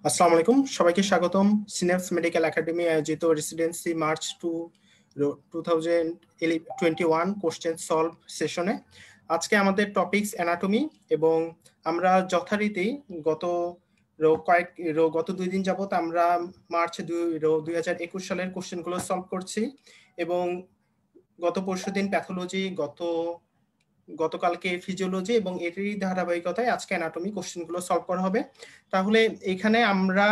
আসসালামু আলাইকুম, সবাইকে স্বাগতম সিনেপস মেডিকেল একাডেমি আয়োজিত রেসিডেন্সি মার্চ 2021 কোশ্চেন সলভ সেশনে। আজকে আমাদের টপিকস অ্যানাটমি এবং আমরা যথারীতি গত 2 দিন যাবত আমরা মার্চ 2021 সালের কোশ্চেনগুলো সলভ করছি এবং গত পরশুদিন প্যাথোলজি, গতকালকে ফিজিওলজি এবং এরই ধারাবাহিকতায় আজকে অ্যানাটমি কোশ্চেনগুলো সলভ করা হবে। তাহলে এখানে আমরা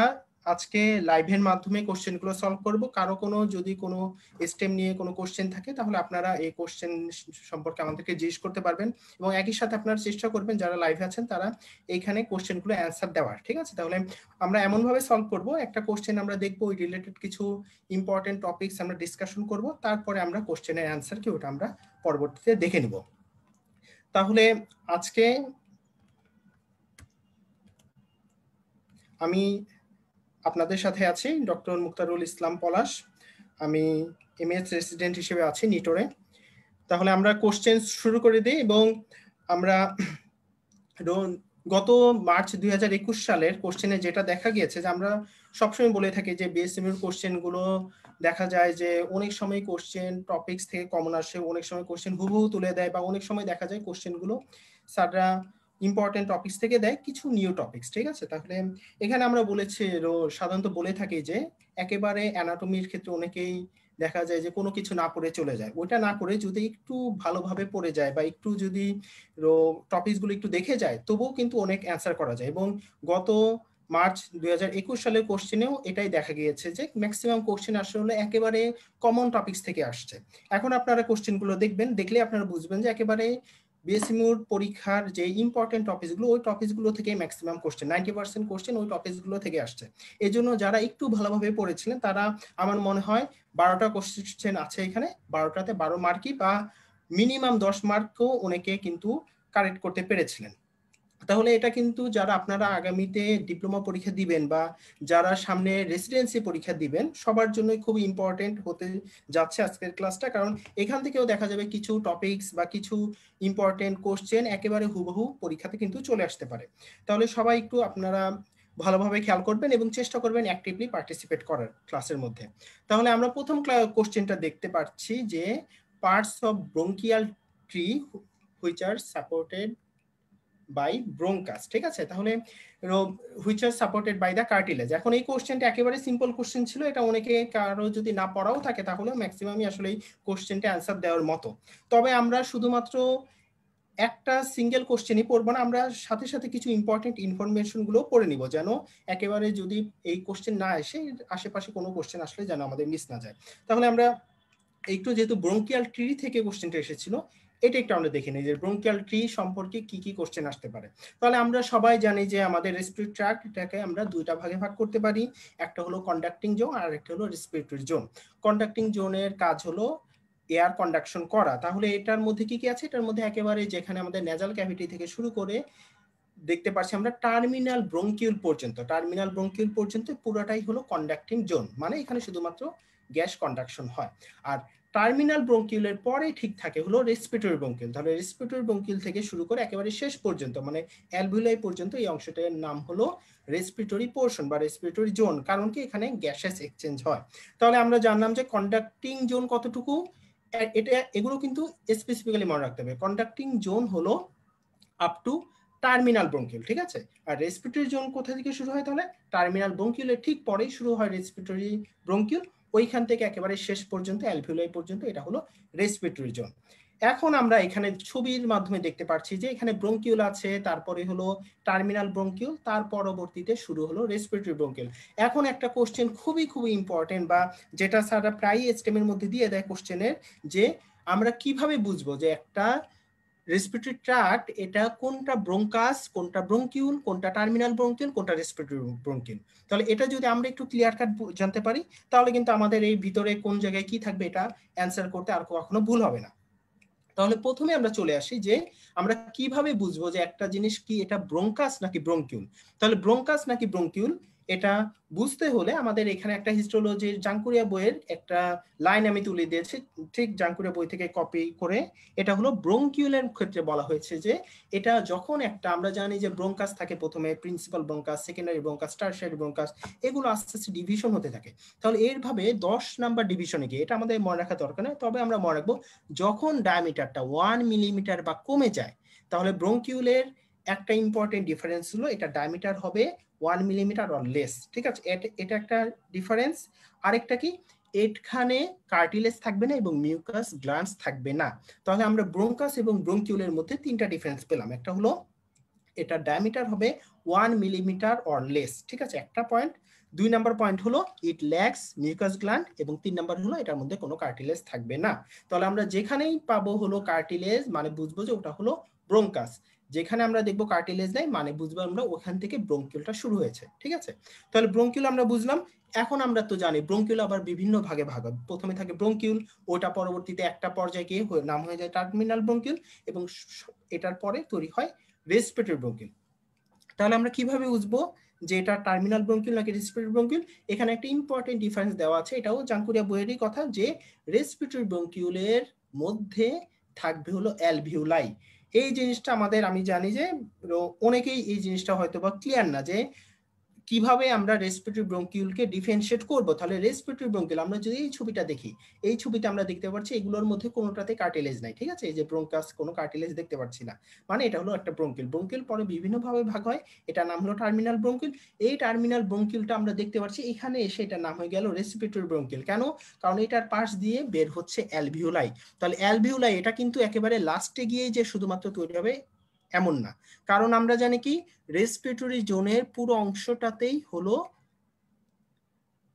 আজকে লাইভের মাধ্যমে কোশ্চেনগুলো সলভ করব। কারো যদি কোনো স্টেম নিয়ে কোনো কোশ্চেন থাকে তাহলে আপনারা এই কোশ্চেন সম্পর্কে আমাদেরকে জিজ্ঞেস করতে পারবেন এবং একই সাথে আপনারা চেষ্টা করবেন যারা লাইভে আছেন তারা এইখানে কোশ্চেনগুলো অ্যান্সার দেওয়ার। ঠিক আছে, তাহলে আমরা এমনভাবে সলভ করব, একটা কোশ্চেন আমরা দেখবো, ওই রিলেটেড কিছু ইম্পর্টেন্ট টপিকস আমরা ডিসকাশন করব, তারপরে আমরা কোশ্চেনের অ্যান্সার কি ওটা আমরা পরবর্তীতে দেখে নিব। তাহলে আজকে আমি আপনাদের সাথে আছি ডক্টর মুক্তারুল ইসলাম পলাশ। আমি এমএস রেসিডেন্ট হিসেবে আছি নিটোরে। তাহলে আমরা কোশ্চেন শুরু করে দিই এবং আমরা গত মার্চ 2021 সালের কোশ্চেনে যেটা দেখা গিয়েছে যে আমরা সবসময় বলে থাকি যে বিএসএমইর কোশ্চেনগুলো দেখা যায় যে অনেক সময় কোশ্চেন টপিকস থেকে কমন আসে, অনেক সময় কোশ্চেন হুবহু তুলে দেয়, বা অনেক সময় দেখা যায় কোশ্চেনগুলো স্যাররা ইম্পর্টেন্ট টপিকস থেকে দেয় কিছু নিউ টপিকস। ঠিক আছে, তাহলে এখানে আমরা বলেছি সাধারণত বলে থাকি যে একেবারে অ্যানাটমির ক্ষেত্রে অনেকেই দেখা যায় যে কোনো কিছু না পড়ে চলে যায়, ওইটা না করে যদি একটু ভালোভাবে পড়ে যায় বা একটু যদি টপিকসগুলো একটু দেখে যায় তবুও কিন্তু অনেক অ্যান্সার করা যায়। এবং গত মার্চ 2021 সালের কোশ্চেনেও এটাই দেখা গিয়েছে যে ম্যাক্সিমাম কোশ্চেন আসলে একেবারে কমন টপিকস থেকে আসছে। এখন আপনারা কোশ্চেনগুলো দেখবেন, দেখলে আপনারা বুঝবেন যে একেবারে বিএসএমইউর পরীক্ষার যে ইম্পর্টেন্ট টপিকসগুলো ওই টপিকসগুলো থেকে ম্যাক্সিমাম কোশ্চেন 90% কোশ্চেন ওই টপিকসগুলো থেকে আসছে। এই জন্য যারা একটু ভালোভাবে পড়েছিলেন তারা আমার মনে হয় 12টা কোশ্চেন আছে এখানে, 12টাতে 12 মার্কই বা মিনিমাম 10 মার্কও অনেকে কিন্তু কারেক্ট করতে পেরেছিলেন। তাহলে এটা কিন্তু যারা আপনারা আগামীতে ডিপ্লোমা পরীক্ষা দিবেন বা যারা সামনে রেসিডেন্সি পরীক্ষা দিবেন সবার জন্য খুব ইম্পর্টেন্ট হতে যাচ্ছে আজকের ক্লাসটা, কারণ এখান থেকেও দেখা যাবে কিছু টপিকস বা কিছু ইম্পর্টেন্ট কোশ্চেন একেবারে হুবহু পরীক্ষাতে কিন্তু চলে আসতে পারে। তাহলে সবাই একটু আপনারা ভালোভাবে খেয়াল করবেন এবং চেষ্টা করবেন অ্যাক্টিভলি পার্টিসিপেট করার ক্লাসের মধ্যে। তাহলে আমরা প্রথম কোশ্চেনটা দেখতে পাচ্ছি যে parts of bronchial tree which are supported by bronchus. ঠিক আছে, তাহলে which are supported by the cartilage. এখন এই কোশ্চেনটা একেবারে সিম্পল কোশ্চেন ছিল, এটা অনেকে কারো যদি না পড়াও থাকে তাহলে ম্যাক্সিমামই আসলে এই কোশ্চেনটা অ্যান্সার দেওয়ার মতো। তবে আমরা শুধুমাত্র একটা সিঙ্গেল কোশ্চেনই পড়বো না, আমরা সাথে সাথে কিছু ইম্পর্টেন্ট ইনফরমেশন গুলো পড়ে নিব, যেন একেবারে যদি এই কোশ্চেন না আসে আশেপাশে কোনো কোশ্চেন আসলে যেন আমাদের মিস না যায়। তাহলে আমরা একটু যেহেতু ব্রঙ্কিয়াল ট্রি থেকে কোশ্চেনটা এসেছিল এটা একটু আমরা দেখে নিই যে ব্রঙ্কিয়াল ট্রি সম্পর্কে কি কি কোশ্চেন আসতে পারে। তাহলে আমরা সবাই জানি যে আমাদের রেসপিরেটরি ট্র্যাক্ট এটাকে আমরা দুইটা ভাগে ভাগ করতে পারি, একটা হলো কন্ডাক্টিং জোন আর একটা হলো রেসপিরেটরি জোন। কন্ডাক্টিং জোনের কাজ হলো এয়ার কন্ডাকশন করা। তাহলে এটার মধ্যে কি কি আছে, এটার মধ্যে একেবারে যেখানে আমাদের নেজাল ক্যাভিটি থেকে শুরু করে দেখতে পাচ্ছি আমরা টার্মিনাল ব্রঙ্কিউল পর্যন্ত পুরোটাই হলো কন্ডাক্টিং জোন, মানে এখানে শুধুমাত্র গ্যাস কন্ডাকশন হয়। আর টার্মিনাল ব্রঙ্কিউলের পরে ঠিক থাকে হলো রেসপিরেটরি ব্রঙ্কিউল। তাহলে রেসপিরেটরি ব্রঙ্কিউল থেকে শুরু করে একেবারে শেষ পর্যন্ত মানে অ্যালভিওলাই পর্যন্ত এই অংশটার নাম হলো রেসপিরেটরি পোর্শন বা রেসপিরেটরি জোন, কারণ কি এখানে গ্যাসেস এক্সচেঞ্জ হয়। তাহলে আমরা জানলাম যে কন্ডাক্টিং জোন কতটুকু, এটা এগুলো কিন্তু স্পেসিফিক্যালি মনে রাখতে হবে। কন্ডাক্টিং জোন হলো আপ টু টার্মিনাল ব্রঙ্কিউল। ঠিক আছে, আর রেসপিরেটরি জোন কোথা থেকে শুরু হয়, তাহলে টার্মিনাল ব্রঙ্কিউলের ঠিক পরেই শুরু হয় রেসপিরেটরি ব্রঙ্কিউল, ওইখান থেকে একেবারে শেষ পর্যন্ত অ্যালভিওলাই পর্যন্ত এটা হলো রেসপিরেটরি জোন। এখন আমরা এখানে ছবির মাধ্যমে দেখতে পাচ্ছি যে এখানে ব্রঙ্কিউল আছে, তারপরে হলো টার্মিনাল ব্রঙ্কিউল, তার পরবর্তীতে শুরু হলো রেসপিরেটরি ব্রঙ্কিউল। এখন একটা কোশ্চেন খুবই খুবই ইম্পর্টেন্ট বা যেটা স্যাররা প্রায় স্টেমের মধ্যে দিয়ে দেয় কোশ্চেনের, যে আমরা কিভাবে বুঝবো যে একটা রেসপিরেটরি ট্র্যাক্ট এটা কোনটা ব্রোঙ্কাস, কোনটা ব্রঙ্কিউল, কোনটা টার্মিনাল ব্রঙ্কিউল, কোনটা রেসপিরেটরি ব্রঙ্কিউল। তাহলে এটা যদি আমরা একটু ক্লিয়ার কাট জানতে পারি তাহলে কিন্তু আমাদের এই ভিতরে কোন জায়গায় কি থাকবে এটা অ্যান্সার করতে আর কখনো ভুল হবে না। তাহলে প্রথমে আমরা চলে আসি যে আমরা কিভাবে বুঝবো যে একটা জিনিস কি এটা ব্রোঙ্কাস নাকি ব্রঙ্কিউল। তাহলে ব্রোঙ্কাস নাকি ব্রঙ্কিউল এটা বুঝতে হলে আমাদের এখানে একটা হিস্টোলজির জাঙ্কুরিয়া বইয়ের একটা লাইন আমি তুলে দিয়েছি, ঠিক জাঙ্কুরিয়া বই থেকে কপি করে। এটা হলো ব্রোঙ্কিউলের ক্ষেত্রে বলা হয়েছে যে এটা যখন একটা, আমরা জানি যে ব্রোঙ্কাস থাকে প্রথমে, principal bronchus, secondary bronchus, tertiary bronchus, এগুলো আস্তে আস্তে ডিভিশন হতে থাকে। তাহলে এইভাবে 10 নাম্বার ডিভিশনে গিয়ে, এটা আমাদের মনে রাখা দরকার নেই, তবে আমরা মনে রাখবো যখন ডায়ামিটারটা 1 মিলিমিটার বা কমে যায়, তাহলে ব্রোঙ্কিউলের একটা ইম্পর্টেন্ট ডিফারেন্স হলো এটা ডায়ামিটার হবে 1 মিলিমিটার অর লেস। ঠিক আছে, এটা একটা ডিফারেন্স। আরেকটা কি, এখানে কার্টিলেজ থাকবে না এবং মিউকাস গ্ল্যান্ডস থাকবে না। তাহলে আমরা ব্রোঙ্কাস এবং ব্রোঙ্কিউলের মধ্যে তিনটা ডিফারেন্স পেলাম। একটা হলো এটা ডায়ামিটার হবে 1 মিলিমিটার অর লেস। ঠিক আছে, একটা পয়েন্ট। 2 নাম্বার পয়েন্ট হলো ইট ল্যাক্স মিউকাস গ্ল্যান্ড, এবং 3 নাম্বার হলো এটার মধ্যে কোনো কার্টিলেজ থাকবে না। তাহলে আমরা যেখানেই পাবো হলো কার্টিলেজ, মানে বুঝবো যে ওটা হলো ব্রোঙ্কাস। যেখানে আমরা দেখবো কার্টিলেজ নাই, মানে বুঝবো আমরা ওখান থেকে ব্রোঙ্কিউলটা শুরু হয়েছে। ঠিক আছে, তাহলে ব্রোঙ্কিউল আমরা বুঝলাম। এখন আমরা তো জানি ব্রোঙ্কিউল আবার বিভিন্ন ভাগে ভাগ হয়। প্রথমে থাকে ব্রোঙ্কিউল, ওটা পরবর্তীতে একটা পর্যায়ে গিয়ে নাম হয়ে যায় টার্মিনাল ব্রোঙ্কিউল, এবং এটার পরে তৈরি হয় রেসপিরেটরি ব্রোঙ্কিউল। তাহলে আমরা কিভাবে বুঝবো যে এটা টার্মিনাল ব্রোঙ্কিউল নাকি রেসপিরেটরি ব্রোঙ্কিউল? এখানে একটা ইম্পর্টেন্ট ডিফারেন্স দেওয়া আছে, এটাও জাঙ্কুরিয়া বইয়েরই কথা, যে রেসপিরেটরি ব্রোঙ্কিউলের মধ্যে থাকবে হলো অ্যালভিউলাই। এই জিনিসটা আমাদের, আমি জানি যে অনেকেই এই জিনিসটা হয়তো বা ক্লিয়ার না, যে কিভাবে আমরা রেসপিরেটরি ব্রোঙ্কিউলকে ডিফারেনশিয়েট করব। তাহলে রেসপিরেটরি ব্রোঙ্কিউল আমরা যদি এই ছবিটা দেখি, এই ছবিতে আমরা দেখতে পাচ্ছি এগুলোর মধ্যে কোনোটাতে কার্টিলেজ নাই। ঠিক আছে, এই যে ব্রোঙ্কাস, কোনো কার্টিলেজ দেখতে পাচ্ছি না, মানে এটা হলো একটা ব্রোঙ্কিউল। ব্রোঙ্কিউল পরে বিভিন্ন ভাবে ভাগ হয়, এটা নাম হলো টার্মিনাল ব্রোঙ্কিউল। এই টার্মিনাল ব্রোঙ্কিউলটা আমরা দেখতে পাচ্ছি এখানে এসে এটার নাম হয়ে গেল রেসপিরেটরি ব্রোঙ্কিউল। কেন? কারণ এটার পাশ দিয়ে বের হচ্ছে অ্যালভিউলাই। তাহলে অ্যালভিউলাই এটা কিন্তু একেবারে লাস্টে গিয়ে যে শুধুমাত্র তৈরি হবে এমন না, কারণ আমরা জানি কি রেসপিরেটরি জোনের পুরো অংশটাতেই হলো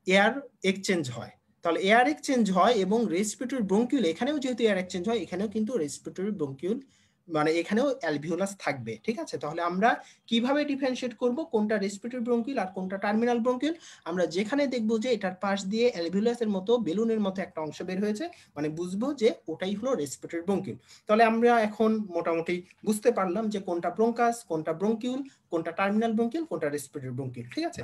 এয়ার এক্সচেঞ্জ হয়। তাহলে এয়ার এক্সচেঞ্জ হয় এবং রেসপিরেটরি ব্রোঙ্কিউল, এখানেও যেহেতু এয়ার এক্সচেঞ্জ হয়, এখানেও কিন্তু রেসপিরেটরি ব্রোঙ্কিউল, মানে এখানেও অ্যালভিওলাস থাকবে। ঠিক আছে, তাহলে আমরা কিভাবে ডিফারেন্সিয়েট করব কোনটা রেসপিরেটরি ব্রোঙ্কিউল আর কোনটা টার্মিনাল ব্রোঙ্কিউল? আমরা যেখানে দেখব যে এটার পাশ দিয়ে অ্যালভিওলাসের মতো বেলুনের মতো একটা অংশ বের হয়েছে, মানে বুঝবো যে ওটাই হলো রেসপিরেটরি ব্রোঙ্কিউল। তাহলে আমরা এখন মোটামুটি বুঝতে পারলাম যে কোনটা ব্রোঙ্কাস, কোনটা ব্রোঙ্কিউল, কোনটা টার্মিনাল ব্রোঙ্কিউল, কোনটা রেসপিরেটরি ব্রোঙ্কিউল। ঠিক আছে,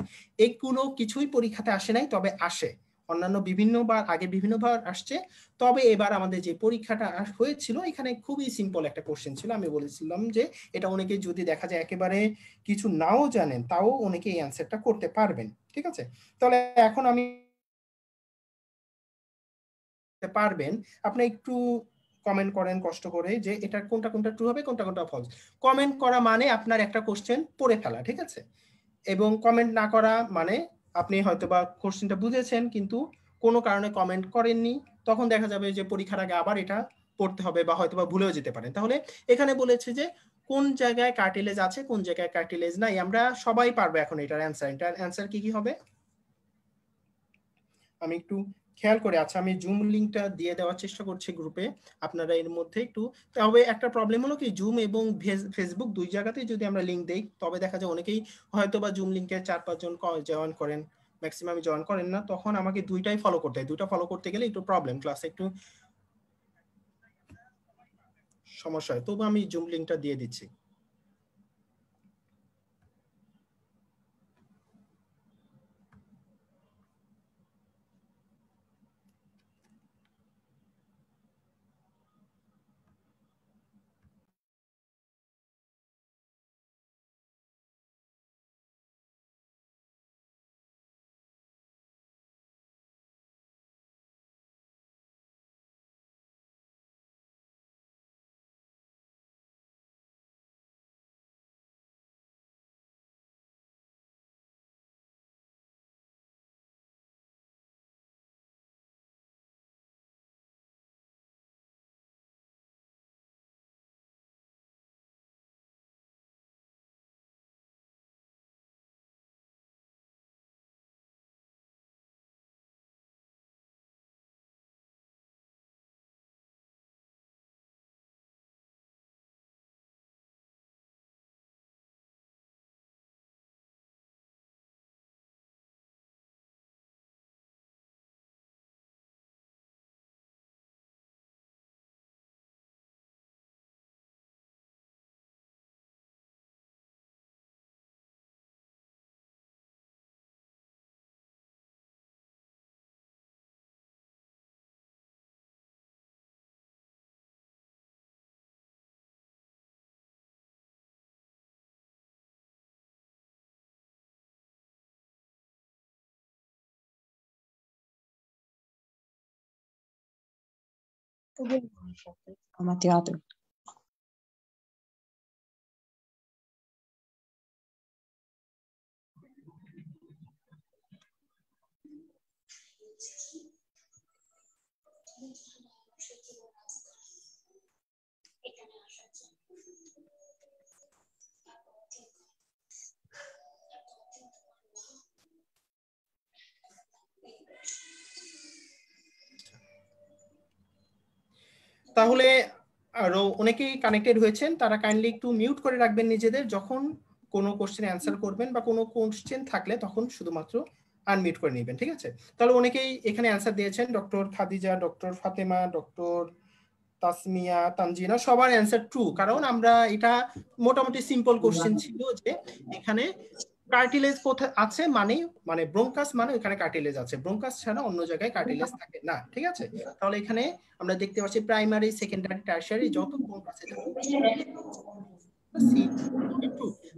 এগুলো কিছুই পরীক্ষাতে আসে নাই, তবে আসে অন্যান্য বিভিন্নবার, আগে বিভিন্নবার আসছে। তবে এবার আমাদের যে পরীক্ষাটা হয়েছিল এখানে খুবই সিম্পল একটা কোশ্চেন ছিল। আমি বলেছিলাম যে এটা অনেকে যদি দেখা যায় একেবারে কিছু নাও জানেন, তাও অনেকে এই অ্যান্সারটা করতে পারবেন। ঠিক আছে, তাহলে এখন আমি পারবেন, আপনি একটু কমেন্ট করেন কষ্ট করে যে এটা কোনটা কোনটা ট্রু হবে, কোনটা কোনটা ফলস। কমেন্ট করা মানে আপনার একটা কোশ্চেন পড়ে ফেলা। ঠিক আছে, এবং কমেন্ট না করা মানে আপনি হয়তো বা কোশ্চেনটা বুঝেছেন কিন্তু কোনো কারণে কমেন্ট করেননি, তখন দেখা যাবে যে পরীক্ষার আগে আবার এটা পড়তে হবে বা হয়তো বা ভুলেও যেতে পারেন। তাহলে এখানে বলেছে যে কোন জায়গায় কার্টিলেজ আছে, কোন জায়গায় কার্টিলেজ নাই, আমরা সবাই পারবো এখন এটার অ্যান্সার। এটার অ্যান্সার কি কি হবে আমি একটু খেয়াল করে, আচ্ছা আমি জুম লিঙ্কটা দিয়ে দেওয়ার চেষ্টা করছি গ্রুপে, আপনারা এর মধ্যে একটু। তবে একটা প্রবলেম হলো কি, জুম এবং ফেসবুক দুই জায়গাতেই যদি আমরা লিঙ্ক দেই, তবে দেখা যায় অনেকেই হয়তো বা জুম লিঙ্কে 4-5 জন জয়েন করেন, ম্যাক্সিমাম জয়েন করেন না, তখন আমাকে দুইটাই ফলো করতে হয়। দুইটা ফলো করতে গেলে একটু প্রবলেম, ক্লাসে একটু সমস্যা হয়। তবু আমি জুম লিঙ্কটা দিয়ে দিচ্ছি। Amateado. তাহলে আরো অনেকেই কানেক্টেড হয়েছেন, তারা কাইন্ডলি একটু মিউট করে রাখবেন নিজেদের, যখন কোনো কোশ্চেন অ্যান্সার করবেন বা কোনো কোশ্চেন থাকলে তখন শুধুমাত্র আনমিউট করে নেবেন, ঠিক আছে? তাহলে অনেকেই এখানে অ্যান্সার দিয়েছেন, doctor Khadija, doctor Fatema, doctor Tasmia, Tanzina, সবার অ্যান্সার ট্রু। কারণ আমরা এটা মোটামুটি সিম্পল কোশ্চেন ছিল যে এখানে কার্টিলেজ কোথায় আছে, মানে ব্রোঙ্কাস মানে এখানে কার্টিলেজ আছে, ব্রোঙ্কাস ছাড়া অন্য জায়গায় কার্টিলেজ থাকে না, ঠিক আছে? তাহলে এখানে আমরা দেখতে পাচ্ছি প্রাইমারি, সেকেন্ডারি, টারশিয়ারি যত ব্রোঙ্কাস আছে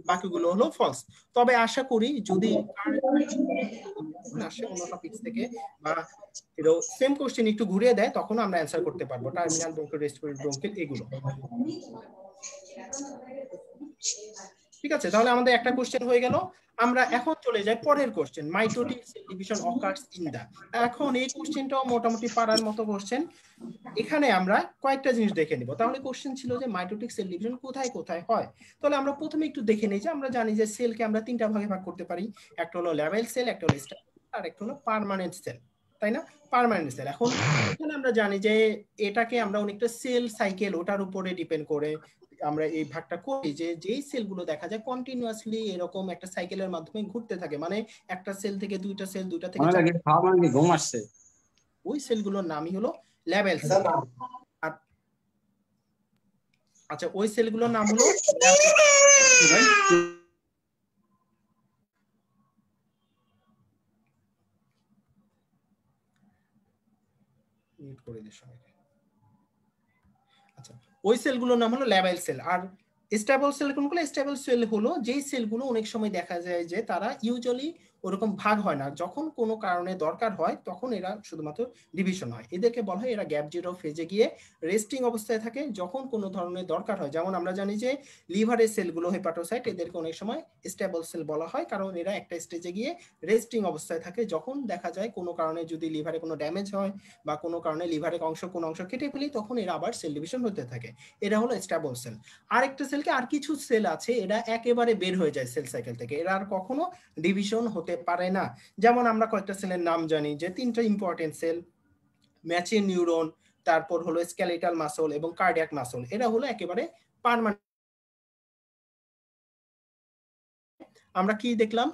বাকিগুলো হলো ফলস। তবে আশা করি যদি আসে অন্য টপিকস থেকে বা সেম কোশ্চেন একটু ঘুরিয়ে দেয় তখন আমরা অ্যান্সার করতে পারবো, টার্মিনাল ব্রঙ্কিল, রেস্পিরেটরি ব্রঙ্কিল এগুলো, ঠিক আছে? তাহলে আমাদের একটা কোশ্চেন হয়ে গেল। আমরা এখন চলে যাই পরের question, mitotic cell division occurs in the. এখন এই কোশ্চেনটাও মোটামুটি পারার মতো কোশ্চেন। এখানে আমরা কয়েকটা জিনিস দেখে নিব। তাহলে কোশ্চেন ছিল যে মাইটোটিক সেল ডিভিশন কোথায় কোথায় হয়। তাহলে আমরা প্রথমে একটু দেখে নিই যে আমরা জানি যে সেলকে আমরা তিনটা ভাগে ভাগ করতে পারি, একটা হলো ল্যাবেল সেল, একটা হলো স্ট্যাবল, আর একটা হলো পার্মানেন্ট সেল, তাই না? Permanent cell. এখন এখানে আমরা জানি যে এটাকে আমরা অনেকটা সেল সাইকেল ওটার উপরে ডিপেন্ড করে আমরা এই ভাগটা করি, যে যেই সেলগুলো দেখা যায় কন্টিনিউয়াসলি এরকম একটা সাইকেলের মাধ্যমে ঘুরতে থাকে, মানে একটা সেল থেকে দুইটা সেল, দুইটা থেকে ঘুম আসছে, ওই সেলগুলোর নামই হলো ল্যাবেল সেল। আচ্ছা, ওই সেলগুলোর নাম হলো আচ্ছা, ওই সেলগুলোর নাম হলো ল্যাবেল সেল। আর স্টেবল সেল কোনগুলো? স্টেবল সেল হলো যেই সেলগুলো অনেক সময় দেখা যায় যে তারা ইউজুয়ালি ওরকম ভাগ হয় না, যখন কোনো কারণে দরকার হয় তখন এরা শুধুমাত্র ডিভিশন হয়। এদেরকে বলা হয় এরা গ্যাপ জিরো ফেজে গিয়ে রেস্টিং অবস্থায় থাকে যখন কোনো ধরনের দরকার হয়। যেমন আমরা জানি যে লিভারের সেলগুলো হেপাটোসাইট, এদেরকে অনেক সময় স্টেবল সেল বলা হয়, কারণ এরা একটা স্টেজে গিয়ে রেস্টিং অবস্থায় থাকে যখন দেখা যায় কোনো কারণে যদি লিভারে কোনো ড্যামেজ হয় বা কোনো কারণে লিভারের কোনো অংশ কেটে ফেলি তখন এরা আবার সেল ডিভিশন হতে থাকে। এরা হলো স্টেবল সেল। আরেকটা সেলকে আর কিছু সেল আছে এরা একেবারে বের হয়ে যায় সেল সাইকেল থেকে, এরা আর কখনো ডিভিশন হতে পারে না। যেমন আমরা কয়েকটা সেলের নাম জানি, যে তিনটা ইম্পর্টেন্ট সেল, ম্যাচিং নিউরন, তারপর হলো স্কেলেটাল মাসল এবং কার্ডিয়াক মাসল, এরা হলো একেবারে পার্মানেন্ট। আমরা কি দেখলাম?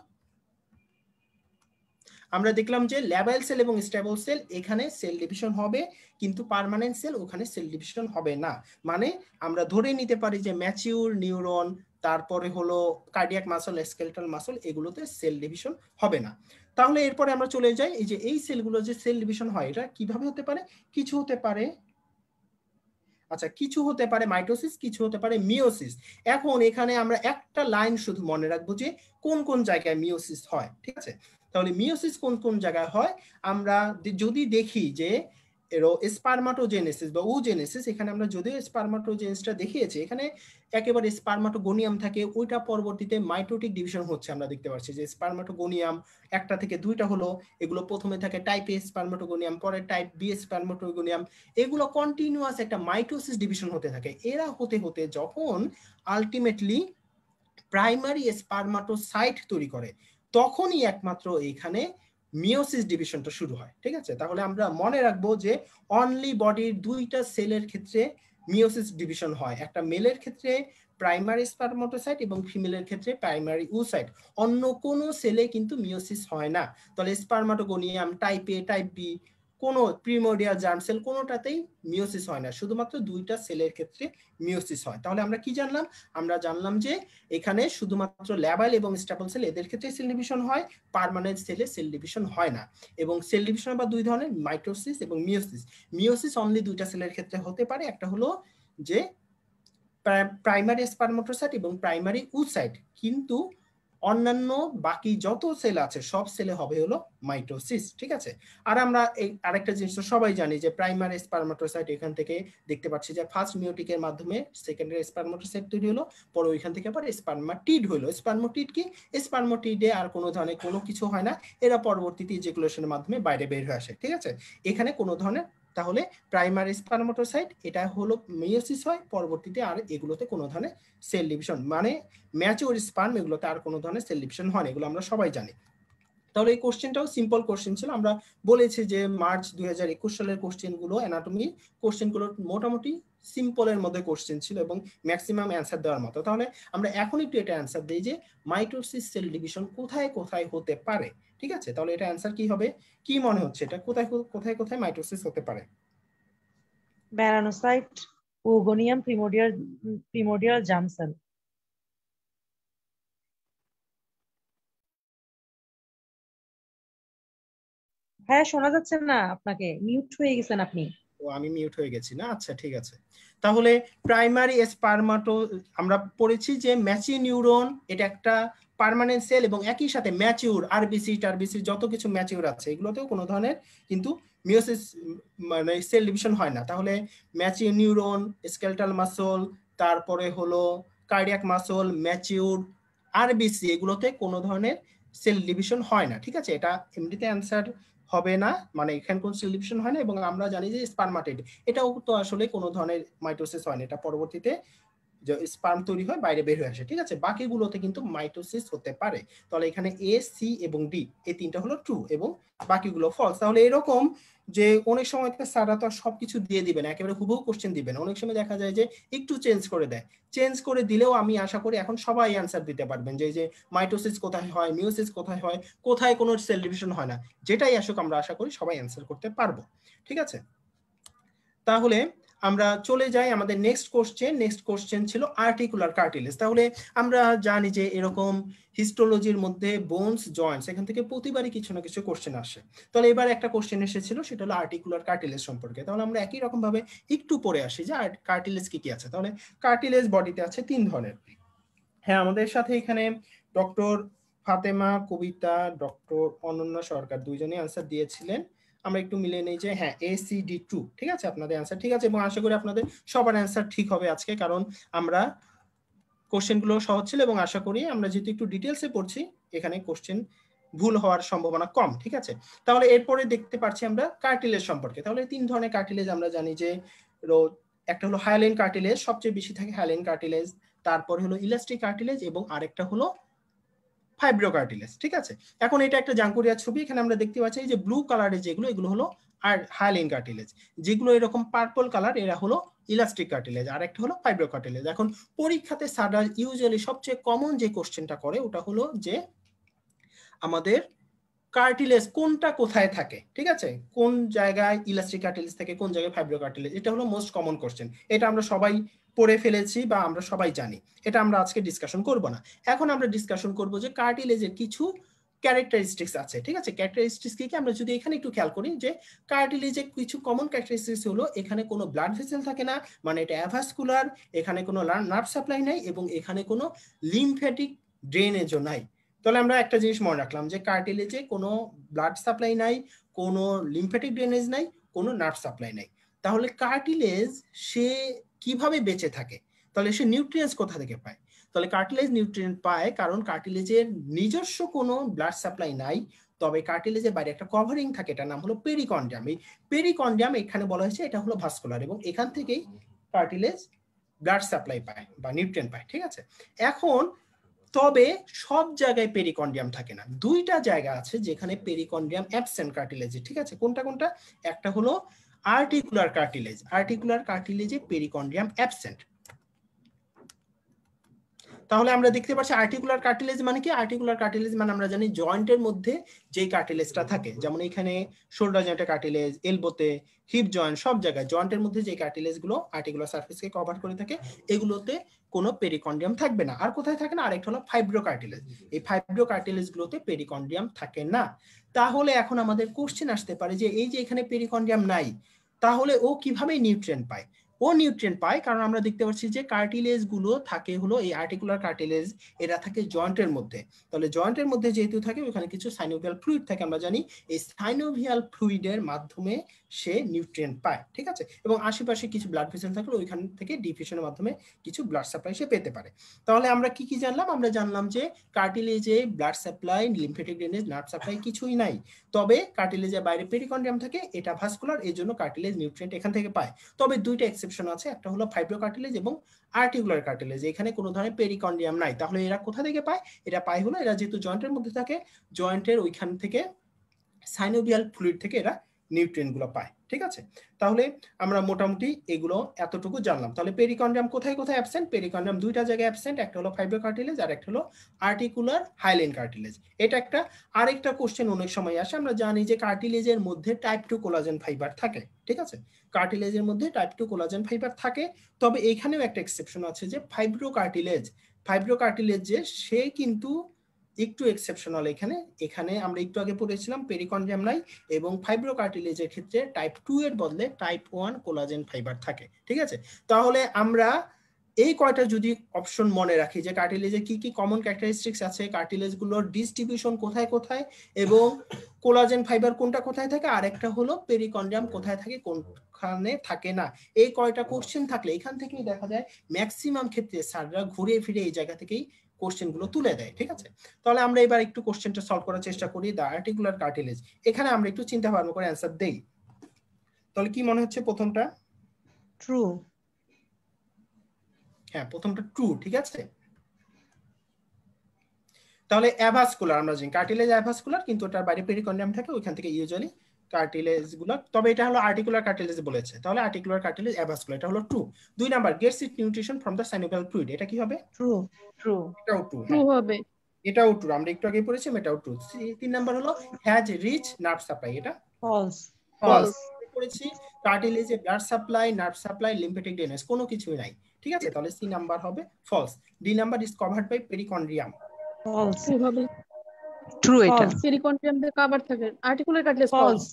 আমরা দেখলাম যে ল্যাবেল সেল এবং স্টেবল সেল এখানে সেল ডিভিশন হবে, কিন্তু পার্মানেন্ট সেল ওখানে সেল ডিভিশন হবে না। মানে আমরা ধরে নিতে পারি যে ম্যাচিউর নিউরন, তারপরে হলো কার্ডিয়াক মাসল, স্কেলেটাল মাসল, এগুলোতে সেল ডিভিশন হবে না। তাহলে এরপরে আমরা চলে যাই এই যে এই সেলগুলো যে সেল ডিভিশন হয় এটা কিভাবে হতে পারে? কিছু হতে পারে, আচ্ছা, কিছু হতে পারে মাইটোসিস, কিছু হতে পারে মিওসিস। এখন এখানে আমরা একটা লাইন শুধু মনে রাখবো যে কোন কোন জায়গায় মিওসিস হয়, ঠিক আছে? তাহলে মিওসিস কোন কোন জায়গায় হয় আমরা যদি দেখি যে স্পারমাটোজেনেসিস বা ওজেনেসিস, এখানে আমরা যদিও স্পারমাটোজেনেসিসটা দেখিয়েছি, এখানে একেবারে স্পারমাটোগোনিয়াম থাকে, ওইটা পরবর্তীতে মাইটোটিক ডিভিশন হচ্ছে। আমরা দেখতে পাচ্ছি যে স্পারমাটোগোনিয়াম একটা থেকে দুইটা হলো, এগুলো প্রথমে থাকে টাইপ এ স্পারমাটোগোনিয়াম, পরে টাইপ বি স্পারমাটোগোনিয়াম, এগুলো কন্টিনিউয়াস একটা মাইটোসিস ডিভিশন হতে থাকে। এরা হতে হতে যখন আলটিমেটলি প্রাইমারি স্পারমাটোসাইট তৈরি করে তখনই একমাত্র এখানে মিওসিস ডিভিশনটা শুরু হয়, ঠিক আছে? তাহলে আমরা মনে রাখবো যে অনলি বডির দুইটা সেলের ক্ষেত্রে মিওসিস ডিভিশন হয়, একটা মেলের ক্ষেত্রে প্রাইমারি স্পারমাটোসাইট এবং ফিমেলের ক্ষেত্রে প্রাইমারি ওসাইট, অন্য কোনো সেলে কিন্তু মিওসিস হয় না। তাহলে স্পারমাটোগোনিয়াম, টাইপ এ, টাইপ বি, কোনো প্রিমোর্ডিয়াল জার্ম সেল কোনোটাতেই মিওসিস হয় না, শুধুমাত্র দুইটা সেলের ক্ষেত্রে মিওসিস হয়। তাহলে আমরা কি জানলাম? আমরা জানলাম যে এখানে শুধুমাত্র ল্যাবেল এবং স্টেবল সেল এদের ক্ষেত্রে সেল ডিভিশন হয়, পার্মানেন্ট সেলে সেল ডিভিশন হয় না। এবং সেল ডিভিশন আবার দুই ধরনের, মাইটোসিস এবং মিওসিস। মিওসিস অনলি দুইটা সেলের ক্ষেত্রে হতে পারে, একটা হলো যে প্রাইমারি স্পারমাটোসাইট এবং প্রাইমারি ওসাইট, কিন্তু অন্যান্য বাকি যত সেল আছে সব সেলে হবে হলো মাইটোসিস, ঠিক আছে। আর আমরা এই আরেকটা জিনিস তো সবাই জানি যে প্রাইমারি স্পারমাটোসাইট এখান থেকে দেখতে পাচ্ছি যে ফার্স্ট মিওটিকের মাধ্যমে সেকেন্ডারি স্পারমাটোসাইট তৈরি হলো, পরে ওইখান থেকে আবার স্পারমাটিড হলো। স্পারমাটিড কি? স্পারমাটিডে আর কোনো ধরনের কোনো কিছু হয় না, এরা পরবর্তীতে ইজাকুলেশনের মাধ্যমে বাইরে বের হয়ে আসে, ঠিক আছে। এখানে কোনো ধরনের, তাহলে প্রাইমারি স্পারমাটোসাইট এটা হলো মেয়োসিস হয়, পরবর্তীতে আর এগুলোতে কোনো ধরনের সেল ডিভিশন মানে ম্যাচিওর স্পার্ম এগুলোতে আর কোনো ধরনের সেল ডিভিশন হয় না, এগুলো আমরা সবাই জানি। তাহলে এই কোশ্চেনটাও সিম্পল কোশ্চেন ছিল। আমরা বলেছি যে মার্চ 2021 সালের কোশ্চেনগুলো অ্যানাটমি কোশ্চেনগুলো মোটামুটি সিম্পলের মধ্যে কোশ্চেন ছিল এবং ম্যাক্সিমাম অ্যান্সার দেওয়ার মতো। তাহলে আমরা এখন একটু এটা অ্যান্সার দিই যে মাইটোসিস সেল ডিভিশন কোথায় কোথায় হতে পারে, ঠিক আছে। তাহলে এটা অ্যান্সার কি হবে, কি মনে হচ্ছে এটা কোথায় কোথায় কোথায় মাইটোসিস হতে পারে? Melanocyte, oogonium, primordial germ cell. হ্যাঁ, শোনা যাচ্ছে না আপনাকে, মিউট হয়ে গেছেন আপনি। ও আমি মিউট হয়ে গেছি না, আচ্ছা ঠিক আছে। তাহলে প্রাইমারি স্পারমাটো আমরা পড়েছি যে ম্যাচিনিউরন এটা একটা পার্মানেন্ট সেল এবং একই সাথে ম্যাচিউর আরবিসি টারবিসি যত কিছু ম্যাচিউর আছে এগুলোতেও কোনো ধরনের কিন্তু মিওসিস মানে সেল ডিভিশন হয় না। তাহলে ম্যাচিনিউরন, স্কেলটাল মাসল, তারপরে হলো কার্ডিয়াক মাসল, ম্যাচিউর, আরবিসি এগুলোতে কোনো ধরনের সেল ডিভিশন হয় না, ঠিক আছে। এটা এমনিতে অ্যান্সার হবে না, মানে এখানে কোন সেল ডিভিশন হয় না। এবং আমরা জানি যে স্পারমাটিড এটাও তো আসলে কোনো ধরনের মাইটোসিস হয় না, এটা পরবর্তীতে যে স্পার্ম তৈরি হয় বাইরে বের হয়ে আসে, ঠিক আছে। বাকিগুলোতে কিন্তু মাইটোসিস হতে পারে। তাহলে এখানে এ, সি এবং ডি এই তিনটা হলো ট্রু এবং বাকিগুলো ফলস। তাহলে এরকম যে অনেক সময় স্যাররা তো সবকিছু দিয়ে দিবেন, একেবারে হুবহু কোশ্চেন দিবেন, অনেক সময় দেখা যায় যে একটু চেঞ্জ করে দেয়। চেঞ্জ করে দিলেও আমি আশা করি এখন সবাই অ্যান্সার দিতে পারবেন যে যে মাইটোসিস কোথায় হয়, মিওসিস কোথায় হয়, কোথায় কোনো সেল ডিভিশন হয় না, যেটাই আসুক আমরা আশা করি সবাই অ্যান্সার করতে পারবো, ঠিক আছে। তাহলে আমরা চলে যাই আমাদের নেক্সট কোশ্চেন। নেক্সট কোশ্চেন ছিল আর্টিকুলার কার্টিলেজ। তাহলে আমরা জানি যে এরকম হিস্টোলজির মধ্যে বোনস, জয়েন্টস এখান থেকে প্রতিবারই কিছু না কিছু কোশ্চেন আসে। তাহলে এবার একটা কোশ্চেন এসেছিল, সেটা হলো আর্টিকুলার কার্টিলেজ সম্পর্কে। তাহলে আমরা একই রকম ভাবে একটু পড়ে আসি যে কার্টিলেজ কি কি আছে। তাহলে কার্টিলেজ বডিতে আছে 3 ধরনের। হ্যাঁ, আমাদের সাথে এখানে ডক্টর ফাতেমা কবিতা, ডক্টর অনন্যা সরকার দুইজনই আনসার দিয়েছিলেন। আমরা একটু মিলে নেই যে হ্যাঁ ACD2, ঠিক আছে, আপনাদের অ্যান্সার ঠিক আছে এবং আশা করি আপনাদের সবার অ্যান্সার ঠিক হবে আজকে, কারণ আমরা কোশ্চেনগুলো সহজ ছিল এবং আশা করি আমরা যেহেতু একটু ডিটেলসে পড়ছি এখানে কোশ্চেন ভুল হওয়ার সম্ভাবনা কম, ঠিক আছে। তাহলে এরপরে দেখতে পাচ্ছি আমরা কার্টিলেজ সম্পর্কে। তাহলে 3 ধরনের কার্টিলেজ আমরা জানি যে একটা হলো হায়ালিন কার্টিলেজ, সবচেয়ে বেশি থাকে হায়ালিন কার্টিলেজ, তারপরে হলো ইলাস্টিক কার্টিলেজ এবং আরেকটা হলো ফাইব্রো কার্টিলেজ, ঠিক আছে। এখন এটা একটা জাঙ্কুরিয়া ছবি, এখানে আমরা দেখতে পাচ্ছি যে ব্লু কালারের যেগুলো এগুলো হলো আর হায়ালিন কার্টিলেজ, যেগুলো এরকম পার্পল কালার এরা হলো ইলাস্টিক কার্টিলেজ, আর একটা হলো ফাইব্রো কার্টিলেজ। এখন পরীক্ষাতে স্যাররা ইউজুয়ালি সবচেয়ে কমন যে কোশ্চেনটা করে ওটা হলো যে আমাদের কার্টিলেজ কোনটা কোথায় থাকে, ঠিক আছে, কোন জায়গায় ইলাস্টিক কার্টিলেজ থাকে, কোন জায়গায় ফাইব্রো কার্টিলেজ, এটা হলো মোস্ট কমন কোশ্চেন। এটা আমরা সবাই পড়ে ফেলেছি বা আমরা সবাই জানি, এটা আমরা আজকে ডিসকাশন করব না। এখন আমরা ডিসকাশন করব যে কার্টিলেজের কিছু ক্যারেক্টারিস্টিক্স আছে, ঠিক আছে। ক্যারেক্টারিস্টিক্স কি আমরা যদি এখানে একটু খেয়াল করি যে কার্টিলেজের কিছু কমন ক্যারেক্টারিস্টিক্স হলো এখানে কোনো ব্লাড ভেসেল থাকে না, মানে এটা অ্যাভাস্কুলার, এখানে কোনো নার্ভ সাপ্লাই নাই এবং এখানে কোনো লিমফ্যাটিক ড্রেনেজও নাই। তাহলে আমরা একটা জিনিস মনে রাখলাম যে কার্টিলেজে কোনো ব্লাড সাপ্লাই নাই, কোনো লিমফ্যাটিক ড্রেনেজ নাই, কোনো নার্ভ সাপ্লাই নাই। তাহলে কার্টিলেজ সে কিভাবে বেঁচে থাকে, তাহলে সে নিউট্রিয়েন্টস কোথা থেকে পায়? তাহলে কার্টিলেজ নিউট্রিয়েন্ট পায় কারণ কার্টিলেজের নিজস্ব কোনো ব্লাড সাপ্লাই নাই, তবে কার্টিলেজের বাইরে একটা কভারিং থাকে, এটার নাম হলো পেরিকন্ডিয়াম। এই পেরিকন্ডিয়াম এখানে বলা হয়েছে এটা হলো ভাস্কুলার এবং এখান থেকেই কার্টিলেজ ব্লাড সাপ্লাই পায় বা নিউট্রিয়েন্ট পায়, ঠিক আছে। এখন তবে সব জায়গায় পেরিকন্ডিয়াম থাকে না, দুইটা জায়গা আছে যেখানে পেরিকন্ডিয়াম অ্যাবসেন্ট কার্টিলেজে, ঠিক আছে। কোনটা কোনটা? একটা হলো আর্টিকুলার কার্টিলেজ, আর্টিকুলার কার্টিলেজে পেরিকন্ডিয়াম অ্যাবসেন্ট। তাহলে আমরা দেখতে পাচ্ছি আর্টিকুলার কার্টিলেজ মানে কি? আর্টিকুলার কার্টিলেজ মানে আমরা জানি জয়েন্টের মধ্যে যেই কার্টিলেজটা থাকে, যেমন এখানে শোল্ডার জয়েন্টে কার্টিলেজ, এলবোতে, হিপ জয়েন্ট, সব জায়গায় জয়েন্টের মধ্যে যে কার্টিলেজগুলো আর্টিকুলার সারফেসকে কভার করে থাকে এগুলোতে কোনো পেরিকন্ডিয়াম থাকবে না। আর কোথায় থাকে না? আরেকটা হলো ফাইব্রো কার্টিলেজ, এই ফাইব্রো কার্টিলেজগুলোতে পেরিকন্ডিয়াম থাকে না। তাহলে এখন আমাদের কোশ্চেন আসতে পারে যে এই যে এখানে পেরিকন্ডিয়াম নাই তাহলে ও কিভাবে নিউট্রিয়েন্ট পায়? ও নিউট্রিয়েন্ট পায়, কারণ আমরা দেখতে পাচ্ছি যে কার্টিলেজ গুলো থাকে হলো এই আর্টিকুলার কার্টিলেজ, এরা থাকে জয়েন্টের মধ্যে। তাহলে জয়েন্টের মধ্যে যেহেতু থাকে ওখানে কিছু সাইনোভিয়াল ফ্লুইড থাকে, আমরা জানি এই সাইনোভিয়াল ফ্লুইডের মাধ্যমে সে নিউট্রিয়েন্ট পায়, ঠিক আছে। এবং আশেপাশে কিছু ব্লাড ভেসেল থাকলে ওইখান থেকে ডিফিউশনের মাধ্যমে কিছু ব্লাড সাপ্লাই সে পেতে পারে। তাহলে আমরা কি কি জানলাম? আমরা জানলাম যে কার্টিলেজে blood supply, lymphatic drainage, nerve supply কিছুই নাই, তবে কার্টিলেজের বাইরে পেরিকন্ডিয়াম থাকে, এটা ভাস্কুলার, এই জন্য কার্টিলেজ নিউট্রিয়েন্ট এখান থেকে পায়। তবে দুইটা এক্সেপশন আছে, একটা হলো ফাইব্রো কার্টিলেজ এবং আর্টিকুলার কার্টিলেজ, এখানে কোনো ধরনের পেরিকন্ডিয়াম নাই। তাহলে এরা কোথা থেকে পায়? এটা পায় হলো এরা যেহেতু জয়েন্টের মধ্যে থাকে, জয়েন্টের ওইখান থেকে সাইনোভিয়াল ফ্লুইড থেকে এরা নিউট্রিয়েন্ট গুলো পায়, ঠিক আছে। তাহলে আমরা মোটামুটি এগুলো এতটুকু জানলাম। তাহলে পেরিকন্ডিয়াম কোথায় কোথায় অ্যাবসেন্ট? পেরিকন্ডিয়াম দুইটা জায়গায় অ্যাবসেন্ট, একটা হলো ফাইব্রো কার্টিলেজ আর একটা হলো আর্টিকুলার হাইলেন কার্টিলেজ। এটা একটা। আরেকটা কোশ্চেন অনেক সময় আসে, আমরা জানি যে কার্টিলেজের মধ্যে টাইপ 2 কোলাজেন ফাইবার থাকে, ঠিক আছে। কার্টিলেজের মধ্যে টাইপ 2 কোলাজেন ফাইবার থাকে, তবে এখানেও একটা এক্সেপশন আছে যে ফাইব্রো কার্টিলেজ যে সে কিন্তু একটু এক্সেপশনাল। এখানে এখানে আমরা একটু আগে পড়েছিলাম পেরিকন্ডিয়াম নাই, এবং ফাইব্রো কার্টিলেজের ক্ষেত্রে টাইপ 2 এর বদলে টাইপ 1 কোলাজেন ফাইবার থাকে, ঠিক আছে। তাহলে আমরা এই কয়টা যদি অপশন মনে রাখি যে কার্টিলেজে কি কি কমন ক্যারেক্টারিস্টিক্স আছে, কার্টিলেজগুলোর ডিস্ট্রিবিউশন কোথায় কোথায়, এবং কোলাজেন ফাইবার কোনটা কোথায় থাকে, আর একটা হলো পেরিকন্ডিয়াম কোথায় থাকে কোনখানে থাকে না, এই কয়টা কোশ্চেন থাকলে এখান থেকেই দেখা যায় ম্যাক্সিমাম ক্ষেত্রে স্যাররা ঘুরে ফিরে এই জায়গা থেকেই কোশ্চেন গুলো তুলে দেয়, ঠিক আছে। তাহলে আমরা এবার একটু কোশ্চেনটা সলভ করার চেষ্টা করি। দ্য আর্টিকুলার কার্টিলেজ, এখানে আমরা একটু চিন্তা ভাবনা করে অ্যান্সার দেই। তাহলে কি মনে হচ্ছে প্রথমটা? ট্রু। হ্যাঁ, প্রথমটা ট্রু, ঠিক আছে। তাহলে অ্যাভাস্কুলার, আমরা জানি কার্টিলেজ অ্যাভাস্কুলার, কিন্তু ওটার বাইরে পেরিকন্ডিয়াম থাকে, ওইখান থেকে ইউজুয়ালি কার্টিলেজ গুলো, তবে এটা হলো আর্টিকুলার কার্টিলেজ বলেছে, তাহলে আর্টিকুলার কার্টিলেজ অ্যাভাস্কুলার, এটা হলো true. 2 number, gets it nutrition from the synovial fluid, এটা কি হবে? ট্রু। ট্রু। এটাও ট্রু, ট্রু হবে। এটাও ট্রু, আমরা একটু আগে পড়েছি, এটাও ট্রু। 3 নাম্বার হলো হ্যাজ রিচ নার্ভ সাপ্লাই, এটা ফলস। ফলস পড়েছি। কার্টিলেজে blood supply, nerve supply, lymphatic drainage কোনো কিছুই নাই, ঠিক আছে। তাহলে সি নাম্বার হবে false. D number is covered by perichondrium, false. True হবে। ট্রু এটা। পেরিকন্ডিয়াম দিয়ে কভার থাকে, আর্টিকুলার কার্টিলেজ ফলস।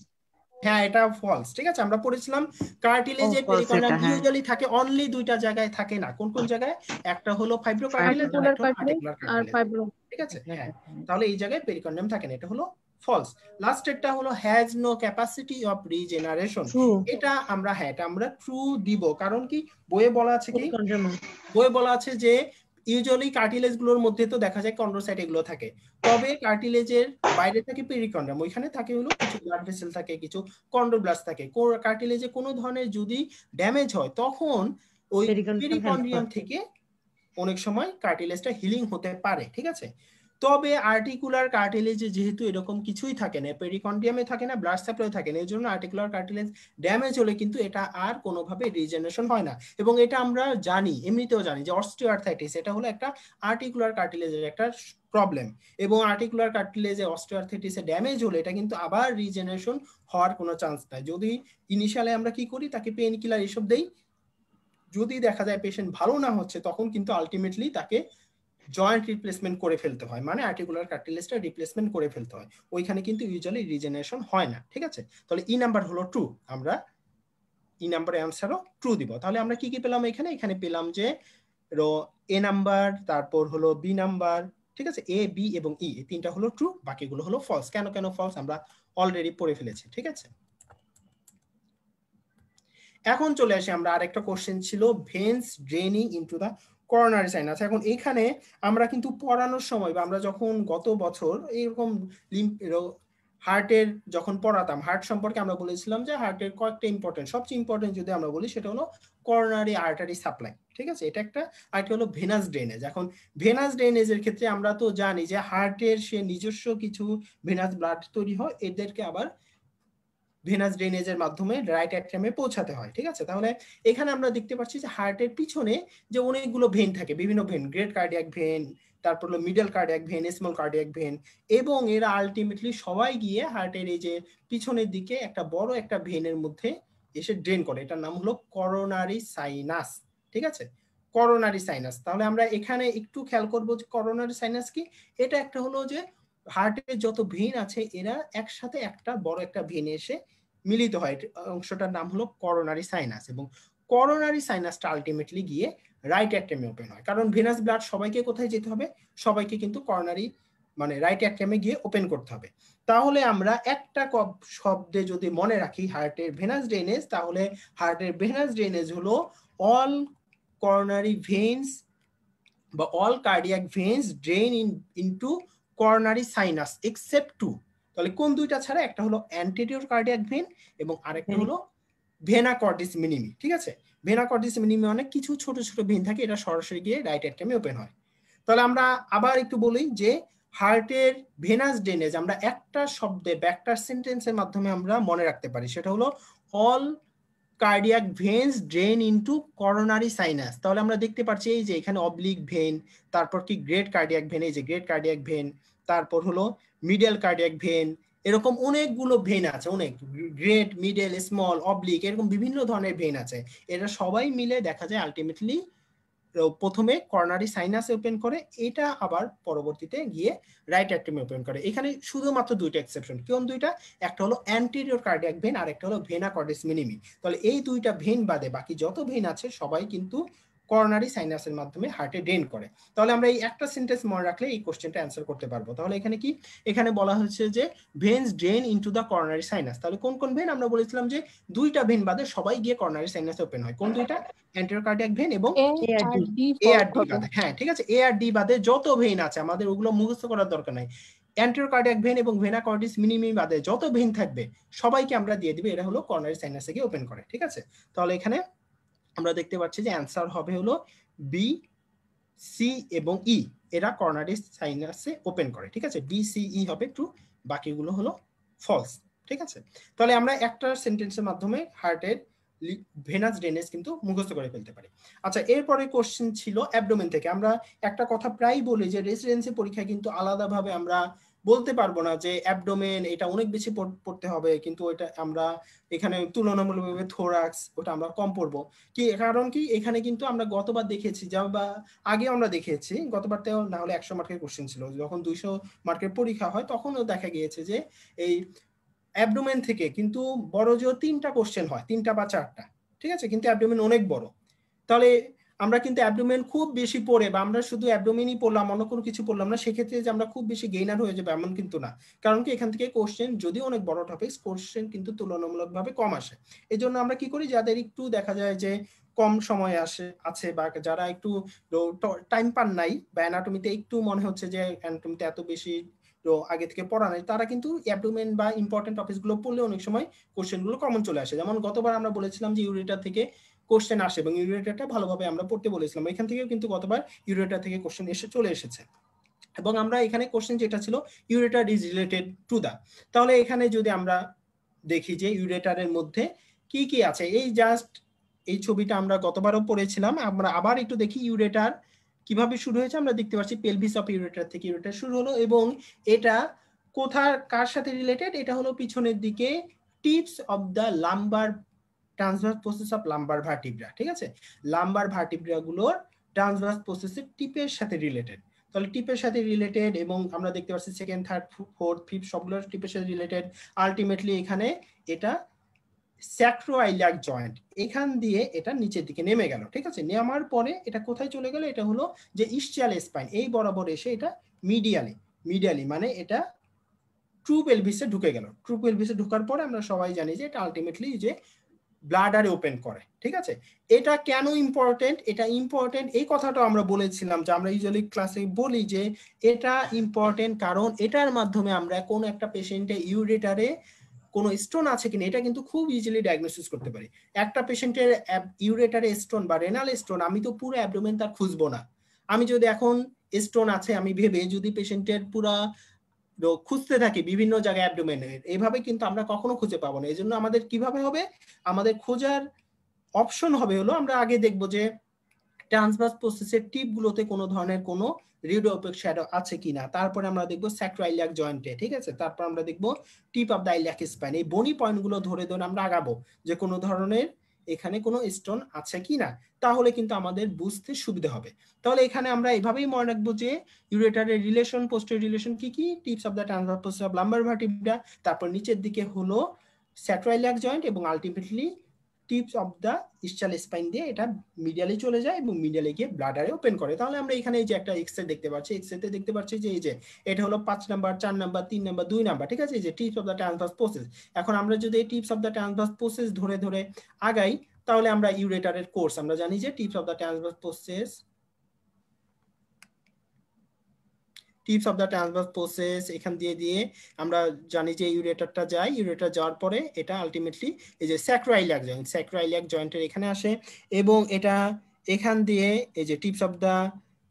হ্যাঁ এটা ফলস, ঠিক আছে। আমরা পড়েছিলাম কার্টিলেজে পেরিকন্ডিয়াম ইউজুয়ালি থাকে অনলি দুইটা জায়গায়, থাকে না। কোন কোন জায়গায়? একটা হলো ফাইব্রো কার্টিলেজ আর একটা আর্টিকুলার আর কার্টিলেজ, ফাইব্রো, ঠিক আছে। হ্যাঁ, তাহলে এই জায়গায় পেরিকন্ডিয়াম থাকে না, এটা হলো ফলস। লাস্টেরটা হলো has no capacity of regeneration, এটা আমরা হ্যাঁ এটা আমরা ট্রু দিব, কারণ কি বইয়ে বলা আছে কি, বইয়ে বলা আছে যে ইউজুয়ালি কার্টিলেজ গুলোর মধ্যে তো দেখা যায় কন্ড্রোসাইট এগুলো থাকে, তবে কার্টিলেজের বাইরে থাকে পেরিকন্ডিয়াম, ওইখানে থাকে হলো কিছু ব্লাড ভেসেল থাকে, কিছু কন্ড্রোব্লাস্ট থাকে। কার্টিলেজে কোনো ধরনের যদি ড্যামেজ হয় তখন ওই পেরিকন্ডিয়াম থেকে অনেক সময় কার্টিলেজটা হিলিং হতে পারে, ঠিক আছে। তবে আর্টিকুলার কার্টিলেজে যেহেতু এরকম কিছুই থাকে না, পেরিকন্ডিয়ামে থাকে না, ব্লাড সাপ্লাই থাকে না, এই জন্য আর্টিকুলার কার্টিলেজ ড্যামেজ হলে কিন্তু এটা আর কোনোভাবে রিজেনারেশন হয় না। এবং এটা আমরা জানি, এমনিতেও জানি যে অস্টিওআর্থাইটিস এটা হলো একটা আর্টিকুলার কার্টিলেজের একটা প্রবলেম, এবং আর্টিকুলার কার্টিলেজে অস্টিওআর্থাইটিসে ড্যামেজ হলে এটা কিন্তু আবার রিজেনারেশন হওয়ার কোনো চান্স নাই। যদি ইনিশিয়ালি আমরা কি করি, তাকে পেইন কিলার এসব দেই, যদি দেখা যায় পেশেন্ট ভালো না হচ্ছে, তখন কিন্তু আলটিমেটলি তাকে জয়েন্ট রিপ্লেসমেন্ট করে ফেলতে হয়, মানে আর্টিকুলার কার্টিলেজটা রিপ্লেসমেন্ট করে ফেলতে হয়, ওইখানে কিন্তু ইউজুয়ালি রিজেনারেশন হয় না, ঠিক আছে। তাহলে ই নাম্বার হলো ট্রু, আমরা ই নাম্বারের অ্যান্সারও ট্রু দিব। তাহলে আমরা কি কি পেলাম এখানে? এখানে পেলাম যে এ নাম্বার, তারপর হলো বি নাম্বার, ঠিক আছে। এ, বি এবং ই, এই তিনটা হলো ট্রু, বাকিগুলো হলো ফলস। কেন কেন ফলস আমরা অলরেডি পড়ে ফেলেছি, ঠিক আছে। এখন চলে আসি আমরা, আরেকটা কোশ্চেন ছিল veins draining into the coronary sinus. এখন এখানে আমরা কিন্তু পড়ানোর সময় বা আমরা যখন গত বছর এরকম হার্টের যখন পড়াতাম, হার্ট সম্পর্কে আমরা বলেছিলাম যে হার্টের কয়েকটা ইম্পর্টেন্ট, সবচেয়ে ইম্পর্টেন্ট যদি আমরা বলি সেটা হলো করোনারি আর্টারি সাপ্লাই, ঠিক আছে, এটা একটা। আরেকটা হলো ভেনাস ড্রেনেজ। এখন ভেনাস ড্রেনেজের ক্ষেত্রে আমরা তো জানি যে হার্টের সে নিজস্ব কিছু ভেনাস ব্লাড তৈরি হয়, এদেরকে আবার ভেনাস ড্রেনেজের মাধ্যমে রাইট অ্যাট্রিয়ামে পৌঁছাতে হয়, ঠিক আছে। তাহলে এখানে আমরা দেখতে পাচ্ছি যে হার্টের পিছনে যে অনেকগুলো ভেন থাকে, বিভিন্ন ভেন, গ্রেট কার্ডিয়াক ভেন, তারপর হলো middle cardiac vein, small cardiac vein, এবং এরা আলটিমেটলি সবাই গিয়ে হার্টের এই যে পিছনের দিকে একটা বড় একটা ভেনের মধ্যে এসে ড্রেন করে, এটার নাম হলো করোনারি সাইনাস, ঠিক আছে, করোনারি সাইনাস। তাহলে আমরা এখানে একটু খেয়াল করবো যে করোনারি সাইনাস কি, এটা একটা হলো যে হার্টের যত ভেন আছে এরা একসাথে একটা বড় একটা ভেনে এসে মিলিত হয়, অংশটার নাম হলো করোনারি সাইনাস। এবং করোনারি সাইনাসটা আলটিমেটলি গিয়ে রাইট অ্যাট্রিয়ামে ওপেন হয়। কারণ ভেনাস ব্লাড সবাইকে কোথায় যেতে হবে? সবাইকে কিন্তু করোনারি মানে রাইট অ্যাট্রিয়ামে গিয়ে ওপেন করতে হবে। তাহলে আমরা একটা শব্দে যদি মনে রাখি হার্টের ভেনাস ড্রেনেজ, তাহলে হার্টের ভেনাস ড্রেনেজ হলো অল করোনারি ভেইনস বা all cardiac veins drain into coronary sinus except two. তাহলে কোন দুইটা ছাড়া? একটা হলো অ্যান্টেরিয়র কার্ডিয়াক ভেন এবং আরেকটা হলো ভেনা কর্ডিস মিনিমি। ঠিক আছে, ভেনা কর্ডিস মিনিমি অনেক কিছু ছোট ছোট ভেন থাকে, এটা সরাসরি গিয়ে রাইট অ্যাট্রিয়ামে ওপেন হয়। তাহলে আমরা আবার একটু বলি যে হার্টের ভেনাস ড্রেনেজ আমরা একটা শব্দে বা একটা সেন্টেন্সের মাধ্যমে আমরা মনে রাখতে পারি, সেটা হলো all cardiac veins drain into coronary sinus. তাহলে আমরা দেখতে পাচ্ছি এই যে এখানে অবলিক ভেন, তারপর কি গ্রেট কার্ডিয়াক ভেন, এই যে গ্রেট কার্ডিয়াক ভেন, তারপর হলো মিডল কার্ডিয়াক ভেন, এরকম অনেকগুলো ভেন আছে, অনেক গ্রেট, মিডল, স্মল, অবলিক, এরকম বিভিন্ন ধরনের ভেন আছে। এরা সবাই মিলে দেখা যায় আলটিমেটলি প্রথমে করোনারি সাইনাসে ওপেন করে, এটা আবার পরবর্তীতে গিয়ে রাইট অ্যাট্রিয়ামে ওপেন করে। এখানে শুধুমাত্র দুইটা এক্সেপশন। কোন দুইটা? একটা হলো অ্যান্টেরিয়র কার্ডিয়াক ভেন আর একটা হলো ভেনা কর্ডিস মিনিমি। তাহলে এই দুইটা ভেন বাদে বাকি যত ভেন আছে সবাই কিন্তু করোনারি সাইনাসের মাধ্যমে হার্টে ড্রেন করে। তাহলে আমরা এই একটা সেন্টেন্স মনে রাখলে এই কোশ্চেনটা অ্যান্সার করতে পারবো। তাহলে এখানে কি? এখানে বলা হচ্ছে যে veins drain into the coronary sinus. তাহলে কোন কোন ভেন? আমরা বলেছিলাম যে দুইটা ভেন বাদে সবাই গিয়ে করোনারি সাইনাসে ওপেন হয়। কোন দুইটা? অ্যান্টেরিয়র কার্ডিয়াক ভেন এবং এ আর ডি এ আর ডি বাদে। হ্যাঁ ঠিক আছে, এ আর ডি বাদে যত ভেন আছে আমাদের ওগুলো মুখস্থ করার দরকার নাই। অ্যান্টেরিয়র কার্ডিয়াক ভেন এবং ভেনা কর্ডিস মিনিমি বাদে যত ভেন থাকবে সবাইকে আমরা দিয়ে দিব এরা হলো করোনারি সাইনাসে গিয়ে ওপেন করে। ঠিক আছে, তাহলে এখানে আমরা দেখতে পাচ্ছি যে অ্যান্সার হবে হলো বি, সি এবং ই, এরা করোনারি সাইনাসে ওপেন করে। ঠিক আছে, বি, সি, ই হবে ট্রু, বাকিগুলো হলো ফলস। ঠিক আছে, তাহলে আমরা একটা সেন্টেন্সের মাধ্যমে হার্টের ভেনাস ড্রেনেজ কিন্তু মুখস্থ করে ফেলতে পারি। আচ্ছা, এরপরে কোশ্চেন ছিল অ্যাবডোমেন থেকে। আমরা একটা কথা প্রায় বলি যে রেসিডেন্সি পরীক্ষায় কিন্তু আলাদাভাবে আমরা বলতে পারবো না যে অ্যাবডোমেন এটা অনেক বেশি পড়তে হবে, কিন্তু ওইটা আমরা এখানে তুলনামূলকভাবে থোরাক্স ওটা আমরা কম পড়বো। কি কারণ কি? এখানে কিন্তু আমরা গতবার দেখেছি যা বা আগে আমরা দেখেছি, গতবারতেও না হলে 100 মার্কের কোশ্চেন ছিল, যখন 200 মার্কের পরীক্ষা হয় তখনও দেখা গিয়েছে যে এই অ্যাবডোমেন থেকে কিন্তু বড় জোর 3টা কোশ্চেন হয়, 3টা বা 4টা। ঠিক আছে, কিন্তু অ্যাবডোমেন অনেক বড়। তাহলে আমরা কিন্তু অ্যাবডোমেন খুব বেশি পড়ে বা আমরা শুধু অ্যাবডোমেনই পড়লাম অন্য কোনো কিছু পড়লাম না, সেক্ষেত্রে যে আমরা খুব বেশি গেইনার হয়ে যাবে এমন কিন্তু না। কারণ কি? এখান থেকে কোশ্চেন যদি অনেক বড় টপিকস, কোশ্চেন কিন্তু তুলনামূলকভাবে কম আসে। এই জন্য আমরা কি করি, যাদের একটু দেখা যায় যে কম সময় আছে বা যারা একটু টাইম পান নাই বা অ্যানাটমিতে একটু মনে হচ্ছে যে অ্যানাটমিতে এত বেশি আগে থেকে পড়া নাই, তারা কিন্তু অ্যাবডোমেন বা ইম্পর্টেন্ট টপিকস গুলো পড়লে অনেক সময় কোশ্চেন গুলো কমন চলে আসে। যেমন গতবার আমরা বলেছিলাম যে ইউরেটার থেকে কোশ্চেন আসে এবং ইউরেটারটা ভালোভাবে আমরা পড়তে বলেছিলাম, এখান থেকে কিন্তু গতবার ইউরেটার থেকে কোশ্চেন চলে এসেছে। এবং আমরা এখানে কোশ্চেন যেটা ছিল ureter is related to the. তাহলে এখানে যদি আমরা দেখি যে ইউরেটারের মধ্যে কি কি আছে, এই জাস্ট এই ছবিটা আমরা গতবারও পড়েছিলাম, আমরা আবার একটু দেখি ইউরেটার কিভাবে শুরু হয়েছে। আমরা দেখতে পাচ্ছি পেলভিস অফ ইউরেটার থেকে ইউরেটার শুরু হলো এবং এটা কার সাথে রিলেটেড? এটা হলো পিছনের দিকে tips of the lumber transverse process of lumbar vertebra. ঠিক আছে, লাম্বার ভার্টিব্রা গুলোর ট্রান্সভার্স প্রসেসের টিপের সাথে রিলেটেড। তাহলে টিপের সাথে রিলেটেড এবং আমরা দেখতে পাচ্ছি সেকেন্ড, থার্ড, ফোর্থ, ফিফথ সবগুলোর টিপের সাথে রিলেটেড। আলটিমেটলি এখানে এটা স্যাক্রোইলিয়াক জয়েন্ট, এখান দিয়ে এটা নিচের দিকে নেমে গেল। ঠিক আছে, নেমার পরে এটা কোথায় চলে গেল? এটা হলো যে ইসচিয়াল স্পাইন, এই বরাবর এসে এটা মিডিয়ালি মানে এটা ট্রু পেলভিসে ঢুকে গেল। ট্রু পেলভিসে ঢোকার পরে আমরা সবাই জানি যে এটা আলটিমেটলি যে ব্লাডারে ওপেন করে। ঠিক আছে, এটা কেন ইম্পর্টেন্ট? এটা ইম্পর্টেন্ট এই কথাটা আমরা বলেছিলাম যে আমরা ইউজুয়ালি ক্লাসে বলি যে এটা ইম্পর্টেন্ট কারণ এটার মাধ্যমে আমরা কোন একটা পেশেন্টে ইউরেটারে কোনো স্টোন আছে কিনা এটা কিন্তু খুব ইজিলি ডায়াগনোসিস করতে পারি। একটা পেশেন্টের ইউরেটারে স্টোন বা রেনাল স্টোন আমি তো পুরো অ্যাবডোমেন তার খুঁজবো না। আমি যদি এখন স্টোন আছে আমি ভেবে যদি পেশেন্টের পুরা খুঁজতে থাকি বিভিন্ন জায়গায় অ্যাবডোমেনের, এইভাবে কিন্তু আমরা কখনো খুঁজে পাবো না। এই জন্য আমাদের কিভাবে হবে? আমাদের খোঁজার অপশন হবে হলো আমরা আগে দেখবো যে ট্রান্সভার্স প্রসেসের টিপ গুলোতে কোনো ধরনের কোনো রিডোপিক শ্যাডো আছে কিনা, তারপরে আমরা দেখবো স্যাক্রোইলিয়াক জয়েন্টে। ঠিক আছে, তারপর আমরা দেখবো tip of the iliac spine. এই বনি পয়েন্ট গুলো ধরে ধরে আমরা আগাবো যে কোনো ধরনের এখানে কোনো স্টোন আছে কিনা, তাহলে কিন্তু আমাদের বুঝতে সুবিধা হবে। তাহলে এখানে আমরা এভাবেই মনে রাখবো যে ইউরেটারের রিলেশন, পোস্টের রিলেশন কি কি, tips of the transverse process of lumbar vertebra, তারপর নিচের দিকে হলো স্যাক্রোইলিয়াক জয়েন্ট এবং ultimately tips of the ischial spine দিয়ে এটা মিডিয়ালি চলে যায় এবং মিডিয়ালে গিয়ে ব্লাডারে ওপেন করে। তাহলে আমরা এখানে এই যে একটা এক্স রে দেখতে পাচ্ছি, এক্স রে তে দেখতে পাচ্ছি যে এই যে এটা হলো 5 নাম্বার, 4 নাম্বার, 3 নাম্বার, 2 নাম্বার, ঠিক আছে, এই যে tips of the transverse process. এখন আমরা যদি এই tips of the transverse process ধরে ধরে আগাই, তাহলে আমরা ইউরেটারের কোর্স আমরা জানি যে tips of the transverse process, tips of the transverse process এখান দিয়ে দিয়ে আমরা জানি যে ইউরেটারটা যায়, ইউরেটার যাওয়ার পরে এটা আলটিমেটলি এই যে স্যাক্রোইলিয়াক জয়েন্ট, স্যাক্রোইলিয়াক জয়েন্টের এখানে আসে এবং এটা এখান দিয়ে এই যে টিপস অফ দ্য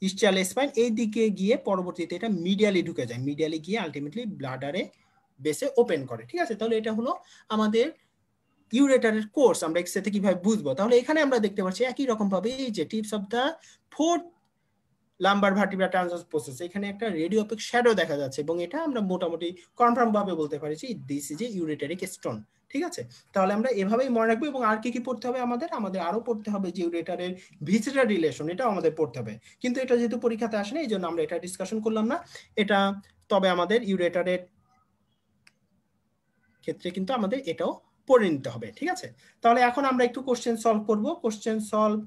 ইসচিয়াল স্পাইন এই দিকে গিয়ে পরবর্তীতে এটা মিডিয়ালি ঢুকে যায়, মিডিয়ালি গিয়ে আলটিমেটলি ব্লাডারে বেসে ওপেন করে। ঠিক আছে, তাহলে এটা হলো আমাদের ইউরেটারের কোর্স। আমরা এক্স রে কিভাবে বুঝবো, তাহলে এখানে আমরা দেখতে পাচ্ছি একই রকম ভাবে এই যে tips of the fourth lumber vertebra transverse process, এখানে একটা রেডিওপিক শ্যাডো দেখা যাচ্ছে এবং এটা আমরা মোটামুটি কনফার্ম ভাবে বলতে পারি যে দিস ইজ এ ইউরেটারিক স্টোন। ঠিক আছে, তাহলে আমরা এভাবেই মনে রাখবো। এবং আর কি কি পড়তে হবে আমাদের, আরো পড়তে হবে যে ইউরেটারের ভিসেরাল রিলেশন, এটাও আমাদের পড়তে হবে, কিন্তু এটা যেহেতু পরীক্ষাতে আসে না এই জন্য আমরা এটা ডিসকাশন করলাম না এটা। তবে আমাদের ইউরেটারের ক্ষেত্রে কিন্তু আমাদের এটাও পড়ে নিতে হবে। ঠিক আছে, তাহলে এখন আমরা একটু কোশ্চেন সলভ করব। কোশ্চেন সলভ,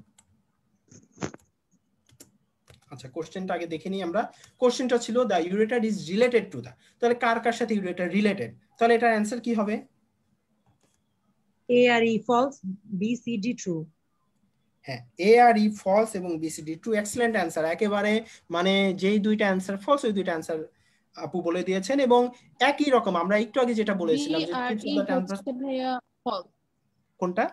আচ্ছা কোশ্চেনটা আগে দেখে নিই আমরা। কোশ্চেনটা ছিল the ureter is related to the, তাহলে কার কার সাথে ইউরেটার রিলেটেড, তাহলে এটার অ্যান্সার কি হবে? A R E false, B C D true। হ্যাঁ, এ আর ই ফলস এবং B C D true. Excellent answer, একেবারে মানে যেই দুইটা অ্যান্সার ফলস ওই দুইটা অ্যান্সার আপু বলে দিয়েছেন। এবং একই রকম আমরা একটু আগে যেটা বি বলেছিলাম যে আর টিপস অফ ই দ্য ট্রান্সভার্স, হচ্ছে ভাইয়া ফলস। কোনটা?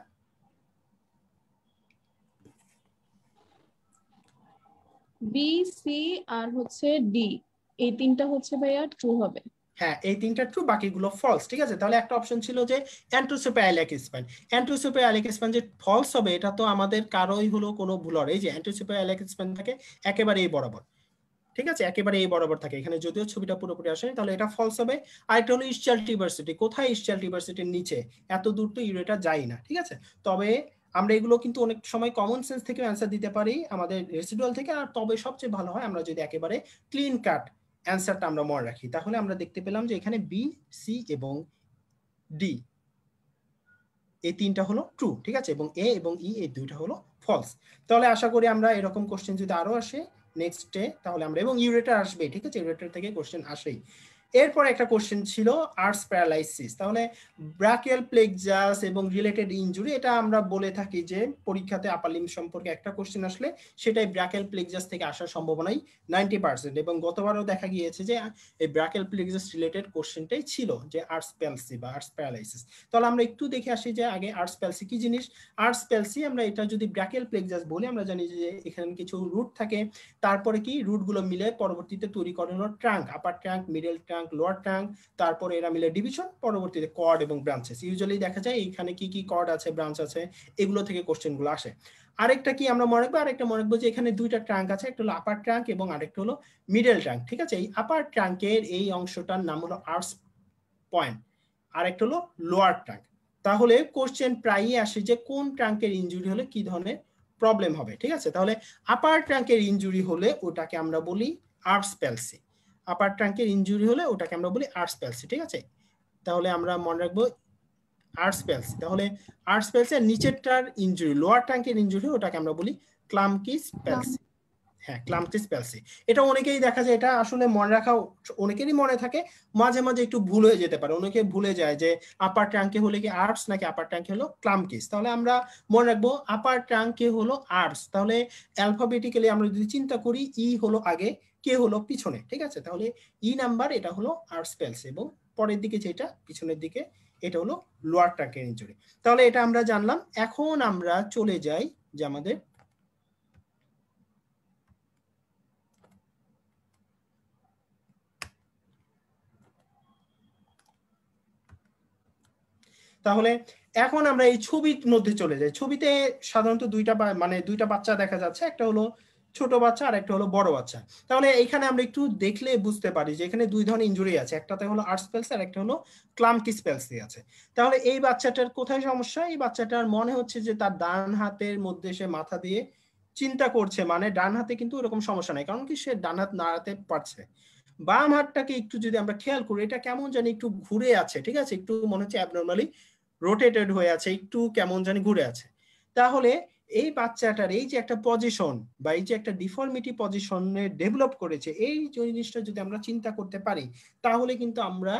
বি, সি আর হচ্ছে ডি, এই তিনটা হচ্ছে ভাইয়া ট্রু হবে। হ্যাঁ, এই তিনটা ট্রু, বাকিগুলো ফলস। ঠিক আছে, তাহলে একটা অপশন ছিল যে অ্যান্টোসোপাইলিয়াক স্পাইন, অ্যান্টোসোপাইলিয়াক স্পাইন যে ফলস হবে এটা তো আমাদের কারোই হলো কোনো ভুল হবে। এই যে অ্যান্টোসোপাইলিয়াক স্পাইন থাকে একেবারে এই বরাবর, ঠিক আছে, একেবারে এই বরাবর থাকে, এখানে যদিও ছবিটা পুরোপুরি আসেনি, তাহলে এটা ফলস হবে। আর একটা হলো ইসচিয়াল টিউবারসিটি, কোথায় ইসচিয়াল টিউবারসিটির নিচে, এত দূর তো ইউরেটার যায় না। ঠিক আছে, তবে আমরা এগুলো কিন্তু অনেক সময় কমন সেন্স থেকে অ্যান্সার দিতে পারি আমাদের রেসিডুয়াল থেকে। আর তবে সবচেয়ে ভালো হয় আমরা যদি একেবারে ক্লিন কাট অ্যান্সারটা আমরা মনে রাখি, তাহলে আমরা দেখতে পেলাম যে এখানে বি, সি এবং ডি এই তিনটা হলো ট্রু। ঠিক আছে, এবং এ এবং ই এই দুইটা হলো ফলস। তাহলে আশা করি আমরা এরকম কোশ্চেন যদি আরো আসে নেক্সট ডে তাহলে আমরা, এবং ইউরেটার আসবে, ঠিক আছে, ইউরেটার থেকে কোশ্চেন আসেই। এরপর একটা কোশ্চেন ছিল আর্টস প্যারালাইসিস, তাহলে ব্রাকিয়াল প্লেক্সাস এবং রিলেটেড ইনজুরি, এটা আমরা বলে থাকি যে পরীক্ষাতে আপার লিম্ব সম্পর্কে একটা কোশ্চেন আসলে সেটাই ব্রাকিয়াল প্লেক্সাস থেকে আসার সম্ভাবনাই 90%। এবং গতবারও দেখা গিয়েছে যে এই ব্রাকিয়াল প্লেক্সাস রিলেটেড কোশ্চেনটাই ছিল যে আর্টস প্যালসি বা আর্টস প্যারালাইসিস। তাহলে আমরা একটু দেখে আসি যে আগে আর্টস প্যালসি কি জিনিস। আর্টস প্যালসি আমরা এটা যদি ব্রাকিয়াল প্লেক্সাস বলি, আমরা জানি যে এখানে কিছু রুট থাকে, তারপরে কি রুটগুলো মিলে পরবর্তীতে তৈরি করে হলো trunk, upper trunk, middle trunk, lower trunk, তারপরে এরা মিলে ডিভিশন, পরবর্তীতে কর্ড এবং ব্রাঞ্চেস। ইউজুয়ালি দেখা যায় এখানে কি কি কর্ড আছে, ব্রাঞ্চ আছে, এগুলো থেকে কোশ্চেনগুলো আসে। আরেকটা কি আমরা মনে রাখবো, আরেকটা মনে রাখবো যে এখানে দুইটা ট্রাঙ্ক আছে, একটা হলো আপার ট্রাঙ্ক এবং আরেকটা হলো মিডল ট্রাঙ্ক। ঠিক আছে, এই আপার ট্রাঙ্কের এই অংশটার নাম হলো আর্টস পয়েন্ট, আরেকটা হলো লোয়ার ট্রাঙ্ক। তাহলে কোশ্চেন প্রায়ই আসে যে কোন ট্রাঙ্কের ইনজুরি হলে কি ধরনের প্রবলেম হবে। ঠিক আছে, তাহলে আপার ট্রাঙ্কের ইনজুরি হলে ওটাকে আমরা বলি আর্টস প্যালসি, আপার ট্রাঙ্কের ইনজুরি হলে ওটাকে আমরা বলি আর্টস প্যালসি। ঠিক আছে, তাহলে আমরা মনে রাখবো আর্টস প্যালসি। তাহলে আর্টস প্যালসি আর নিচেরটার ইনজুরি, লোয়ার ট্রাঙ্কের ইনজুরি, ওটাকে আমরা বলি ক্লামকিস প্যালসি। হ্যাঁ, ক্লামকিস প্যালসি। এটা অনেকেই দেখা যায়, এটা আসলে মনে রাখা অনেকেরই মনে থাকে, মাঝে মাঝে একটু ভুল হয়ে যেতে পারে, অনেকে ভুলে যায় যে আপার ট্রাঙ্কে হলে কি আর্টস নাকি আপার ট্রাঙ্কে হলো ক্লামকিস। তাহলে আমরা মনে রাখবো আপার ট্রাঙ্কে হলো আর্টস। তাহলে অ্যালফাবেটিক্যালি আমরা যদি চিন্তা করি ই হলো আগে, কে হলো পিছনে। ঠিক আছে, তাহলে ই নাম্বার এটা হলো আর্টস প্যালসি এবং পরের দিকে যেটা পিছনের দিকে এটা হলো লোয়ার ট্রাঙ্কের ইনজুরি। তাহলে এটা আমরা জানলাম। এখন আমরা চলে যাই যে আমাদের তাহলে এখন আমরা এই ছবির মধ্যে চলে যাই। ছবিতে সাধারণত দুইটা বাচ্চা দেখা যাচ্ছে, একটা হলো ছোট বাচ্চা আর একটা হলো বড় বাচ্চা। তাহলে এখানে আমরা একটু দেখলে বুঝতে পারি যে এখানে দুই ধরনের ইনজুরি আছে, একটাতে হলো আর্টস প্যালসি আর একটা হলো ক্লামকিস প্যালসি আছে। তাহলে এই বাচ্চাটার কোথায় সমস্যা? এই বাচ্চাটার মনে হচ্ছে যে তার ডান হাতের মধ্যে সে মাথা দিয়ে চিন্তা করছে, মানে ডান হাতে কিন্তু এরকম সমস্যা নাই, কারণ কি সে ডান হাত নাড়াতে পারছে। বাম হাতটাকে একটু যদি আমরা খেয়াল করি, এটা কেমন জানি একটু ঘুরে আছে। ঠিক আছে, একটু মনে হচ্ছে অ্যাবনর্মালি রোটেটেড হয়ে আছে, একটু কেমন জানি ঘুরে আছে। তাহলে এই বাচ্চাটার এই যে একটা পজিশন বা এই যে একটা ডিফর্মিটি পজিশনে ডেভেলপ করেছে, এই জিনিসটা যদি আমরা চিন্তা করতে পারি তাহলে কিন্তু আমরা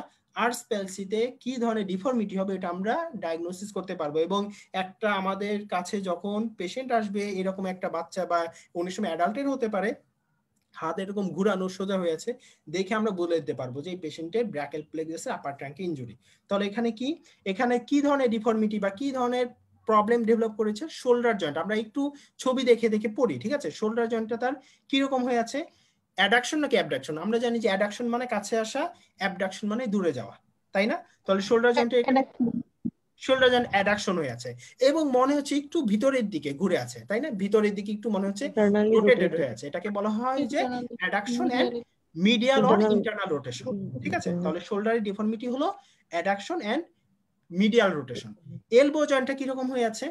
আর্টস প্যালসিতে কি ধরনের ডিফর্মিটি হবে এটা আমরা ডায়াগনোসিস করতে পারবো। এবং একটা আমাদের কাছে যখন পেশেন্ট আসবে এরকম একটা বাচ্চা বা অনেক সময় অ্যাডাল্টের হতে পারে, হাত এরকম ঘুরানো সোজা হয়ে আছে, দেখে আমরা বলে দিতে পারবো যে এই পেশেন্টের ব্র্যাকেল প্লেক্সাসের আপার ট্রাঙ্ক ইনজুরি। তাহলে এখানে কি ধরনের ডিফর্মিটি বা কি ধরনের প্রবলেম ডেভেলপ করেছে? Shoulder joint. আমরা একটু ছবি দেখে দেখে পড়ি, ঠিক আছে? শোল্ডার জয়েন্টটা তার কিরকম হয়ে আছে? অ্যাডাকশন নাকি অ্যাবডাকশন? আমরা জানি যে অ্যাডাকশন মানে কাছে আসা, অ্যাবডাকশন মানে দূরে যাওয়া, তাই না? তাহলে শোল্ডার জয়েন্টে এখানে শোল্ডার জয়েন্ট অ্যাডাকশন হয়ে আছে এবং মনে হচ্ছে একটু ভিতরের দিকে ঘুরে আছে, তাই না? ভিতরের দিকে একটু মনে হচ্ছে রোটেটেড হয়ে আছে। এটাকে বলা হয় যে adduction and medial or internal rotation, ঠিক আছে? তাহলে শোল্ডারের ডিফর্মিটি হলো adduction and medial rotation. Elbow জয়েন্টটা কিরকম হয়ে আছে?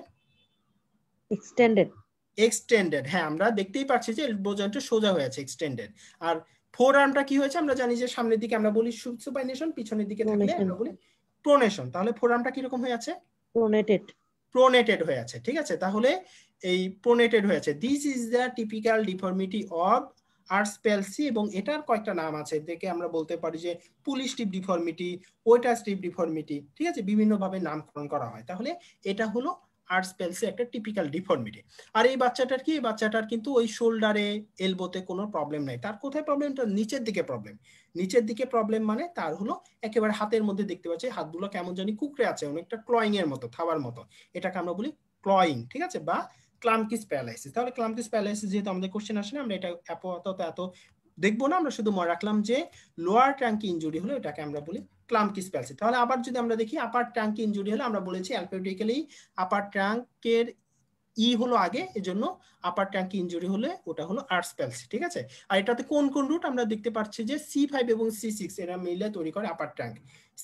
এক্সটেন্ডেড। হ্যাঁ, আমরা দেখতেই পাচ্ছি যে এলবো জয়েন্টটা সোজা হয়ে আছে, এক্সটেন্ডেড। আর ফোর আর্মটা কি হয়েছে? আমরা জানি যে সামনের দিকে আমরা বলি সুপাইনেশন, পিছনের দিকে থাকলে আমরা বলি প্রোনেশন। তাহলে ফোর আর্মটা কিরকম হয়ে আছে? প্রোনেটেড হয়ে আছে, ঠিক আছে? তাহলে এই প্রোনেটেড হয়ে আছে। This is the typical deformity of Erb's palsy. এবং এটার কয়েকটা নাম আছে, দেখে আমরা বলতে পারি যে পুলি tip deformity, waiter's tip deformity, ঠিক আছে? বিভিন্ন ভাবে নামকরণ করা হয়। তাহলে এটা হলো আর্টস প্যালসি একটা টিপিক্যাল ডিফর্মিটি। আর এই বাচ্চাটার কি? এই বাচ্চাটার কিন্তু ওই শোল্ডারে এলবোতে কোনো প্রবলেম নাই। তার কোথায় প্রবলেমটা? নিচের দিকে প্রবলেম। নিচের দিকে প্রবলেম মানে তার হলো একেবারে হাতের মধ্যে দেখতে পাচ্ছি হাতগুলো কেমন জানি কুকড়ে আছে, অনেকটা ক্লয়িং এর মতো, থাবার মতো। এটাকে আমরা বলি ক্লয়িং, ঠিক আছে? বা ক্লামকিস প্যারালাইসিস। তাহলে ক্লামকিস প্যারালাইসিস যেহেতু আমাদের কোশ্চেন আসে না, আমরা এটা আপাতত এত দেখবো না, আমরা শুধু মনে রাখলাম যে লোয়ার ট্যাঙ্কি ইনজুরি হলো এটাকে আমরা বলি ক্লামকিস প্যারালাইসিস। তাহলে আবার যদি আমরা দেখি আপার ট্যাঙ্কি ইনজুরি হলে আমরা বলেছি অ্যালফাবেটিক্যালি আপার ট্যাঙ্কের ই হলো আগে, এজন্য আপার ট্যাঙ্ক ইনজুরি হলে ওটা হলো আর্টস প্যালসি, ঠিক আছে? আর এটাতে কোন কোন রুট? আমরা দেখতে পাচ্ছি যে C5 এবং C6 এরা মিলে তৈরি করে আপার ট্যাঙ্ক।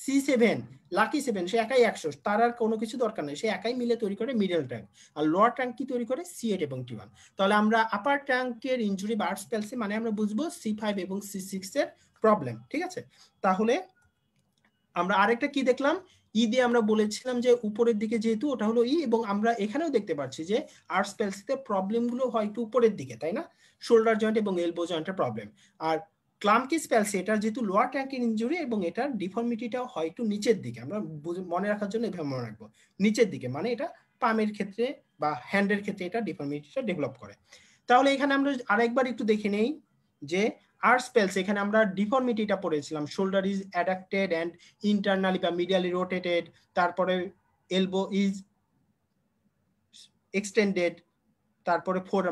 C7 লাকি 7 সে একাই 100, তার আর কোনো কিছু দরকার নেই, সে একাই মিলে তৈরি করে মিডল ট্যাঙ্ক। আর লোয়ার ট্যাঙ্ক কি তৈরি করে? C8 এবং T1। তাহলে আমরা আপার ট্যাঙ্কের ইনজুরি বা আর্টস প্যালসি মানে আমরা বুঝবো C5 এবং C6 এর প্রবলেম, ঠিক আছে? তাহলে আমরা আরেকটা কি দেখলাম? ই দিয়ে আমরা বলেছিলাম যে উপরের দিকে যেহেতু ওটা হলো ই, এবং আমরা এখানেও দেখতে পাচ্ছি যে আর্টস প্যালসিতে প্রবলেম গুলো হয় একটু উপরের দিকে, তাই না? শোল্ডার জয়েন্ট এবং এলবো জয়েন্টের প্রবলেম। আর ক্লামকিস প্যালসি এটা যেহেতু লোয়ার ট্যাঙ্কের ইনজুরি এবং এটার ডিফর্মিটিটাও হয় একটু নিচের দিকে। আমরা মনে রাখার জন্য এভাবে মনে রাখবো, নিচের দিকে মানে এটা পামের ক্ষেত্রে বা হ্যান্ডের ক্ষেত্রে এটা ডিফর্মিটিটা ডেভেলপ করে। তাহলে এখানে আমরা আরেকবার একটু দেখে নেই যে আর্টস প্যালসি এখানে আমরা ডিফর্মিটিটা পড়েছিলাম, shoulder is adducted and internally বা মিডিয়ালি রোটেটেড, তারপরে এলবো ইজ এক্সটেন্ডেড, তারপরে ফোর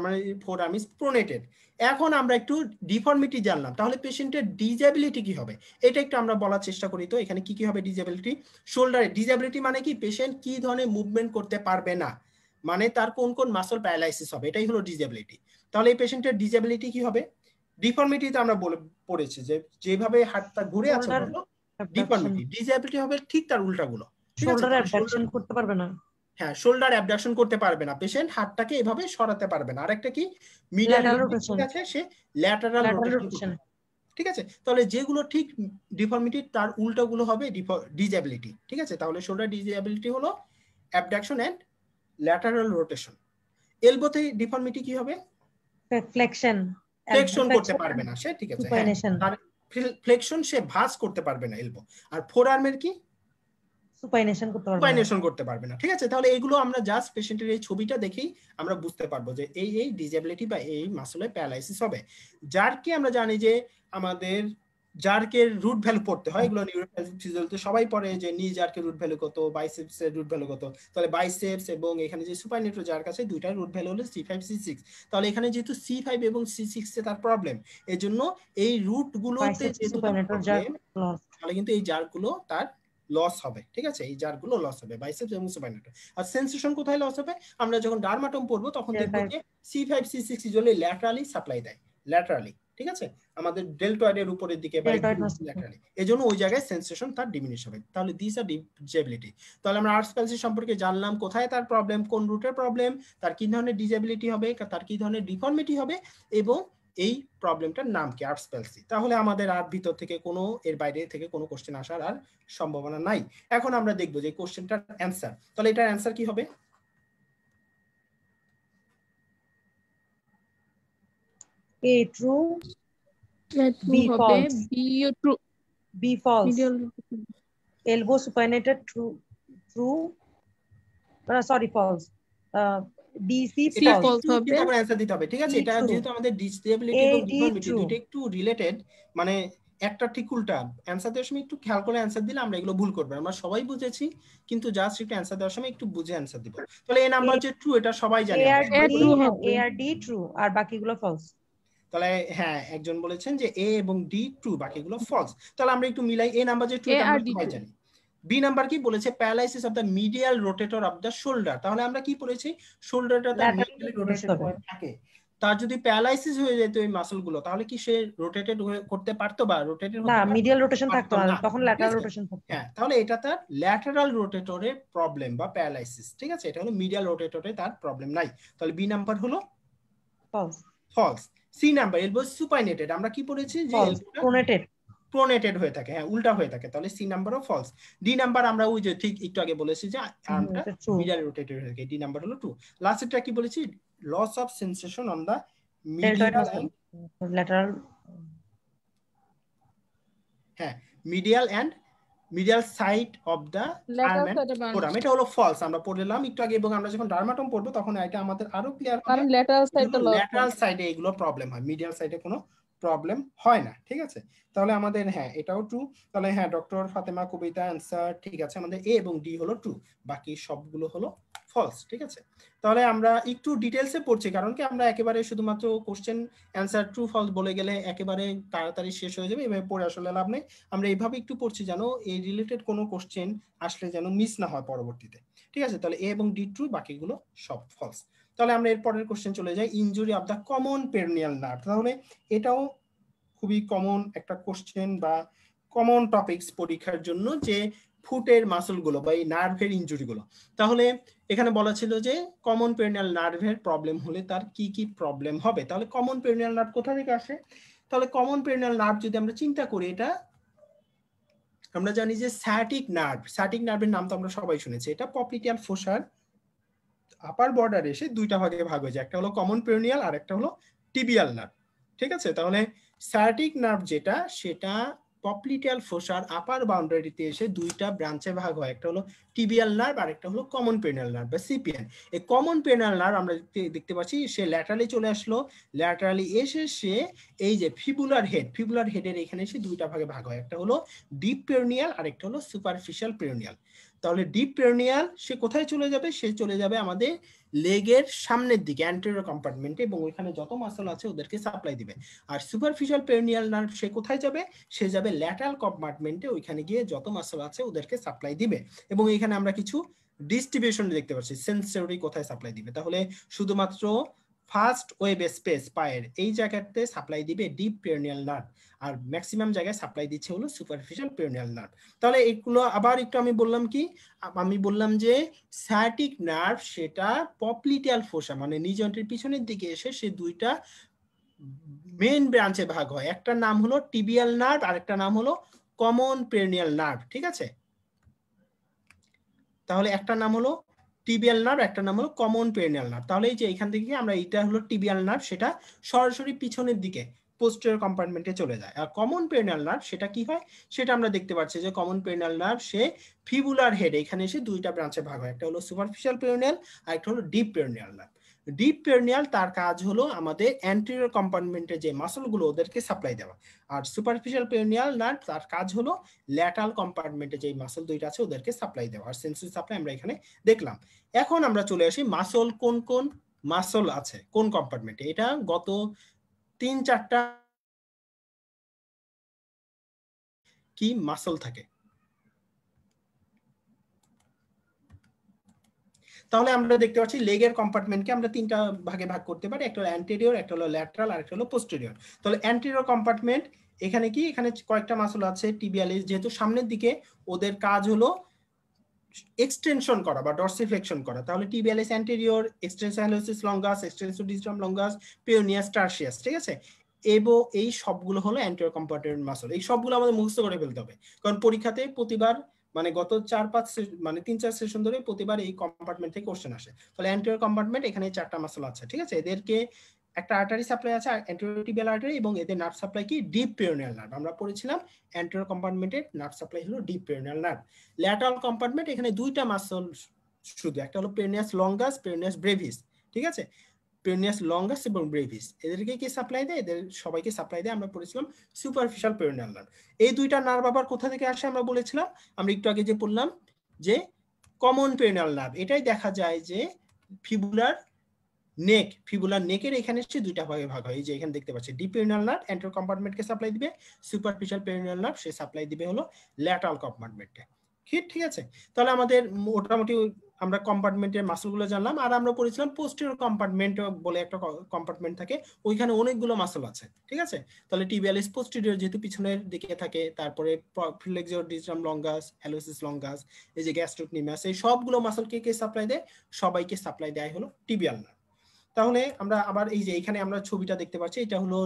আর্ম ইজ প্রোনেটেড। এখন আমরা একটু ডিফর্মিটি জানলাম, তাহলে পেশেন্টের ডিজেবিলিটি কি হবে এটা একটু আমরা বলার চেষ্টা করি। তো এখানে কি কি হবে ডিজেবিলিটি? শোল্ডারে ডিজেবিলিটি মানে কি? পেশেন্ট কি ধরনের মুভমেন্ট করতে পারবে না, মানে তার কোন কোন মাসল প্যারালাইসিস হবে, এটাই হলো ডিজেবিলিটি। তাহলে এই পেশেন্টের ডিজেবিলিটি কি হবে? ডিফর্মিটিতে আমরা পড়েছি যে যেভাবে হাতটা ঘুরে আছে ডিফর্মিটি। ডিজেবিলিটি হবে ঠিক তার উল্টাগুলো, ঠিক আছে? শোল্ডার অ্যাবডাকশন করতে পারবে না। হ্যাঁ, শোল্ডার অ্যাবডাকশন করতে পারবে না, পেশেন্ট হাতটাকে এভাবে সরাতে পারবে না। আরেকটা কি? মিডিয়াল রোটেশন আছে, সে ল্যাটারাল রোটেশন, ঠিক আছে? তাহলে যেগুলো ঠিক ডিফর্মিটি তার উল্টাগুলো হবে ডিজেবিলিটি, ঠিক আছে? তাহলে শোল্ডার ডিজেবিলিটি হলো অ্যাবডাকশন এন্ড ল্যাটারাল রোটেশন। এলবোতে ডিফর্মিটি কি হবে? ফ্লেকশন করতে পারবে না সে, ঠিক আছে? তার ফ্লেকশন সে ভাঁজ করতে পারবে না এলবো। আর ফোর আর্মের কি? সুপাইনেশন করতে পারবে না, ঠিক আছে? তাহলে এগুলো আমরা জাস্ট পেশেন্টের এই ছবিটা দেখেই আমরা বুঝতে পারবো যে এই ডিজেবিলিটি বা এই মাসলের প্যারালাইসিস হবে। যারকে আমরা জানি যে আমাদের জার্কের রুট ভ্যালু পড়তে হয়, এগুলো নিউরোফিজিওলজিতে সবাই পড়ে যে নি জার্কের রুট ভ্যালু কত, বাইসেপস এর রুট ভ্যালু কত। তাহলে বাইসেপস এবং এখানে যে সুপাইনেট্রো যার কাছে দুইটার রুট ভ্যালু হলো C5 C6। তাহলে এখানে যেহেতু C5 এবং C6 এ তার প্রবলেম, এজন্য এই রুট গুলোতে যেহেতু তাহলে কিন্তু এই জার্কগুলো তার লস হবে, ঠিক আছে? এই জারগুলো লস হবে, বাইসেপস এবং সুপাইনেট্রো। আর সেন্সেশন কোথায় লস হবে? আমরা যখন ডার্মাটোম পড়বো তখন দেখব যে C5 C6 usually laterally supply দেয়, ল্যাটারালি, ঠিক আছে? আমাদের ডেলটয়েডের উপরের দিকে বা ল্যাটারালি, এজন্য ওই জায়গায় সেন্সেশন তার ডিমিনিশ হবে। তাহলে দিস আর ডিজেবিলিটি। তাহলে আমরা আর্টস প্যালসি সম্পর্কে জানলাম, কোথায় তার প্রবলেম, কোন রুটের প্রবলেম, তার কি ধরনের ডিজেবিলিটি হবে, তার কি ধরনের ডিফর্মিটি হবে, এবং এই প্রবলেমটার নাম কি, আর্টস প্যালসি। তাহলে আমাদের আর ভিতর থেকে কোনো, এর বাইরে থেকে কোনো কোশ্চেন আসার আর সম্ভাবনা নাই। এখন আমরা দেখবো যে কোশ্চেনটার অ্যান্সার। তাহলে এটার অ্যান্সার কি হবে? A true, ট্রু B হবে, false, B true, B false, medial elbow supinated true, true, sorry false, B C C এটা false, ফলস একটু হবে, চিন্তা করে অ্যান্সার দিতে হবে, ঠিক আছে? D এটা true, যেহেতু আমাদের ডিসএবিলিটি A এবং D ডিফর্মিটি true, দুটো একটু রিলেটেড, মানে একটা ঠিক উল্টা অ্যান্সার দেওয়ার সময় একটু খেয়াল করে অ্যান্সার দিলে আমরা এগুলো ভুল করবো। আমরা সবাই বুঝেছি, কিন্তু জাস্ট একটু অ্যান্সার দেওয়ার সময় একটু বুঝে অ্যান্সার দিব। তাহলে এই নাম্বার যে ট্রু, এটা সবাই জানি, A আমরা আর সবাই D, ট্রু বলেছি। হবে। A আর D true, আর বাকিগুলো false। তাহলে হ্যাঁ, একজন বলেছেন যে এ এবং ডি ট্রু, বাকিগুলো ফলস। তাহলে আমরা একটু মিলাই। এ নাম্বার যে ট্রু, এ এটা আর আমরা ডি সবাই ট্রু। জানি। বি নাম্বার কি বলেছে? Paralysis of the medial rotator of the shoulder. তাহলে আমরা কি পড়েছি? শোল্ডারটা তার মিডিয়ালি রোটেটেড হয়ে থাকে। তার যদি প্যারালাইসিস হয়ে যেত এই মাসলগুলো, তাহলে কি সে রোটেটেড করতে পারতো বা রোটেটেড না, হতে পারতো? মিডিয়াল রোটেশন থাকতো না, না, তখন ঠিক ল্যাটারাল আছে? রোটেশন থাকতো। হ্যাঁ, তাহলে এটা তার ল্যাটারাল রোটেটরের প্রবলেম বা প্যারালাইসিস, ঠিক আছে? এটা হলো মিডিয়াল রোটেটরে তার প্রবলেম নাই। তাহলে বি নাম্বার হলো false. False. C number, elbow supinated. আমরা কি পড়েছি? যে ফলস, এলবোটা প্রোনেটেড। প্রোনেটেড হয়ে থাকে, হ্যাঁ, উল্টা হয়ে থাকে। তাহলে সি নাম্বারও ফলস। ডি নাম্বার আমরা ওই যে ঠিক একটু আগে বলেছি যে আর্মটা এটা ট্রু। মিডিয়াল রোটেটেড হয়ে থাকে, ডি নাম্বার হলো ট্রু। লাস্টেরটা কি বলেছি? Loss of sensation on the deltoid medial muscle, and, lateral. হ্যাঁ, medial and medial side of the arm and forearm. এটা হলো ফলস, আমরা পড়লাম একটু আগে, এবং আমরা যখন ডার্মাটম পড়বো তখন এটা আমাদের আরো ক্লিয়ার হবে। কারণ ল্যাটারাল সাইডটা লস ল্যাটারাল সাইডে এগুলো প্রবলেম হয়, মিডিয়াল সাইডে কোনো প্রবলেম হয় না, ঠিক আছে? তাহলে আমাদের হ্যাঁ এটাও ট্রু। তাহলে হ্যাঁ, ডক্টর ফাতেমা কবিতা অ্যান্সার ঠিক আছে। আমাদের এ এবং ডি হলো ট্রু, বাকি সবগুলো হলো ফলস, ঠিক আছে? তাহলে আমরা একটু ডিটেলসে পড়ছি, কারণ কি আমরা একেবারে শুধুমাত্র কোশ্চেন অ্যান্সার ট্রু ফলস বলে গেলে একেবারে তাড়াতাড়ি শেষ হয়ে যাবে, এভাবে পড়ে আসলে লাভ নেই। আমরা এইভাবে একটু পড়ছি যেন এই রিলেটেড কোনো কোশ্চেন আসলে যেন মিস না হয় পরবর্তীতে, ঠিক আছে? তাহলে এ এবং ডি ট্রু, বাকিগুলো সব ফলস। তাহলে আমরা এর পরের কোশ্চেন চলে যাই, injury of the common peroneal nerve. তাহলে এটাও খুবই কমন একটা কোশ্চেন বা কমন টপিকস পরীক্ষার জন্য, যে ফুটের মাসলগুলো বা এই নার্ভের ইনজুরিগুলো। তাহলে এখানে বলা ছিল যে কমন পেরিনিয়াল নার্ভের প্রবলেম হলে তার কি কি প্রবলেম হবে। তাহলে কমন পেরিনিয়াল নার্ভ কোথা থেকে আসে? তাহলে কমন পেরিনিয়াল নার্ভ যদি আমরা চিন্তা করি, এটা আমরা জানি যে স্যাটিক নার্ভ। স্যাটিক নার্ভের নাম তো আমরা সবাই শুনেছি। এটা পপলিটিয়াল ফোসার আপার বর্ডারে এসে দুইটা ভাগে ভাগ হয়ে যায়, একটা হলো কমন পেরিনিয়াল আর একটা হলো টিবিয়াল নার্ভ, ঠিক আছে? তাহলে স্যাটিক নার্ভ যেটা, সেটা পপলিটিয়াল ফোসার আপার বাউন্ডারিতে এসে দুইটা ব্রাঞ্চে ভাগ হয়, একটা হলো টিবিয়াল নার্ভ আর একটা হলো কমন পেরিনিয়াল নার্ভ বা সিপিএন। এই কমন পেরিনিয়াল নার্ভ আমরা দেখতে পাচ্ছি সে ল্যাটারালি চলে আসলো, ল্যাটারালি এসে সে এই যে ফিবুলার হেড, ফিবুলার হেডের এখানে এসে দুইটা ভাগে ভাগ হয়, একটা হলো ডিপ পেরিনিয়াল আর একটা হলো সুপারফিশিয়াল পেরিনিয়াল। তাহলে ডিপ পেরিনিয়াল সে কোথায় চলে যাবে? সে চলে যাবে আমাদের লেগের সামনের দিকে, অ্যান্টেরিয়র কম্পার্টমেন্টে, এবং ওইখানে যত মাসল আছে ওদেরকে সাপ্লাই দিবে। আর সুপারফিশিয়াল পেরিনিয়াল নার্ভ সে কোথায় যাবে? সে যাবে ল্যাটারাল কম্পার্টমেন্টে, ওইখানে গিয়ে যত মাসল আছে ওদেরকে সাপ্লাই দিবে। এবং এখানে আমরা কিছু ডিস্ট্রিবিউশন দেখতে পাচ্ছি, সেন্সরি কোথায় সাপ্লাই দিবে। তাহলে শুধুমাত্র ফার্স্ট ওয়েব স্পেস পায়ের এই জায়গাতে সাপ্লাই দিবে ডিপ পেরিনিয়াল নার্ভ, আর ম্যাক্সিমাম জায়গায় সাপ্লাই দিচ্ছে হলো সুপারফিশিয়াল পেরিনিয়াল নার্ভ। তাহলে এইগুলো আবার একটু আমি বললাম কি, আমি বললাম যে স্যাটিক নার্ভ সেটা পপলিটিয়াল ফোসা মানে নিজন্টের পিছনের দিকে এসে সে দুইটা মেইন ব্রাঞ্চে ভাগ হয়, একটা নাম হলো টিবিয়াল নার্ভ আর একটা নাম হলো কমন পেরিনিয়াল নার্ভ, ঠিক আছে? তাহলে একটা নাম হলো টিবিয়াল নার্ভ, একটা নাম হলো কমন পেরিনিয়াল নার্ভ। তাহলে এই যে এখান থেকে আমরা, এটা হলো টিবিয়াল নার্ভ, সেটা সরাসরি পিছনের দিকে পোস্টেরিয়র কম্পার্টমেন্টে চলে যায়। আর কমন পেরিনিয়াল নার্ভ সেটা কি হয়, সেটা আমরা দেখতে পাচ্ছি যে কমন পেরিনিয়াল নার্ভ সে ফিবুলার হেড এখানে এসে দুইটা ব্রাঞ্চে ভাগ হয়, একটা হলো সুপারফিশিয়াল পেরিনিয়াল আর একটা হলো deep peroneal nerve. Deep peroneal তার কাজ হলো আমাদের অ্যান্টেরিয়র কম্পার্টমেন্টে যে মাসলগুলো ওদেরকে সাপ্লাই দেওয়া, আর সুপারফিশিয়াল পেরিনিয়াল নার্ভ তার কাজ হলো ল্যাটারাল কম্পার্টমেন্টে যে মাসল দুইটা আছে ওদেরকে সাপ্লাই দেওয়া। আর সেন্সরি সাপ্লাই আমরা এখানে দেখলাম। এখন আমরা চলে আসি মাসল কোন কোন মাসল আছে কোন কম্পার্টমেন্টে। এটা গত 3-4টা কি মাসল থাকে। তাহলে আমরা দেখতে পাচ্ছি লেগের কম্পার্টমেন্টকে আমরা তিনটা ভাগে ভাগ করতে পারি, একটা হলো অ্যান্টেরিয়র, একটা হলো ল্যাটারাল আর একটা হলো পোস্টেরিয়র। তাহলে অ্যান্টেরিয়র কম্পার্টমেন্ট এখানে কি, এখানে কয়েকটা মাসল আছে টিবিয়ালিস, যেহেতু সামনের দিকে ওদের কাজ হলো এক্সটেনশন করা বা ডরসিফ্লেকশন করা। তাহলে tibialis anterior, extensor hallucis longus, extensor digitorum longus, peroneus tertius, ঠিক আছে? এবং এই সবগুলো হলো অ্যান্টেরিয়র কম্পার্টমেন্ট মাসল। এই সবগুলো আমাদের মুখস্থ করে ফেলতে হবে, কারণ পরীক্ষাতে প্রতিবার মানে গত 4-5 মানে 3-4 সেশন ধরে প্রতিবার এই কম্পার্টমেন্ট থেকে কোশ্চেন আসে। তাহলে অ্যান্টেরিয়র কম্পার্টমেন্ট এখানে 4টা মাসল আছে, ঠিক আছে। এদেরকে একটা আর্টারি সাপ্লাই আছে, অ্যান্টেরিয়র টিবিয়াল আর্টারি, এবং এদের নার্ভ সাপ্লাই কি ডিপ পেরিনিয়াল নার্ভ। আমরা পড়েছিলাম অ্যান্টেরিয়র কম্পার্টমেন্টের নার্ভ সাপ্লাই হলো deep peroneal nerve. Lateral compartment এখানে দুইটা মাসল শুধু, একটা হলো পেরিনিয়াস লঙ্গাস, পেরিনিয়াস ব্রেভিস, ঠিক আছে। পেরিনিয়াস লঙ্গাস এবং ব্রেভিস এদেরকে কি সাপ্লাই দেয়? এদের সবাইকে সাপ্লাই দেয়। আমরা পড়েছিলাম সুপারফিশিয়াল পেরিনিয়াল নার্ভ। এই দুইটা নার্ভ আবার কোথা থেকে আসে আমরা বলেছিলাম, আমরা একটু আগে যে বললাম যে কমন পেরিনিয়াল নার্ভ। এটাই দেখা যায় যে ফিবুলার নেক, ফিবুলার নেকের এখানে এসে দুইটা ভাগে ভাগ হয়। এই যে এখানে দেখতে পাচ্ছি ডিপ পেরিনিয়াল নার্ভ অ্যান্টেরিয়র কম্পার্টমেন্টকে সাপ্লাই দিবে, সুপারফিশিয়াল পেরিনিয়াল নার্ভ সে সাপ্লাই দিবে হলো ল্যাটারাল কম্পার্টমেন্টকে। ঠিক আছে, তাহলে আমাদের মোটামুটি আমরা কম্পার্টমেন্টের মাসলগুলো জানলাম। আর আমরা পড়েছিলাম পোস্টেরিয়র কম্পার্টমেন্ট বলে একটা কম্পার্টমেন্ট থাকে, ওইখানে অনেকগুলো মাসল আছে, ঠিক আছে। তাহলে টিবিয়ালিস পোস্টেরিয়র যেহেতু পিছনের দিকে থাকে, তারপরে ফ্লেক্সিওর ডিস্টাম লঙ্গাস, হ্যালোসিস লঙ্গাস, এই যে গ্যাস্ট্রোকনিমাস, এই সবগুলো মাসলকে কে সাপ্লাই দেয়? সবাইকে সাপ্লাই দেয় হলো টিবিয়াল নার্ভ। তাহলে আমরা আবার এই যে এখানে আমরা ছবিটা দেখতে পাচ্ছি, এটা হলো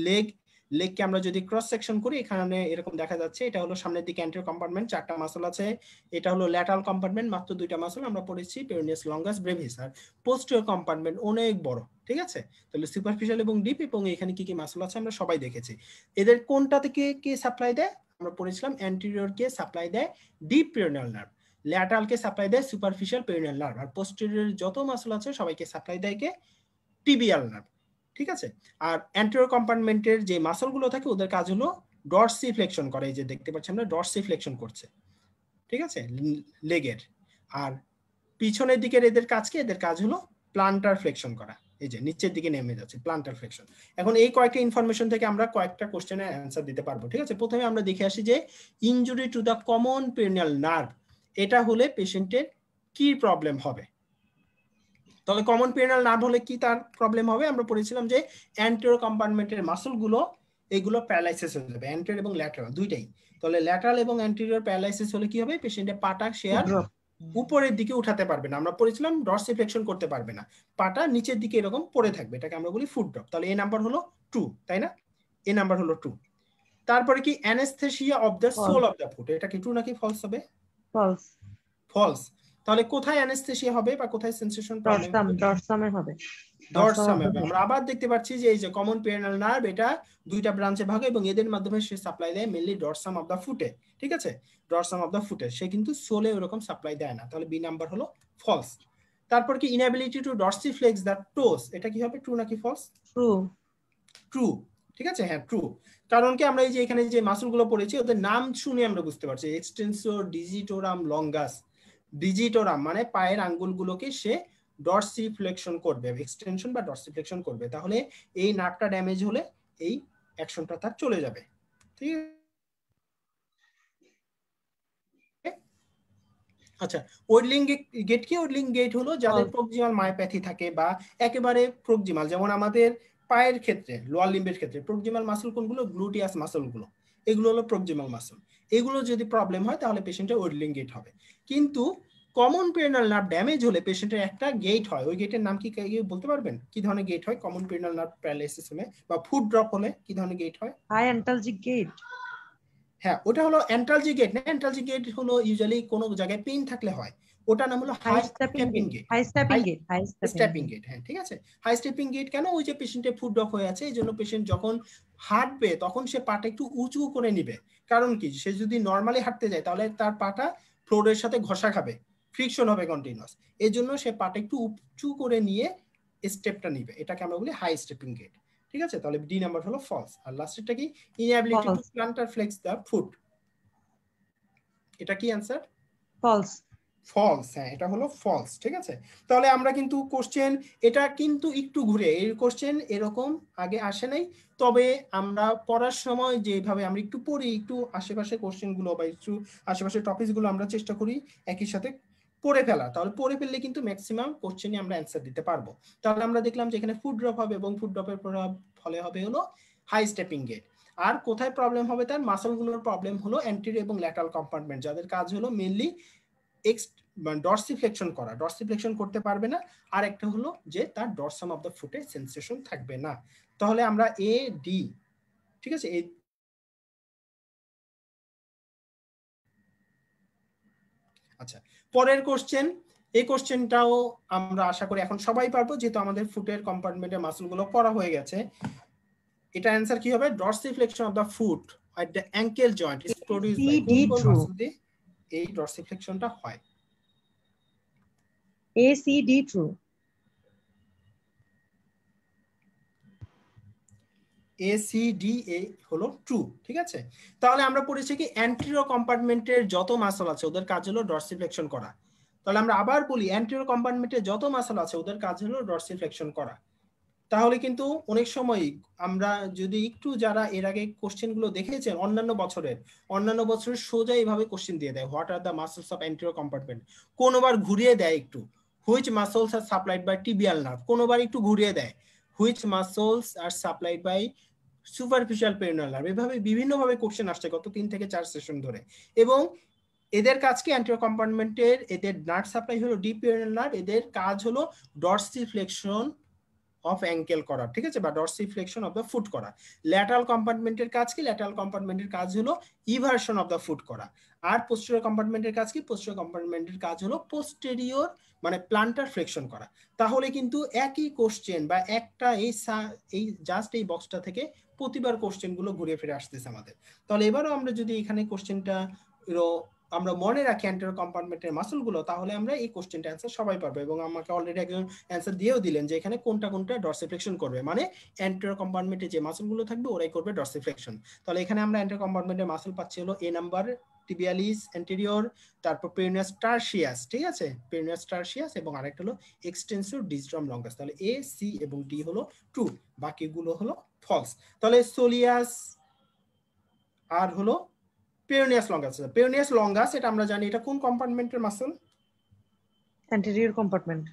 লেগ। লেগকে আমরা যদি ক্রস সেকশন করি এখানে এরকম দেখা যাচ্ছে, এটা হলো সামনের দিকে অ্যান্টেরিয়র কম্পার্টমেন্ট, 4টা মাসল আছে। এটা হলো ল্যাটারাল কম্পার্টমেন্ট, মাত্র 2টা মাসল আমরা পড়েছি, পেরিনিয়াস লঙ্গাস, ব্রেভিস। আর পোস্টেরিয়র কম্পার্টমেন্ট অনেক বড়, ঠিক আছে। তাহলে সুপারফিশিয়াল এবং ডিপ, এবং এখানে কি কি মাসল আছে আমরা সবাই দেখেছি। এদের কোনটা থেকে কে সাপ্লাই দেয়? আমরা পড়েছিলাম অ্যান্টেরিয়র কে সাপ্লাই দেয় ডিপ পেরিনিয়াল নার্ভ, ল্যাটারালকে সাপ্লাই দেয় সুপারফিশিয়াল পেরিনিয়াল নার্ভ, আর পোস্টেরিয়র যত মাসল আছে সবাইকে সাপ্লাই দেয় কে? টিবিয়াল নার্ভ, ঠিক আছে। আর অ্যান্টেরিয়র কম্পার্টমেন্টের যে মাসলগুলো থাকে ওদের কাজ হলো ডরসি ফ্লেকশন করা। এই যে দেখতে পাচ্ছি আমরা ডরসি ফ্লেকশন করছে, ঠিক আছে, লেগের। আর পিছনের দিকের এদের কাজ কি? এদের কাজ হলো প্লান্টার ফ্লেকশন করা। এই যে নিচের দিকে নেমে যাচ্ছে প্লান্টার ফ্লেকশন। এখন এই কয়েকটা ইনফরমেশন থেকে আমরা কয়েকটা কোশ্চেনের অ্যান্সার দিতে পারবো, ঠিক আছে। প্রথমে আমরা দেখে আসি যে injury to the common peroneal nerve, এটা হলে পেশেন্টের কি প্রবলেম হবে। তাহলে কমন পেরিনিয়াল নার্ভ হলে কি তার প্রবলেম হবে? আমরা পড়েছিলাম যে অ্যান্টেরিয়র কম্পার্টমেন্টের মাসলগুলো এগুলো প্যারালাইসিস হয়ে যাবে, অ্যান্টেরিয়র এবং ল্যাটারাল দুইটাই। তাহলে ল্যাটারাল এবং অ্যান্টেরিয়র প্যারালাইসিস হলে কি হবে? পেশেন্টের পাটা শেয়ার উপরের দিকে উঠাতে পারবে না। আমরা পড়েছিলাম ডরসিফ্লেকশন করতে পারবে না, পাটা নিচের দিকে এরকম পড়ে থাকবে, এটাকে আমরা বলি ফুট ড্রপ। তাহলে এ নাম্বার হলো 2, তাই না? এ নাম্বার হলো 2। তারপরে কি anaesthesia of the sole of the foot, এটা কি ট্রু নাকি ফলস হবে? ফলস। ফলস। তাহলে কোথায় অ্যানেস্থেসিয়া হবে বা কোথায় সেন্সেশন প্রবলেম হবে? ডরসামে হবে। ডরসামে হবে। আমরা আবার দেখতে পাচ্ছি যে এই যে কমন পেরিনিয়াল নার্ভ, এটা দুইটা ব্রাঞ্চে ভাগ, এবং এদের মাধ্যমে সে সাপ্লাই দেয় মেইনলি ডরসাম অফ দা ফুটে, ঠিক আছে, ডরসাম অফ দা ফুটে। সে কিন্তু সোলে ওরকম সাপ্লাই দেয় না। তাহলে বি নাম্বার হলো ফলস। তারপর কি ইনএবিলিটি টু ডরসিফ্লেক্স দা টোস, এটা কি হবে? ট্রু নাকি ফলস? ট্রু। ট্রু, ঠিক আছে, হ্যাঁ ট্রু। কারণ কি আমরা এই যে এখানে যে মাসলগুলো পড়েছি ওদের নাম শুনে আমরা বুঝতে পারছি, এক্সটেনসর ডিজিটোরাম লঙ্গাস। ডিজিটোরাম মানে পায়ের আঙ্গুলগুলোকে সে ডরসিফ্লেকশন করবে, এক্সটেনশন বা ডরসিফ্লেকশন করবে। তাহলে এই নাকটা ড্যামেজ হলে এই অ্যাকশনটা তার চলে যাবে, ঠিক আছে। আচ্ছা, ওয়েডলিং গেট কি? ওয়েডলিং গেট হলো যাদের প্রক্সিমাল মায়োপ্যাথি থাকে বা একেবারে প্রক্সিমাল, যেমন আমাদের পায়ের ক্ষেত্রে, লোয়ার লিম্বের ক্ষেত্রে প্রক্সিমাল মাসল কোনগুলো? গ্লুটিয়াস মাসলগুলো, এগুলো হলো প্রক্সিমাল মাসল। এগুলো যদি প্রবলেম হয় তাহলে পেশেন্টের ওয়েডলিং গেট হবে। কিন্তু কমন পেরিনিয়াল নার্ভ ড্যামেজ হলে পেশেন্টের একটা গেট হয়, ওই গেটের নাম কি বলতে পারবেন? কি ধরনের গেট হয় কমন পেরিনিয়াল নার্ভ প্যারালাইসিস হলে বা ফুট ড্রপ হলে? কি ধরনের গেট হয়? High antalgic gait. হ্যাঁ, ওটা হলো অ্যান্টালজিক গেট না। অ্যান্টালজিক গেট হলো ইউজুয়ালি কোনো জায়গায় পেইন থাকলে হয়, ওটা নাম হলো high stepping gait. High stepping gait. Stepping gait, হ্যাঁ ঠিক আছে। হাই স্টেপিং গেট কেন? ওই যে পেশেন্টের ফুট ড্রপ হয়ে আছে, এই জন্য পেশেন্ট যখন হাঁটবে তখন সে পাটা একটু উঁচু করে নিবে। কারণ কি? সে যদি নর্মালি হাঁটতে যায় তাহলে তার পাটা ফ্লোরের সাথে ঘষা খাবে, ফ্রিকশন হবে কন্টিনিউয়াস। এই জন্য সে পাটা একটু উঁচু করে নিয়ে স্টেপটা নিবে, এটাকে আমরা বলি হাই স্টেপিং গেট, ঠিক আছে। তাহলে ডি নাম্বার হলো ফলস। আর লাস্টেরটা কি? Inability to plantar flex the foot, এটা কি অ্যান্সার? ফলস। ফলস, হ্যাঁ এটা হলো ফলস, ঠিক আছে। তাহলে আমরা কিন্তু কোশ্চেন এটা কিন্তু একটু ঘুরে, এই কোশ্চেন এরকম আগে আসে নাই, তবে আমরা পড়ার সময় যেভাবে আমরা একটু পড়ি, একটু আশেপাশে কোশ্চেনগুলো বা একটু আশেপাশে টপিকসগুলো আমরা চেষ্টা করি একই সাথে পড়ে ফেলা, তাহলে পড়ে ফেললে কিন্তু ম্যাক্সিমাম কোশ্চেনে আমরা অ্যান্সার দিতে পারবো। তাহলে আমরা দেখলাম যে এখানে ফুট ড্রপ হবে এবং ফুট ড্রপের ফলে হবে হলো হাই স্টেপিং গেট। আর কোথায় প্রবলেম হবে? তার মাসলগুলোর প্রবলেম হলো অ্যান্টেরিয়র এবং ল্যাটারাল কম্পার্টমেন্ট, যাদের কাজ হলো মেইনলি ডরসিফ্লেকশন করা, ডরসিফ্লেকশন করতে পারবে না। আর একটা হলো যে তার ডরসাম অফ দ্য ফুটে সেন্সেশন থাকবে না। তাহলে আমরা এ ডি, ঠিক আছে। আচ্ছা, পরের কোশ্চেন, এই কোশ্চেনটাও আমরা আশা করি এখন সবাই পারবো, যেহেতু আমাদের ফুটের কম্পার্টমেন্টের মাসলগুলো পড়া হয়ে গেছে। এটা অ্যান্সার কি হবে? Dorsiflexion of the foot at the ankle joint is produced by কোন কোন মাসল দিয়ে এই ডরসিফ্লেকশনটা হয়? ACD true. ACDA হলো ট্রু, ঠিক আছে। তাহলে আমরা পড়েছি কি অ্যান্টেরিয়র কম্পার্টমেন্টের যত মাসল আছে ওদের কাজ হলো ডরসিফ্লেকশন করা। তাহলে আমরা আবার বলি, অ্যান্টেরিয়র কম্পার্টমেন্টের যত মাসল আছে ওদের কাজ হলো ডরসিফ্লেকশন করা। তাহলে কিন্তু অনেক সময় আমরা যদি একটু যারা এর আগে কোশ্চেন গুলো দেখেছেন অন্যান্য বছরের সোজা এইভাবে কোশ্চেন দিয়ে দেয়, what are the muscles of anterior compartment. কোনোবার ঘুরিয়ে দেয় একটু, which muscles are supplied by tibial nerve. কোনোবার একটু ঘুরিয়ে দেয়, which muscles are supplied by superficial peroneal nerve. এভাবে বিভিন্নভাবে কোশ্চেন আসছে গত 3 থেকে 4 সেশন ধরে। এবং এদের কাজ কি? অ্যান্টেরিয়র কম্পার্টমেন্টের এদের নার্ভ সাপ্লাই হলো ডিপ পেরিনিয়াল নার্ভ, এদের কাজ হলো ডরসিফ্লেকশন অফ অ্যাঙ্কেল করা, ঠিক আছে, বা ডরসিফ্লেকশন অফ দ্য ফুট করা। ল্যাটারাল কম্পার্টমেন্টের কাজ কি? ল্যাটারাল কম্পার্টমেন্টের কাজ হলো ইভার্সন অফ দ্য ফুট করা। আর পোস্টেরিয়র কম্পার্টমেন্টের কাজ কি? পোস্টেরিয়র কম্পার্টমেন্টের কাজ হলো পোস্টেরিয়র মানে প্লান্টার ফ্লেকশন করা। তাহলে কিন্তু একই কোশ্চেন বা একটা এই জাস্ট এই বক্সটা থেকে প্রতিবার কোশ্চেন গুলো ঘুরে ফিরে আসতেছে আমাদের। তাহলে এবারও আমরা যদি এখানে কোশ্চেনটা আমরা মনে রাখি অ্যান্টেরিয়র কম্পার্টমেন্টের মাসলগুলো, তাহলে আমরা এই কোশ্চেনটা অ্যান্সার সবাই পারবো। এবং আমাকে অলরেডি একজন অ্যান্সার দিয়েও দিলেন যে এখানে কোনটা কোনটা ডরসিফ্লেকশন করবে, মানে অ্যান্টেরিয়র কম্পার্টমেন্টে যে মাসলগুলো থাকবে ওরাই করবে ডরসিফ্লেকশন। তাহলে এখানে আমরা অ্যান্টেরিয়র কম্পার্টমেন্টের মাসল পাচ্ছি হলো এ নাম্বার টিবিয়ালিস অ্যান্টেরিয়র, তারপর পেরিনিয়াস টারসিয়াস, ঠিক আছে, পেরিনিয়াস টারসিয়াস, এবং আরেকটা হলো এক্সটেন্সর ডিজরাম লঙ্গাস। তাহলে এ, সি এবং ডি হলো ট্রু, বাকিগুলো হলো ফলস। তাহলে সোলিয়াস আর হলো পেরিনিয়াস লঙ্গাস। পেরিনিয়াস লঙ্গাস এটা আমরা জানি এটা কোন কম্পার্টমেন্টের মাসল? Anterior compartment.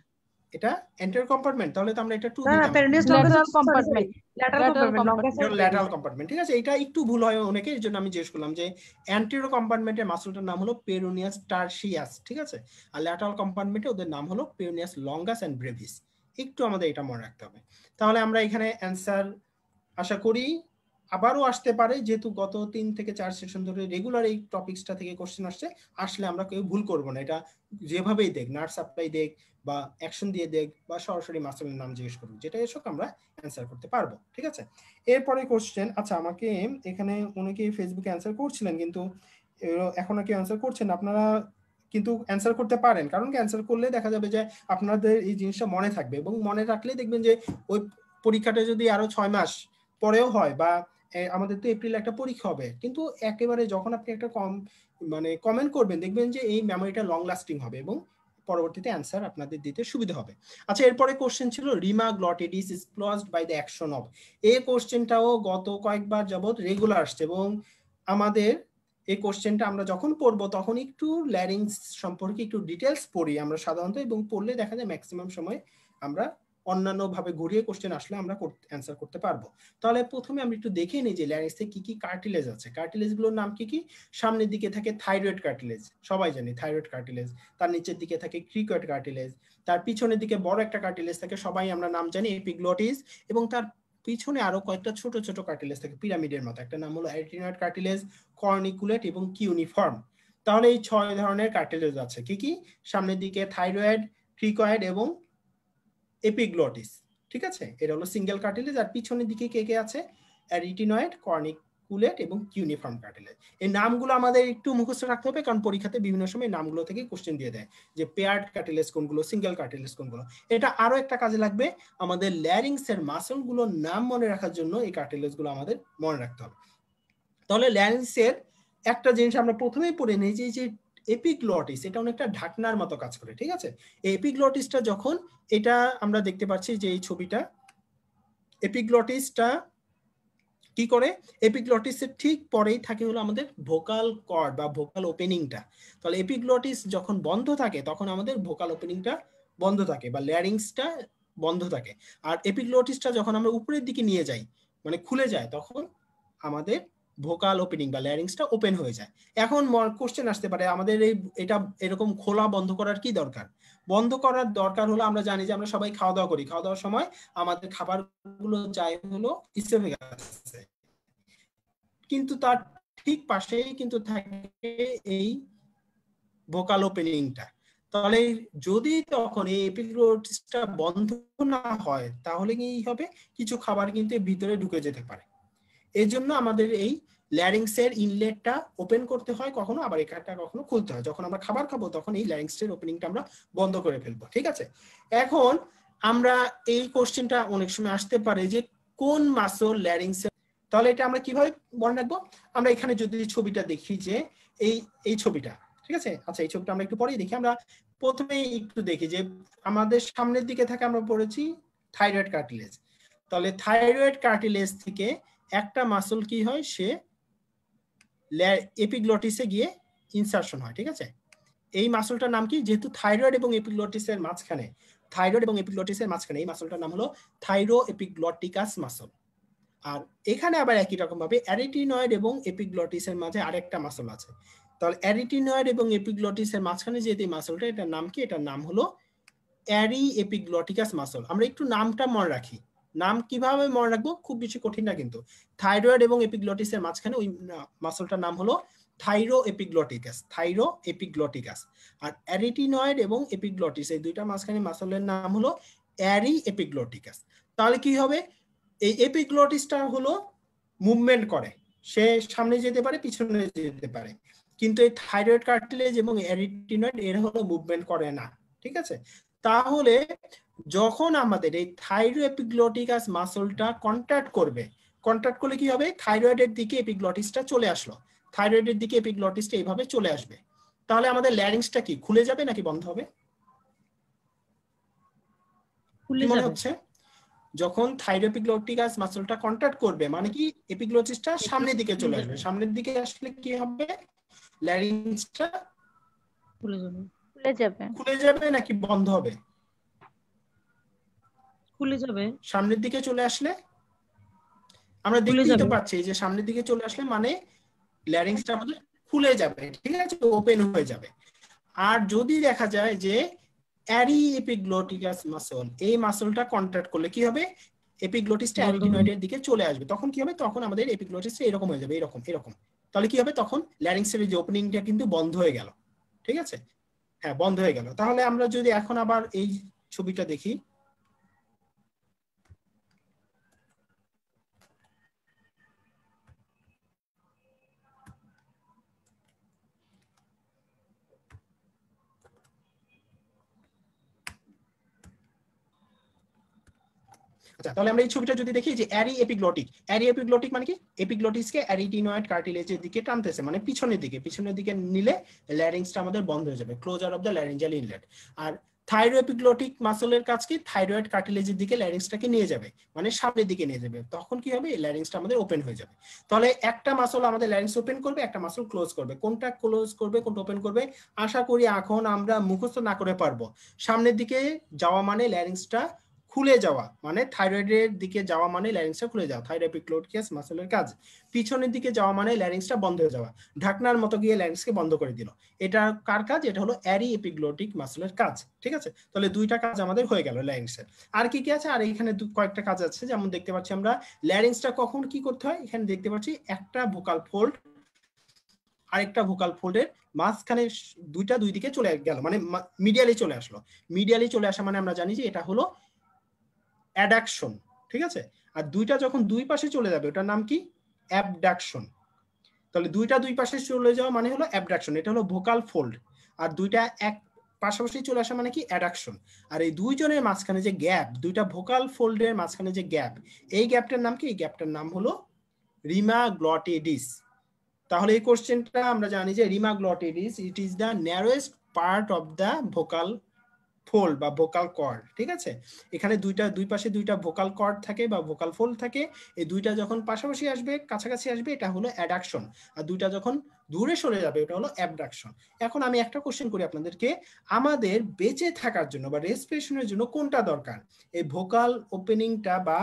এটা অ্যান্টেরিয়র কম্পার্টমেন্ট। তাহলে তো আমরা এটা টু না দিতাম। peroneus Lateral longus compartment. lateral compartment longus এটা ল্যাটারাল কম্পার্টমেন্ট, ঠিক আছে। এটা একটু ভুল হয় অনেকে, এর জন্য আমি জিজ্ঞেস করলাম যে অ্যান্টেরিয়র কম্পার্টমেন্টের মাসলটার নাম হলো পেরোনিয়াস টারসিয়াস, ঠিক আছে, আর ল্যাটারাল কম্পার্টমেন্টে ওদের নাম হলো পেরোনিয়াস লঙ্গাস এন্ড ব্রেভিস। একটু আমাদের এটা মনে রাখতে হবে। তাহলে আমরা এখানে অ্যান্সার আশা করি আবারও আসতে পারে, যেহেতু গত 3 থেকে 4 সেশন ধরে রেগুলার এই টপিকসটা থেকে কোশ্চেন আসলে আমরা কেউ ভুল করব না। এটা যেভাবেই দেখ, নার্ভ সাপ্লাই দেখ বা অ্যাকশন দিয়ে দেখ বা সরাসরি মাসলের নাম জিজ্ঞেস করুন, যেটা এসব আমরা অ্যান্সার করতে পারবো, ঠিক আছে। এরপরে কোশ্চেন, আচ্ছা আমাকে এখানে অনেকেই ফেসবুকে অ্যান্সার করছিলেন, কিন্তু এখন আর কেউ অ্যান্সার করছেন। আপনারা কিন্তু অ্যান্সার করতে পারেন, কারণ কি অ্যান্সার করলে দেখা যাবে যে আপনাদের এই জিনিসটা মনে থাকবে, এবং মনে রাখলে দেখবেন যে ওই পরীক্ষাটা যদি আরো 6 মাস পরেও হয়, বা আমাদের তো এপ্রিলে একটা পরীক্ষা হবে, কিন্তু একেবারে যখন আপনি একটা কমেন্ট করবেন দেখবেন যে এই মেমোরিটা লং লাস্টিং হবে এবং পরবর্তীতে অ্যান্সার আপনাদের দিতে সুবিধা হবে। আচ্ছা, এরপরে কোশ্চেন ছিল rima glottidis is closed by the action of. এই কোশ্চেনটাও গত কয়েকবার যাবত রেগুলার আসছে, এবং আমাদের এই কোশ্চেনটা আমরা যখন পড়বো তখন একটু ল্যারিংস সম্পর্কে একটু ডিটেলস পড়ি আমরা সাধারণত, এবং পড়লে দেখা যায় ম্যাক্সিমাম সময় আমরা অন্যান্য ভাবে ঘুরিয়ে কোশ্চেন আসলে আমরা অ্যান্সার করতে পারবো। তাহলে প্রথমে আমরা একটু দেখে নিই যে ল্যারিংসে কি কি কার্টিলেজ আছে। কার্টিলেজ গুলোর নাম কি কি? সামনের দিকে থাকে থাইরয়েড কার্টিলেজ, সবাই জানি থাইরয়েড কার্টিলেজ। তার নিচের দিকে থাকে ক্রিকয়েড কার্টিলেজ। তার পিছনের দিকে বড় একটা কার্টিলেজ থাকে, সবাই আমরা নাম জানি এপিগ্লটিস। এবং তার পিছনে আরো কয়েকটা ছোট ছোট কার্টিলেজ থাকে পিরামিডের মতো, একটা নাম হলো অ্যারিটিনয়েড কার্টিলেজ, কর্নিকুলেট এবং কিউনিফর্ম। তাহলে এই 6 ধরনের কার্টিলেজ আছে। কি কি? সামনের দিকে থাইরয়েড, ক্রিকয়েড এবং এপিগ্লটিস, ঠিক আছে, এটা হলো সিঙ্গেল কার্টিলেজ। আর পিছনের দিকে কে কে আছে? অ্যারিটিনয়েড, কর্নিকুলেট এবং কিউনিফর্ম কার্টিলেজ। এই নামগুলো আমাদের একটু মুখস্থ রাখতে হবে, কারণ পরীক্ষাতে বিভিন্ন সময় নামগুলো থেকে কোশ্চেন দিয়ে দেয় যে পেয়ার্ড কার্টিলেজ কোনগুলো, সিঙ্গেল কার্টিলেজ কোনগুলো। এটা আরো একটা কাজে লাগবে, আমাদের ল্যারিংস এর মাসলগুলোর নাম মনে রাখার জন্য এই কার্টিলেজগুলো আমাদের মনে রাখতে হবে। তাহলে ল্যারিংস এর একটা জিনিস আমরা প্রথমেই পড়ে নিই যে এপিগ্লটিস, এটা অনেকটা ঢাকনার মতো কাজ করে, ঠিক আছে। এই এপিগ্লটিসটা যখন, এটা আমরা দেখতে পাচ্ছি যে এই ছবিটা, এপিগ্লটিসটা কি করে? এপিগ্লটিসের ঠিক পরেই থাকে হলো আমাদের ভোকাল কর্ড বা ভোকাল ওপেনিংটা। তাহলে এপিগ্লটিস যখন বন্ধ থাকে তখন আমাদের ভোকাল ওপেনিংটা বন্ধ থাকে বা ল্যারিংসটা বন্ধ থাকে। আর এপিগ্লটিসটা যখন আমরা উপরের দিকে নিয়ে যাই, মানে খুলে যায়, তখন আমাদের ভোকাল ওপেনিং বা ল্যারিংসটা ওপেন হয়ে যায়। এখন কোশ্চেন আসতে পারে আমাদের এটা এরকম খোলা বন্ধ করার কি দরকার? বন্ধ করার দরকার হলো আমরা জানি যে আমরা সবাই খাওয়া দাওয়া করি, খাওয়া দাওয়ার সময় আমাদের খাবারগুলো যায় হলো ইসোফেগাসে, কিন্তু তার ঠিক পাশেই কিন্তু থাকে এই ভোকাল ওপেনিংটা। তাহলে যদি তখন এই এপিগ্লটিসটা বন্ধ না হয় তাহলে কি হবে, কিছু খাবার কিন্তু ভিতরে ঢুকে যেতে পারে। এই জন্য আমাদের এই ল্যারিংসের ইনলেটটা ওপেন করতে হয় কখনো, আবার এখানটা কখনো খুলতে হয়। যখন আমরা খাবার খাবো তখন এই ল্যারিংসের ওপেনিংটা আমরা বন্ধ করে ফেলবো, ঠিক আছে। এখন আমরা এই কোশ্চেনটা অনেক সময় আসতে পারে যে কোন মাসল ল্যারিংসের, তাহলে এটা আমরা কিভাবে মনে রাখবো? আমরা এখানে যদি ছবিটা দেখি যে এই ছবিটা, ঠিক আছে। আচ্ছা, এই ছবিটা আমরা একটু পরেই দেখি। আমরা প্রথমে একটু দেখি যে আমাদের সামনের দিকে থাকে আমরা পড়েছি থাইরয়েড কার্টিলেজ। তাহলে থাইরয়েড কার্টিলেজ থেকে একটা মাসল কি হয়, সে এপিগ্লটিসে গিয়ে ইনসারশন হয়, ঠিক আছে। এই মাসলটার নাম কি? যেহেতু থাইরয়েড এবং এপিগ্লটিসের মাঝখানে, থাইরয়েড এবং এপিগ্লটিসের মাঝখানে এই মাসলটার নাম হলো থাইরো এপিগ্লটিকাস মাসল। আর এখানে আবার একই রকম ভাবে অ্যারিটিনয়েড এবং এপিগ্লটিসের মাঝে আরেকটা মাসল আছে। তাহলে অ্যারিটিনয়েড এবং এপিগ্লটিসের মাঝখানে যে মাসলটা, এটার নাম কি? এটার নাম হলো অ্যারি এপিগ্লটিকাস মাসল। আমরা একটু নামটা মনে রাখি। নাম কিভাবে মনে রাখবো? খুব বেশি কঠিন না কিন্তু। থাইরয়েড এবং এপিগ্লটিসের মাঝখানে ওই মাসলটার নাম হলো থাইরো এপিগ্লটিকাস, থাইরো এপিগ্লটিকাস। আর অ্যারিটিনয়েড এবং এপিগ্লটিস এই দুইটা মাঝখানে মাসলের নাম হলো অ্যারি এপিগ্লটিকাস। তাহলে কি হবে? এই এপিগ্লটিসটা হলো মুভমেন্ট করে, সে সামনে যেতে পারে, পিছনে যেতে পারে, কিন্তু এই থাইরয়েড কার্টিলেজ এবং অ্যারিটিনয়েড এর হলো মুভমেন্ট করে না, ঠিক আছে। তাহলে যখন আমাদের এই থাইরো এপিগ্লটিকাস মাসলটা কন্ট্রাক্ট করবে, কন্ট্রাক্ট করলে কি হবে? থাইরয়েডের দিকে এপিগ্লটিসটা চলে আসলো, থাইরয়েডের দিকে এপিগ্লটিসটা এইভাবে চলে আসবে। তাহলে আমাদের ল্যারিংসটা কি খুলে যাবে নাকি বন্ধ হবে? খুলে মনে যাবে। হচ্ছে যখন থাইরো এপিগ্লটিকাস মাসলটা কন্ট্রাক্ট করবে মানে কি, এপিগ্লটিসটা সামনের দিকে চলে আসবে। সামনের দিকে আসলে কি হবে? ল্যারিংসটা খুলে যাবে। খুলে যাবে। খুলে যাবে নাকি বন্ধ হবে? খুলে যাবে। সামনের দিকে চলে আসলে আমরা খুলে দেখতেই তো যাবে। পাচ্ছি যে সামনের দিকে চলে আসলে মানে ল্যারিংসটা আমাদের খুলে যাবে, ঠিক আছে, ওপেন হয়ে যাবে। আর যদি দেখা যায় যে অ্যারি এপিগ্লটিকাস মাসল, এই মাসলটা কন্ট্রাক্ট করলে কি হবে? এপিগ্লটিসটা বন্ধ হয়ে অ্যারিটিনয়েডের দিকে চলে আসবে। তখন কি হবে? তখন আমাদের এপিগ্লটিসটা এরকম হয়ে যাবে, এরকম এরকম। তাহলে কি হবে? তখন ল্যারিংসের যে ওপেনিংটা কিন্তু বন্ধ হয়ে গেল, ঠিক আছে। হ্যাঁ, বন্ধ হয়ে গেল। তাহলে আমরা যদি এখন আবার এই ছবিটা দেখি, আচ্ছা, তাহলে আমরা এই ছবিটা যদি দেখি যে অ্যারি এপিগ্লটিক মানে কি? এপিগ্লটিসকে অ্যারিটিনয়েড কার্টিলেজের দিকে টানতেছে, মানে পিছনের দিকে নিলে ল্যারিংসটা আমাদের বন্ধ হয়ে যাবে, closure of the laryngeal inlet. আর থাইরো এপিগ্লটিক মাসলের কাজ কি? থাইরয়েড কার্টিলেজের দিকে ল্যারিংসটাকে নিয়ে যাবে, মানে সামনের দিকে নিয়ে যাবে। তখন কি হবে? ল্যারিংসটা আমাদের ওপেন হয়ে যাবে। তাহলে একটা মাসল আমাদের ল্যারিংস ওপেন করবে, একটা মাসল ক্লোজ করবে। কোনটা ক্লোজ করবে, কোনটা ওপেন করবে আশা করি এখন আমরা মুখস্থ না করে পারবো। সামনের দিকে যাওয়া মানে ল্যারিংসটা খুলে যাওয়া, মানে থাইরয়েডের দিকে যাওয়া মানে ল্যারিংসটা খুলে যাওয়া, থাইরো এপিগ্লটিকাস মাসলের কাজ। পিছনের দিকে যাওয়া মানে ল্যারিংসটা বন্ধ হয়ে যাওয়া, ঢাকনার মতো গিয়ে ল্যারিংসকে বন্ধ করে দিল। এটা কার কাজ? এটা হলো অ্যারি এপিগ্লটিক মাসলের কাজ, ঠিক আছে। তাহলে দুইটা কাজ আমাদের হয়ে গেল ল্যারিংসের। আর কি কি আছে? আর এখানে কয়েকটা কাজ আছে, যেমন দেখতে পাচ্ছি আমরা ল্যারিংসটা কখন কি করতে হয়। এখানে দেখতে পাচ্ছি একটা ভোকাল ফোল্ড আরেকটা ভোকাল ফোল্ডের মাঝখানে দুইটা দুই দিকে চলে গেল, মানে মিডিয়ালি চলে আসলো। মিডিয়ালি চলে আসা মানে আমরা জানি যে এটা হলো অ্যাডাকশন, ঠিক আছে। আর দুইটা যখন দুই পাশে চলে যাবে ওটার নাম কি? অ্যাবডাকশন। তাহলে দুইটা দুই পাশে চলে যাওয়া মানে হলো অ্যাবডাকশন, এটা হলো ভোকাল ফোল্ড। আর দুইটা এক পাশাপাশি চলে আসা মানে কি? অ্যাডাকশন। আর এই দুইজনের মাঝখানে যে গ্যাপ, দুইটা ভোকাল ফোল্ডের মাঝখানে যে গ্যাপ, এই গ্যাপটার নাম কি? এই গ্যাপটার নাম হলো রিমাগ্লটিডিস। তাহলে এই কোশ্চেনটা আমরা জানি যে rima glottidis it is the narrowest part of the vocal fold বা ভোকাল কর্ড, ঠিক আছে। এখানে দুই পাশে দুইটা ভোকাল কর্ড থাকে বা ভোকাল ফোল্ড থাকে। এই দুইটা যখন পাশাপাশি আসবে, কাছাকাছি আসবে, এটা হলো অ্যাডাকশন। আর দুইটা যখন দূরে সরে যাবে এটা হলো অ্যাবডাকশন। এখন আমি একটা কোশ্চেন করি আপনাদেরকে, আমাদের বেঁচে থাকার জন্য বা রেসপিরেশনের জন্য কোনটা দরকার? এই ভোকাল ওপেনিংটা বা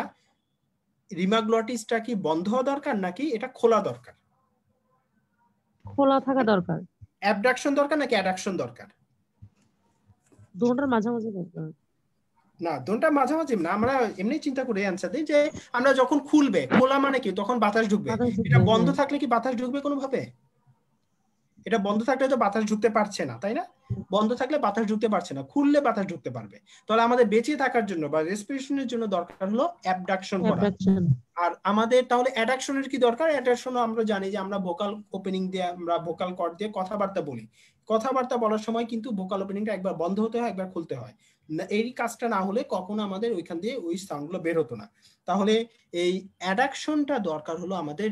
রিমাগ্লটিসটা কি বন্ধ হওয়া দরকার নাকি এটা খোলা দরকার? খোলা থাকা দরকার, অ্যাবডাকশন দরকার নাকি অ্যাডাকশন দরকার? দুটোর মাঝামাঝি দরকার। না, দুটোটা মাঝামাঝি না, আমরা এমনি চিন্তা করে অ্যান্সার দিই যে আমরা যখন খুলবে, খোলা মানে কি তখন বাতাস ঢুকবে, বাতাস এটা ঢুকবে, বন্ধ হ্যাঁ। থাকলে কি বাতাস ঢুকবে কোনোভাবে? এটা বন্ধ থাকলে তো বাতাস ঢুকতে পারছে না, তাই না? বন্ধ থাকলে বাতাস ঢুকতে পারছে না, খুললে বাতাস ঢুকতে পারবে। তাহলে আমাদের বেঁচে থাকার জন্য বা রেসপিরেশনের জন্য দরকার হলো অ্যাবডাকশন করা। অ্যাবডাকশন। আর আমাদের তাহলে অ্যাডাকশনের কি দরকার? অ্যাডাকশনও আমরা জানি যে আমরা ভোকাল ওপেনিং দিয়ে, আমরা ভোকাল কর্ড দিয়ে কথাবার্তা বলি। কথাবার্তা বলার সময় কিন্তু ভোকাল ওপেনিংটা একবার বন্ধ হতে হয়, একবার খুলতে হয়। এই কাজটা না হলে কখনো আমাদের ওইখান দিয়ে ওই সাউন্ডগুলো বের হতো না। তাহলে এই অ্যাডাকশনটা দরকার হলো আমাদের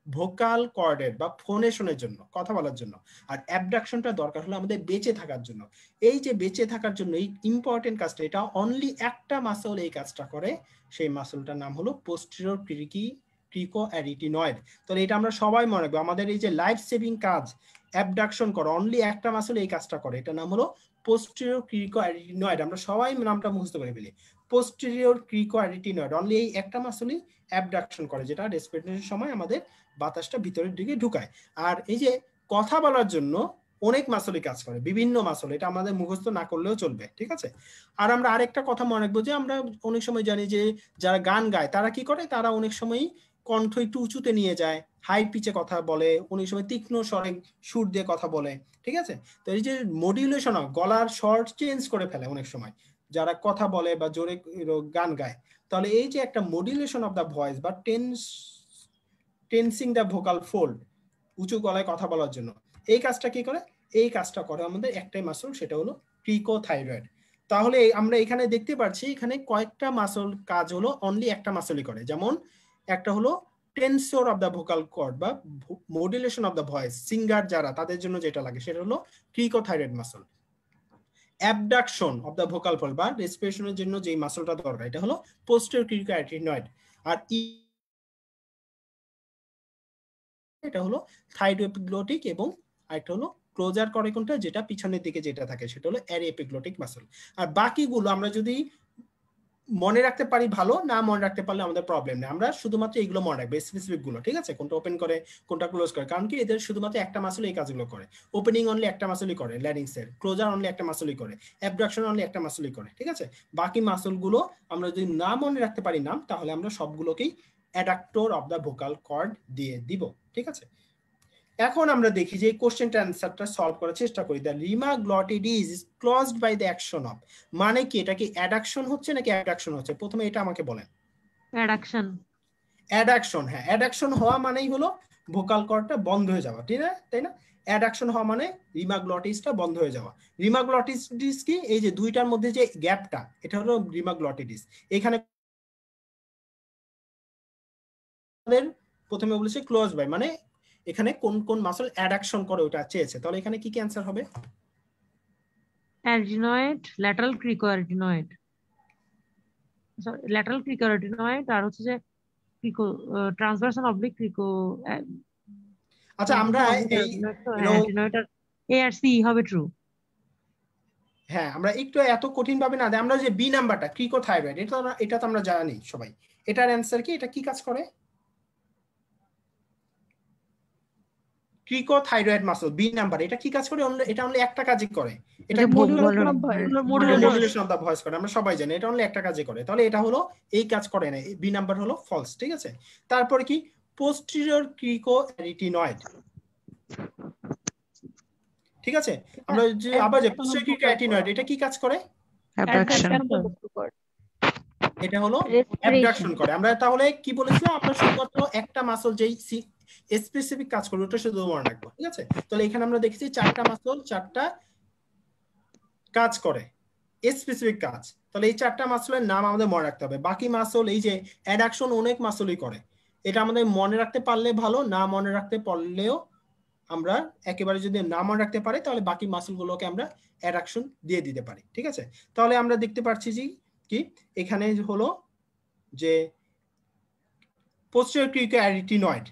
ভোকাল কর্ডের বা ফোনেশনের জন্য, কথা বলার জন্য। আর অ্যাবডাকশনটা দরকার হলো আমাদের বেঁচে থাকার জন্য। এই যে বেঁচে থাকার জন্য এই ইম্পর্টেন্ট কাজটা, এটা অনলি একটা মাসল এই কাজটা করে, সেই মাসলটার নাম হলো পোস্টেরিয়র ক্রিকোঅ্যারিটিনয়েড। তাহলে এটা আমরা সবাই মনে রাখবো, আমাদের এই যে লাইফ সেভিং কাজ অ্যাবডাকশন করা, অনলি একটা মাসল এই কাজটা করে, এটা নাম হলো পোস্টেরিয়র ক্রিকোঅ্যারিটিনয়েড। আমরা সবাই নামটা মুখস্থ করে ফেলি, পোস্টেরিয়র ক্রিকোঅ্যারিটিনয়েড। অনলি এই একটা মাসলই অ্যাবডাকশন করে, যেটা রেসপিরেশনের সময় আমাদের বাতাসটা ভিতরের দিকে ঢুকায়। আর এই যে কথা বলার জন্য অনেক মাসলই কাজ করে, বিভিন্ন মাসল, এটা আমাদের মুখস্থ না করলেও চলবে, ঠিক আছে? আর আমরা আরেকটা কথা মনে রাখবো যে আমরা অনেক সময় জানি যে যারা গান গায় তারা কি করে, তারা অনেক সময় কণ্ঠ একটু উঁচুতে নিয়ে যায়, হাই পিচে কথা বলে, অনেক সময় তীক্ষ্ণ স্বরে সুর দিয়ে কথা বলে, ঠিক আছে? তো এই যে মডিউলেশন, গলার স্বর চেঞ্জ করে ফেলে অনেক সময় যারা কথা বলে বা জোরে গান গায়। তাহলে এই যে একটা মডিউলেশন অফ দ্য ভয়েস বা টেন্সিং দ্য ভোকাল ফোল্ড, উঁচু গলায় কথা বলার জন্য, এই কাজটা কি করে? এই কাজটা করে আমাদের একটাই মাসল, সেটা হলো ক্রিকোথাইরয়েড। তাহলে আমরা এখানে দেখতে পাচ্ছি এখানে কয়েকটা মাসল কাজ হলো অনলি একটা মাসলই করে। যেমন একটা হলো tensor of the vocal cord বা modulation of the voice, singer যারা তাদের জন্য যেটা লাগে সেটা হলো cricothyroid muscle. Abduction of the vocal fold বা রেসপিরেশনের জন্য যে মাসলটা দরকার, এটা হলো পোস্টেরিয়র ক্রিকোঅ্যারিটিনয়েড। আর এটা হলো থাইরোএপিগ্লোটিক, এবং আরেকটা হলো ক্লোজার করে কোনটা, যেটা পিছনের দিকে যেটা থাকে সেটা হলো অ্যারিএপিগ্লোটিক মাসল। আর বাকিগুলো আমরা যদি মনে রাখতে পারি ভালো, না মনে রাখতে পারলে আমাদের প্রবলেম নেই, আমরা শুধুমাত্র এইগুলো মনে রাখবো, স্পেসিফিক গুলো, ঠিক আছে? কোনটা ওপেন করে কোনটা ক্লোজ করে, কারণ কি এদের শুধুমাত্র একটা মাসল এই কাজগুলো করে। ওপেনিং অনলি একটা মাসলই করে ল্যারিংসের, ক্লোজার অনলি একটা মাসলই করে, অ্যাবডাকশন অনলি একটা মাসলই করে, ঠিক আছে? বাকি মাসলগুলো আমরা যদি না মনে রাখতে পারি নাম, তাহলে আমরা সবগুলোকেই adductor of the vocal cord দিয়ে দিব, ঠিক আছে? এখন আমরা দেখি যে এই কোশ্চেনটা অ্যানসারটা সলভ করার চেষ্টা করি। The rima glottidis is closed by the action of, মানে কি এটা কি অ্যাডাকশন হচ্ছে নাকি অ্যাবডাকশন হচ্ছে? প্রথমে এটা আমাকে বলেন। অ্যাডাকশন। অ্যাডাকশন, হ্যাঁ, অ্যাডাকশন হওয়া মানেই হলো ভোকাল কর্ডটা বন্ধ হয়ে যাওয়া, ঠিক না? তাই না? অ্যাডাকশন হওয়া মানে রিমাগ্লটিসটা বন্ধ হয়ে যাওয়া। রিমাগ্লটিস কি? এই যে দুইটার মধ্যে যে গ্যাপটা, এটা হলো রিমাগ্লটিডিস। এখানে প্রথমে বলেছে ক্লোজ বাই, মানে এখানে কোন কোন মাসল অ্যাডাকশন করে ওটা চেয়েছে। তাহলে এখানে কি কি অ্যান্সার হবে? অ্যারিটিনয়েড, ল্যাটারাল ক্রিকোঅ্যারিটিনয়েড, সরি ল্যাটারাল ক্রিকোঅ্যারিটিনয়েড, আর হচ্ছে যে ক্রিকো ট্রান্সভার্সাল অবলিক ক্রিকো, আচ্ছা, আমরা এই অ্যারিটিনয়েড আর এ আর সি হবে ট্রু। হ্যাঁ, আমরা একটু এত কঠিন ভাবে না দেয়, আমরা যে বি নাম্বারটা ক্রিকোথাইরয়েড, এটা তো আমরা জানি সবাই। এটার অ্যান্সার কি? এটা কি কাজ করে? ক্রিকোথাইরয়েড মাসল বি নাম্বার, এটা কি কাজ করে? এটা অনলি একটা কাজই করে, এটা modulation of voice. Modulation of the voice করে, আমরা সবাই জানি এটা অনলি একটা কাজই করে। তাহলে এটা হলো এই কাজ করে না, বি নাম্বার হলো ফলস, ঠিক আছে? তারপরে কি পোস্টেরিয়র ক্রিকোঅ্যারিটিনয়েড, ঠিক আছে? আমরা যে আবার যে পোস্টেরিয়র ক্রিকোঅ্যারিটিনয়েড, এটা কি কাজ করে? এটা হলো অ্যাবডাকশন করে। আমরা তাহলে কি বলেছিলাম, আমরা শুধুমাত্র একটা মাসল যেই স্পেসিফিক কাজ করবে ওটা শুধু মনে রাখবো, ঠিক আছে? তাহলে এখানে আমরা দেখেছি চারটা মাসল চারটা কাজ করে, স্পেসিফিক কাজ। তাহলে এই চারটা মাসলের নাম আমাদের মনে রাখতে হবে। বাকি মাসল, এই যে অ্যাডাকশন অনেক মাসলই করে, এটা আমাদের মনে রাখতে পারলে ভালো, না মনে রাখতে পারলেও আমরা একেবারে যদি না মনে রাখতে পারি তাহলে বাকি মাসলগুলোকে আমরা অ্যাডাকশন দিয়ে দিতে পারি, ঠিক আছে? তাহলে আমরা দেখতে পাচ্ছি যে কি এখানে হলো যে পোস্টেরিয়র ক্রিকোঅ্যারিটিনয়েড,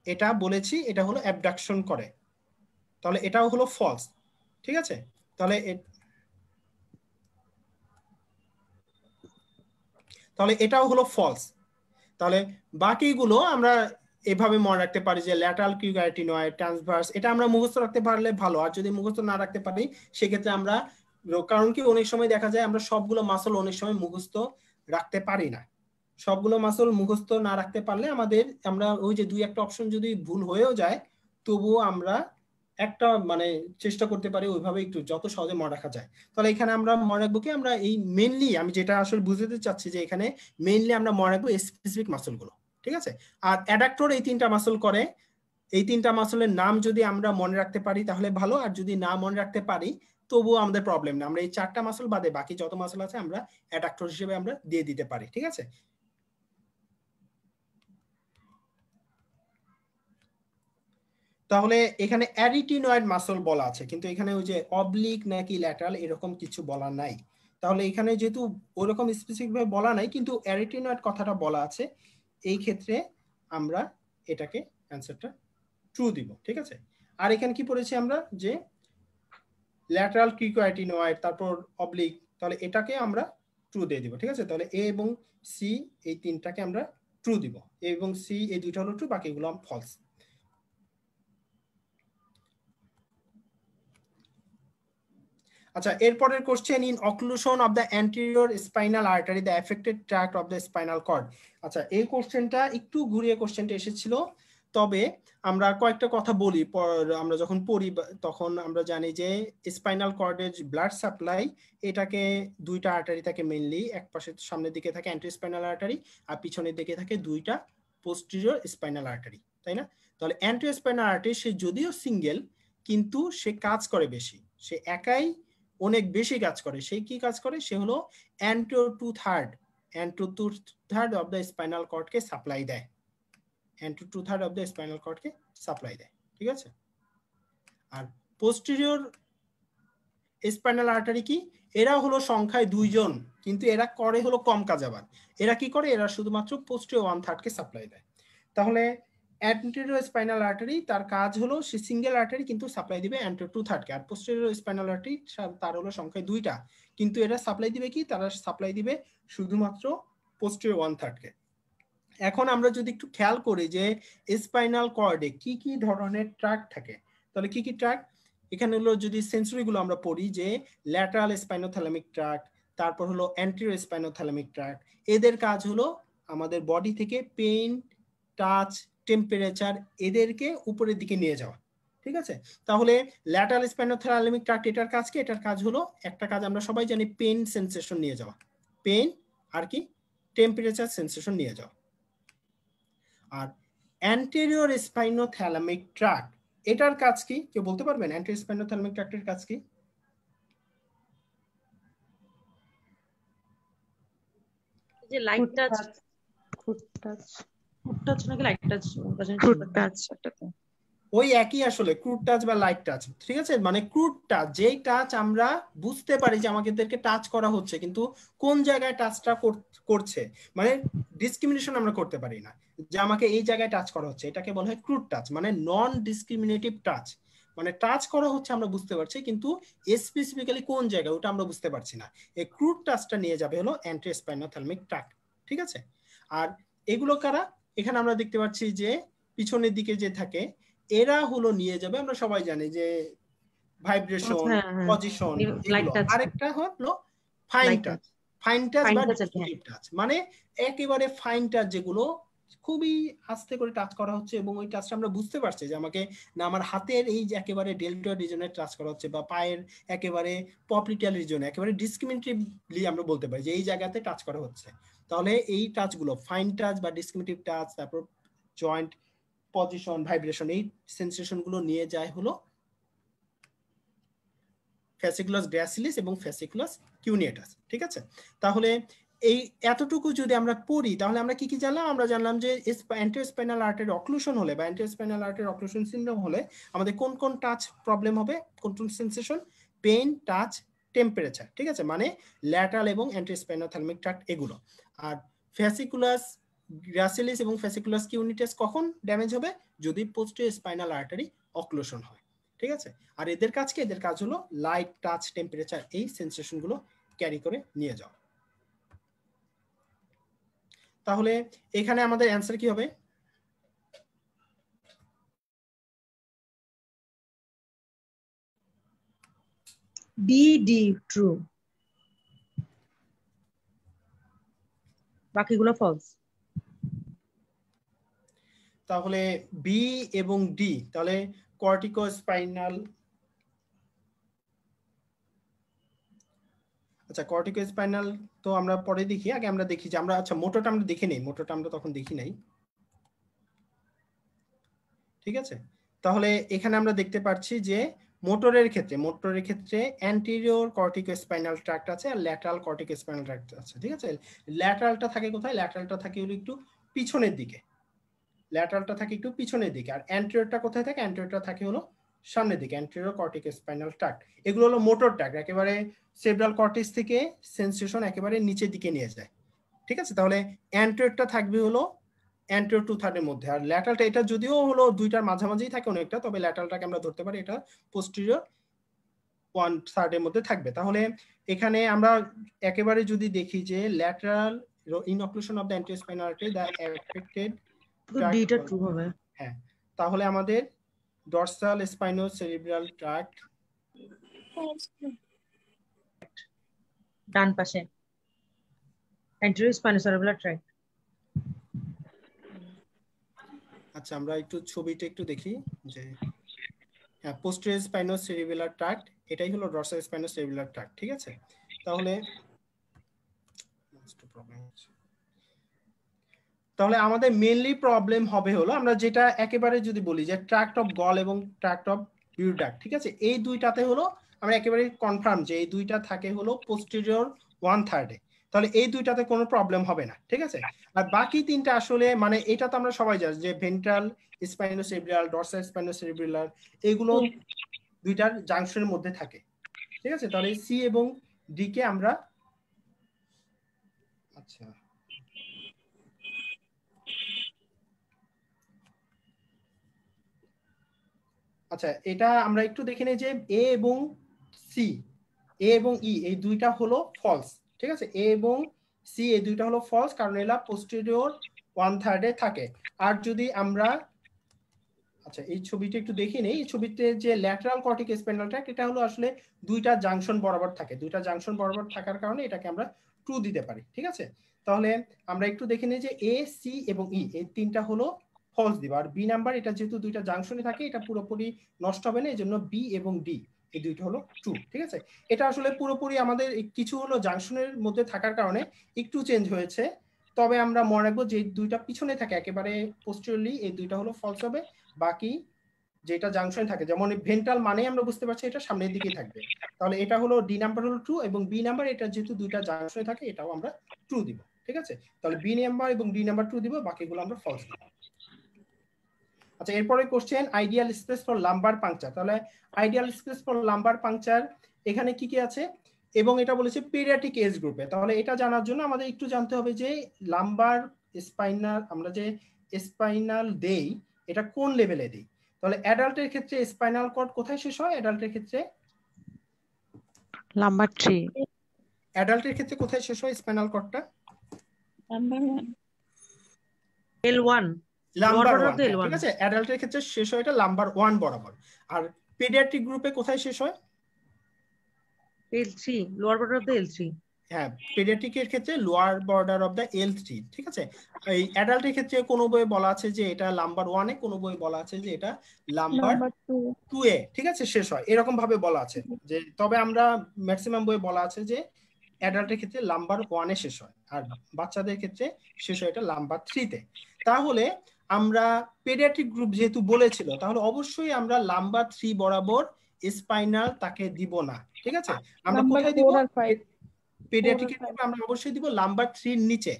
এটা বলেছি এটা হলো অ্যাবডাকশন করে, তাহলে এটাও হলো ফলস, ঠিক আছে? তাহলে এটাও হলো ফলস। তাহলে বাকিগুলো আমরা এভাবে মনে রাখতে পারি যে ল্যাটারাল ক্রিকোয়ারিটিনয়েড, ট্রান্সভার্স, এটা আমরা মুখস্থ রাখতে পারলে ভালো। আর যদি মুখস্থ না রাখতে পারি সেক্ষেত্রে আমরা, কারণ কি অনেক সময় দেখা যায় আমরা সবগুলো মাসল অনেক সময় মুখস্থ রাখতে পারি না। সবগুলো মাসল মুখস্থ না রাখতে পারলে আমরা ওই যে দুই একটা অপশন যদি ভুল হয়েও যায় তবুও আমরা একটা মানে চেষ্টা করতে পারি ওইভাবে একটু যত সহজে মনে রাখা যায়। তাহলে এখানে আমরা মনে রাখবো কি, আমরা এই মেইনলি আমি যেটা আসলে বুঝতে চাচ্ছি যে এখানে মেইনলি আমরা মনে রাখবো স্পেসিফিক মাসলগুলো, ঠিক আছে। আর অ্যাডাক্টর এই তিনটা মাসল করে, এই তিনটা মাসলের নাম যদি আমরা মনে রাখতে পারি তাহলে ভালো, আর যদি না মনে রাখতে পারি তবুও আমাদের প্রবলেম না, আমরা এই চারটা মাসল বাদে বাকি যত মাসল আছে আমরা অ্যাডাক্টর হিসেবে আমরা দিয়ে দিতে পারি, ঠিক আছে। তাহলে এখানে অ্যারিটিনয়েড মাসল বলা আছে, কিন্তু এখানে ওই যে অবলিক নাকি ল্যাটারাল এরকম কিছু বলা নাই। তাহলে এখানে যেহেতু ওরকম স্পেসিফিক ভাবে বলা নাই কিন্তু অ্যারিটিনয়েড কথাটা বলা আছে, এই ক্ষেত্রে আমরা এটাকে অ্যানসারটা ট্রু দিব, ঠিক আছে। আর এখানে কি পড়েছি আমরা যে ল্যাটারাল ক্রিকোয়ারিটিনয়েড তারপর অবলিক, তাহলে এটাকে আমরা ট্রু দিয়ে দিব, ঠিক আছে। তাহলে এ এবং সি এই তিনটাকে আমরা ট্রু দিব, এ এবং সি এই দুইটা হলো ট্রু, বাকিগুলো ফলস। আচ্ছা, এরপরের question, in occlusion of the anterior spinal artery the affected tract of the spinal cord. আচ্ছা, এই কোশ্চেনটা একটু ঘুরিয়ে কোশ্চেনটা এসেছিল, তবে আমরা কয়েকটা কথা বলি। আমরা যখন পড়ি তখন আমরা জানি যে স্পাইনাল কর্ডের ব্লাড সাপ্লাই, এটাকে দুইটা আর্টারি থাকে মেইনলি, এক পাশে সামনের দিকে থাকে অ্যান্টেরিয়র স্পাইনাল আর্টারি আর পিছনের দিকে থাকে দুইটা পোস্টেরিয়র স্পাইনাল আর্টারি, তাই না? তাহলে অ্যান্টেরিয়র স্পাইনাল আর্টারি সে যদিও সিঙ্গেল কিন্তু সে কাজ করে বেশি, সে একাই অনেক বেশি কাজ করে। সে কি কাজ করে? সে হলো anterior 2/3 অফ দ্য স্পাইনাল কর্ডকে সাপ্লাই দেয়, anterior 2/3 অফ দ্য স্পাইনাল কর্ডকে সাপ্লাই দেয়, ঠিক আছে। আর পোস্টেরিয়র স্পাইনাল আর্টারি কি, এরা হলো সংখ্যায় দুইজন কিন্তু এরা করে হলো কম কাজ। আবার এরা কি করে? এরা শুধুমাত্র পোস্টেরিয়র 1/3 কে সাপ্লাই দেয়। তাহলে অ্যান্টেরিয়র স্পাইনাল আর্টারি তার কাজ হলো সে সিঙ্গেল আর্টারি কিন্তু সাপ্লাই দিবে অ্যান্টেরিয়র 2/3 কে, আর পোস্টেরিয়র স্পাইনাল আর্টারি তার হলো সংখ্যায় দুইটা কিন্তু এরা সাপ্লাই দিবে কি, তারা সাপ্লাই দিবে শুধুমাত্র পোস্টেরিয়র 1/3 কে। এখন আমরা যদি একটু খেয়াল করি যে স্পাইনাল কর্ডে কি কি ধরনের ট্র্যাক্ট থাকে, তাহলে কি কি ট্র্যাক্ট এখানে হলো, যদি সেন্সরি গুলো আমরা পড়ি যে ল্যাটারাল স্পাইনোথ্যালামিক ট্র্যাক্ট, তারপর হলো অ্যান্টেরিয়র স্পাইনোথ্যালামিক ট্র্যাক্ট, এদের কাজ হলো আমাদের বডি থেকে পেইন, টাচ, টেম্পারেচার এদেরকে উপরের দিকে নিয়ে যাওয়া, ঠিক আছে। তাহলে ল্যাটারাল স্পাইনোথ্যালামিক ট্র্যাক্ট এটার কাজ কি? এটার কাজ হলো একটা কাজ আমরা সবাই জানি, পেইন সেন্সেশন নিয়ে যাওয়া, পেইন আর কি টেম্পারেচার সেন্সেশন নিয়ে যাওয়া। আর অ্যান্টেরিয়র স্পাইনোথ্যালামিক ট্র্যাক্ট এটার কাজ কি? কেউ বলতে পারবেন অ্যান্টেরিয়র স্পাইনোথ্যালামিক ট্র্যাক্টের কাজ কি? যে light touch, foot touch, foot touch নাকি লাইট টাচ, ফুট টাচ এটাতে ওই একই আসলে, ক্রুড টাচ বা লাইট টাচ, ঠিক আছে। মানে ক্রুড টাচ, যেই টাচ আমরা বুঝতে পারি যে আমাদেরকে টাচ করা হচ্ছে কিন্তু কোন জায়গায় টাচটা করছে, মানে ডিসক্রিমিনেশন আমরা করতে পারি না যে আমাকে এই জায়গায় টাচ করা হচ্ছে, এটাকে বলা হয় ক্রুড টাচ, মানে নন ডিসক্রিমিনেটিভ টাচ। মানে টাচ করা হচ্ছে আমরা বুঝতে পারছি কিন্তু স্পেসিফিক্যালি কোন জায়গায় ওটা আমরা বুঝতে পারছি না। এই ক্রুড টাচটা নিয়ে যাবে হলো অ্যান্টেরিয়র স্পাইনোথ্যালামিক ট্র্যাক্ট, ঠিক আছে। আর এগুলো কারা? এখানে আমরা দেখতে পাচ্ছি যে পিছনের দিকে যে থাকে এরা হলো নিয়ে যাবে, আমরা সবাই জানি যে ভাইব্রেশন, পজিশন, আরেকটা হলো ফাইন টাচ, ফাইন টাচ বা ডিসক্রিমিনেটিভ টাচ, মানে একেবারে ফাইন টাচ যেগুলো খুবই আস্তে করে টাচ করা হচ্ছে এবং ওই টাচটা আমরা বুঝতে পারছি যে আমাকে না আমার হাতের এই যে একেবারে ডেল্টয়েড রিজনে টাচ করা হচ্ছে বা পায়ের একেবারে পপ্লিটিয়াল রিজনে একেবারে ডিসক্রিমিনেটিভলি আমরা বলতে পারি যে এই জায়গাতে টাচ করা হচ্ছে। তাহলে এই টাচগুলো ফাইন টাচ বা ডিসক্রিমিনেটিভ টাচ, তারপর জয়েন্ট, পজিশন, ভাইব্রেশন, এই সেন্সেশন গুলো নিয়ে যায় হলো ফ্যাসিকুলাস গ্র্যাসিলিস এবং ফ্যাসিকুলাস কিউনিয়েটাস, ঠিক আছে। তাহলে এই এতটুকু যদি আমরা পড়ি তাহলে আমরা কি কি জানলাম? আমরা জানলাম যে অ্যান্টেরিয়র স্পাইনাল আর্টারি অক্লুশন হলে বা anterior spinal artery occlusion syndrome হলে আমাদের কোন কোন টাচ প্রবলেম হবে, কোন কোন সেন্সেশন, পেইন, টাচ, টেম্পারেচার, ঠিক আছে, মানে ল্যাটারাল এবং অ্যান্টেরিয়র স্পাইনোথ্যালামিক ট্র্যাক্ট এগুলো। আর ফ্যাসিকুলাস গ্র্যাসিলিস এবং ফ্যাসিকুলাস কিউনিটাস কখন ড্যামেজ হবে? যদি পোস্টেরিয়র স্পাইনাল আর্টারি অক্লুশন হয়, ঠিক আছে। আর এদের কাজ কি? এদের কাজ হলো লাইট, টাচ, টেম্পারেচার এই সেন্সেশন গুলো ক্যারি করে নিয়ে যাওয়া। তাহলে এখানে আমাদের অ্যান্সার কি হবে? ডি ট্রু, বাকিগুলো ফলস। তাহলে বি এবং ডি, তাহলে কর্টিকোস্পাইনাল, আচ্ছা কর্টিকোস্পাইনাল তো আমরা পরে দেখি, আগে আমরা দেখি যে আমরা, আচ্ছা মোটরটা আমরা দেখি নেই, মোটরটা আমরা তখন দেখি নাই, ঠিক আছে। তাহলে এখানে আমরা দেখতে পাচ্ছি যে মোটরের ক্ষেত্রে অ্যান্টেরিয়র কর্টিকোস্পাইনাল ট্র্যাক্ট আছে আর ল্যাটারাল কর্টিকোস্পাইনাল ট্র্যাক্ট আছে, ঠিক আছে। ল্যাটারালটা থাকে কোথায়? ল্যাটারালটা থাকে হলো একটু পিছনের দিকে, ল্যাটারালটা থাকে একটু পিছনের দিকে। আর অ্যান্টেরিয়রটা কোথায় থাকে? অ্যান্টেরিয়রটা থাকে হলো সামনের দিকে, অ্যান্টেরিয়র কর্টিকোস্পাইনাল ট্র্যাক্ট। এগুলো হলো মোটর ট্র্যাক্ট, একেবারে সেরেব্রাল কর্টেক্স থেকে সেন্সেশন একেবারে নিচের দিকে নিয়ে যায়, ঠিক আছে। তাহলে অ্যান্টেরিয়রটা থাকবে হলো অ্যান্টেরিয়র 2/3 এর মধ্যে, আর ল্যাটারালটা এটা যদিও হলো দুইটার মাঝামাঝিই থাকে অনেকটা, তবে ল্যাটারালটাকে আমরা ধরতে পারি এটা পোস্টেরিয়র 1/3 এর মধ্যে থাকবে। তাহলে এখানে আমরা একেবারে যদি দেখি যে lateral in occlusion of the anterior spinal artery the affected ডিটা ট্রু হবে। হ্যাঁ, তাহলে আমাদের ডরসাল স্পাইনোসেরিব্রাল ট্র্যাক্ট ডান পাশে অ্যান্টেরিয়র স্পাইনোসেরিব্রাল ট্র্যাক্ট। আচ্ছা আমরা একটু ছবিটা একটু দেখি যে হ্যাঁ, পোস্টেরিয়র স্পাইনোসেরিব্রাল ট্র্যাক্ট এটাই হলো ডরসাল স্পাইনোসেরিব্রাল ট্র্যাক্ট, ঠিক আছে। তাহলে আমাদের মেইনলি প্রবলেম হবে হলো, আমরা যেটা একেবারে যদি বলি যে ট্র্যাক্ট অফ গল এবং ট্র্যাক্ট অফ বিউডাক্ট, ঠিক আছে, এই দুইটাতে হলো আমরা একেবারে কনফার্ম যে এই দুইটা থাকে হলো পোস্টেরিয়র 1/3 এ, তাহলে এই দুইটাতে কোনো প্রবলেম হবে না, ঠিক আছে। আর বাকি তিনটা আসলে মানে এটা তো আমরা সবাই জানি যে ভেন্ট্রাল স্পাইনোসেরিব্রাল, ডরসাল স্পাইনোসেরিব্রাল এগুলো দুইটার জাংশনের মধ্যে থাকে, ঠিক আছে। তাহলে সি এবং ডি কে আমরা, আচ্ছা আচ্ছা এটা আমরা একটু দেখে নেই যে এ এবং সি, এ এবং ই এই দুইটা হলো ফলস, ঠিক আছে। এ এবং সি এই দুইটা হলো ফলস, কারণ এলা পোস্টেরিয়র 1/3 এ থাকে। আর যদি আমরা, আচ্ছা এই ছবিটা একটু দেখি নেই, এই ছবিতে যে ল্যাটারাল কর্টিকোস্পাইনাল ট্র্যাক্ট এটা হলো আসলে দুইটা জাংশন বরাবর থাকে, দুইটা জাংশন বরাবর থাকার কারণে এটাকে আমরা ট্রু দিতে পারি, ঠিক আছে। তাহলে আমরা একটু দেখে নিই যে এ, সি এবং ই এই তিনটা হলো ফলস দিব, আর বি নাম্বার এটা যেহেতু দুইটা জাংশনে থাকে এটা পুরোপুরি নষ্ট হবে না, এই জন্য বি এবং ডি এই দুইটা হলো ট্রু, ঠিক আছে। এটা আসলে পুরোপুরি আমাদের কিছু হলো জাংশনের মধ্যে থাকার কারণে একটু চেঞ্জ হয়েছে, তবে আমরা মনে রাখবো যে দুইটা পিছনে থাকে একেবারে পোস্টেরিয়রলি এই দুইটা হলো ফলস হবে, বাকি যেটা জাংশনে থাকে যেমন ভেন্ট্রাল মানে আমরা বুঝতে পারছি এটা সামনের দিকেই থাকবে, তাহলে এটা হলো ডি নাম্বার হলো ট্রু, এবং বি নাম্বার এটা যেহেতু দুইটা জাংশনে থাকে এটাও আমরা ট্রু দিব, ঠিক আছে। তাহলে বি নাম্বার এবং ডি নাম্বার ট্রু দিব, বাকিগুলো আমরা ফলস দিব। আচ্ছা এরপরে question ideal space for lumbar puncture. তাহলে ideal space for lumbar puncture এখানে কি কি আছে, এবং এটা বলেছে পেডিয়াট্রিক এজ গ্রুপে। তাহলে এটা জানার জন্য আমাদের একটু জানতে হবে যে লাম্বার স্পাইনাল আমরা যে স্পাইনাল দেই এটা কোন লেভেলে দেই। তাহলে অ্যাডাল্টের ক্ষেত্রে স্পাইনাল কর্ড কোথায় শেষ হয়? অ্যাডাল্টের ক্ষেত্রে নাম্বার 3। অ্যাডাল্টের ক্ষেত্রে কোথায় শেষ হয় স্পাইনাল কর্ডটা? Number 1 L1 lumbar lower 1, border of the ঠিক L1 আছে। অ্যাডাল্টের ক্ষেত্রে শেষ হয় এটা লাম্বার 1 বরাবর। আর পেডিয়াট্রিক গ্রুপে কোথায় শেষ হয়? L3 lower border of the L3। হ্যাঁ, পেডিয়াট্রিকের ক্ষেত্রে lower border of the L3, ঠিক আছে। এই অ্যাডাল্টের ক্ষেত্রে কোনো বইয়ে বলা আছে যে এটা লাম্বার 1 এ, কোনো বইয়ে বলা আছে যে এটা লাম্বার 2 এ, ঠিক আছে, শেষ হয় এরকম ভাবে বলা আছে যে, তবে আমরা ম্যাক্সিমাম বইয়ে বলা আছে যে অ্যাডাল্টের ক্ষেত্রে লাম্বার 1 এ শেষ হয়, আর বাচ্চাদের ক্ষেত্রে শেষ হয় এটা লাম্বার 3 তে। তাহলে আমরা পেডিয়াট্রিক গ্রুপ যেহেতু বলেছিল, তাহলে অবশ্যই আমরা লাম্বার 3 বরাবর স্পাইনাল তাকে দিব না, ঠিক আছে। আমরা কোথায় দিব? পেডিয়াট্রিকের ক্ষেত্রে আমরা অবশ্যই দিব লাম্বার 3 এর নিচে,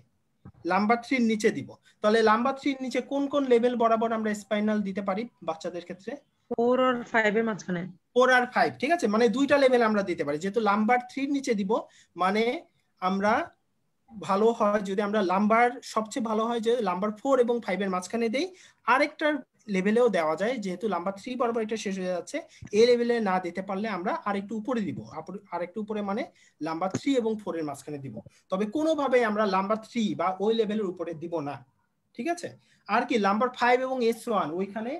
লাম্বার 3 এর নিচে দিব। তাহলে লাম্বার 3 এর নিচে কোন কোন লেভেল বরাবর আমরা স্পাইনাল দিতে পারি বাচ্চাদের ক্ষেত্রে? 4 আর 5 এর মাঝখানে। 4 আর 5, ঠিক আছে, মানে দুইটা লেভেল আমরা দিতে পারি। যেহেতু লাম্বার 3 এর নিচে দিব মানে আমরা ভালো হয় যদি আমরা লাম্বার, সবচেয়ে ভালো হয় যে লাম্বার 4 এবং 5 এর মাঝখানে দেই। আরেকটা লেভেলেও দেওয়া যায়, যেহেতু লাম্বার 3 বরাবর এটা শেষ হয়ে যাচ্ছে, এই লেভেলে না দিতে পারলে আমরা আরেকটু উপরে দিব, আরেকটু উপরে মানে লাম্বার 3 এবং 4 এর মাঝখানে দিব। তবে কোনোভাবে আমরা লাম্বার 3 বা ওই লেভেলের উপরে দিব না, ঠিক আছে। আর কি লাম্বার 5 এবং S1 ওইখানে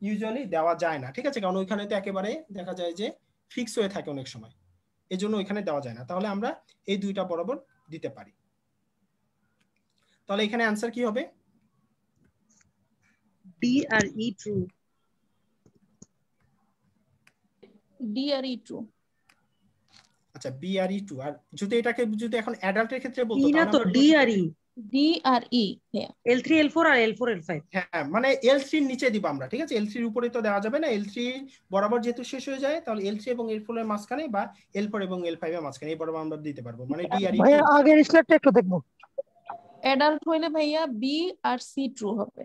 ইউজুয়ালি দেওয়া যায় না, ঠিক আছে, কারণ ওইখানে তো একেবারে দেখা যায় যে ফিক্স হয়ে থাকে অনেক সময়, এজন্য এখানে দেওয়া যায় না। তাহলে আমরা এই দুইটা বরাবর দিতে পারি। তাহলে এখানে অ্যান্সার কি হবে? ডি আর ই ট্রু। ডি আর ই ট্রু। আচ্ছা, বি আর ই ট্রু। আর যদি এটাকে যদি এখন অ্যাডাল্টের ক্ষেত্রে বলতো ই না তাহলে তো, আমরা ডি আর ই। ডি আর ই, হ্যাঁ। L3 L4 আর L4 L5। হ্যাঁ, মানে L3 এর নিচে দিব আমরা, ঠিক আছে? L3 এর উপরে তো দেওয়া যাবে না, L3 বরাবর যেহেতু শেষ হয়ে যায়, তাহলে L3 এবং L4 এর মাঝখানে বা L4 এবং L5 এর মাঝখানে এই বরাবর আমরা দিতে পারবো, মানে ডি আর ই ভাইয়া ট্রু। আগের স্লাইডটা একটু দেখবো। অ্যাডাল্ট হইলে ভাইয়া বি আর সি ট্রু হবে।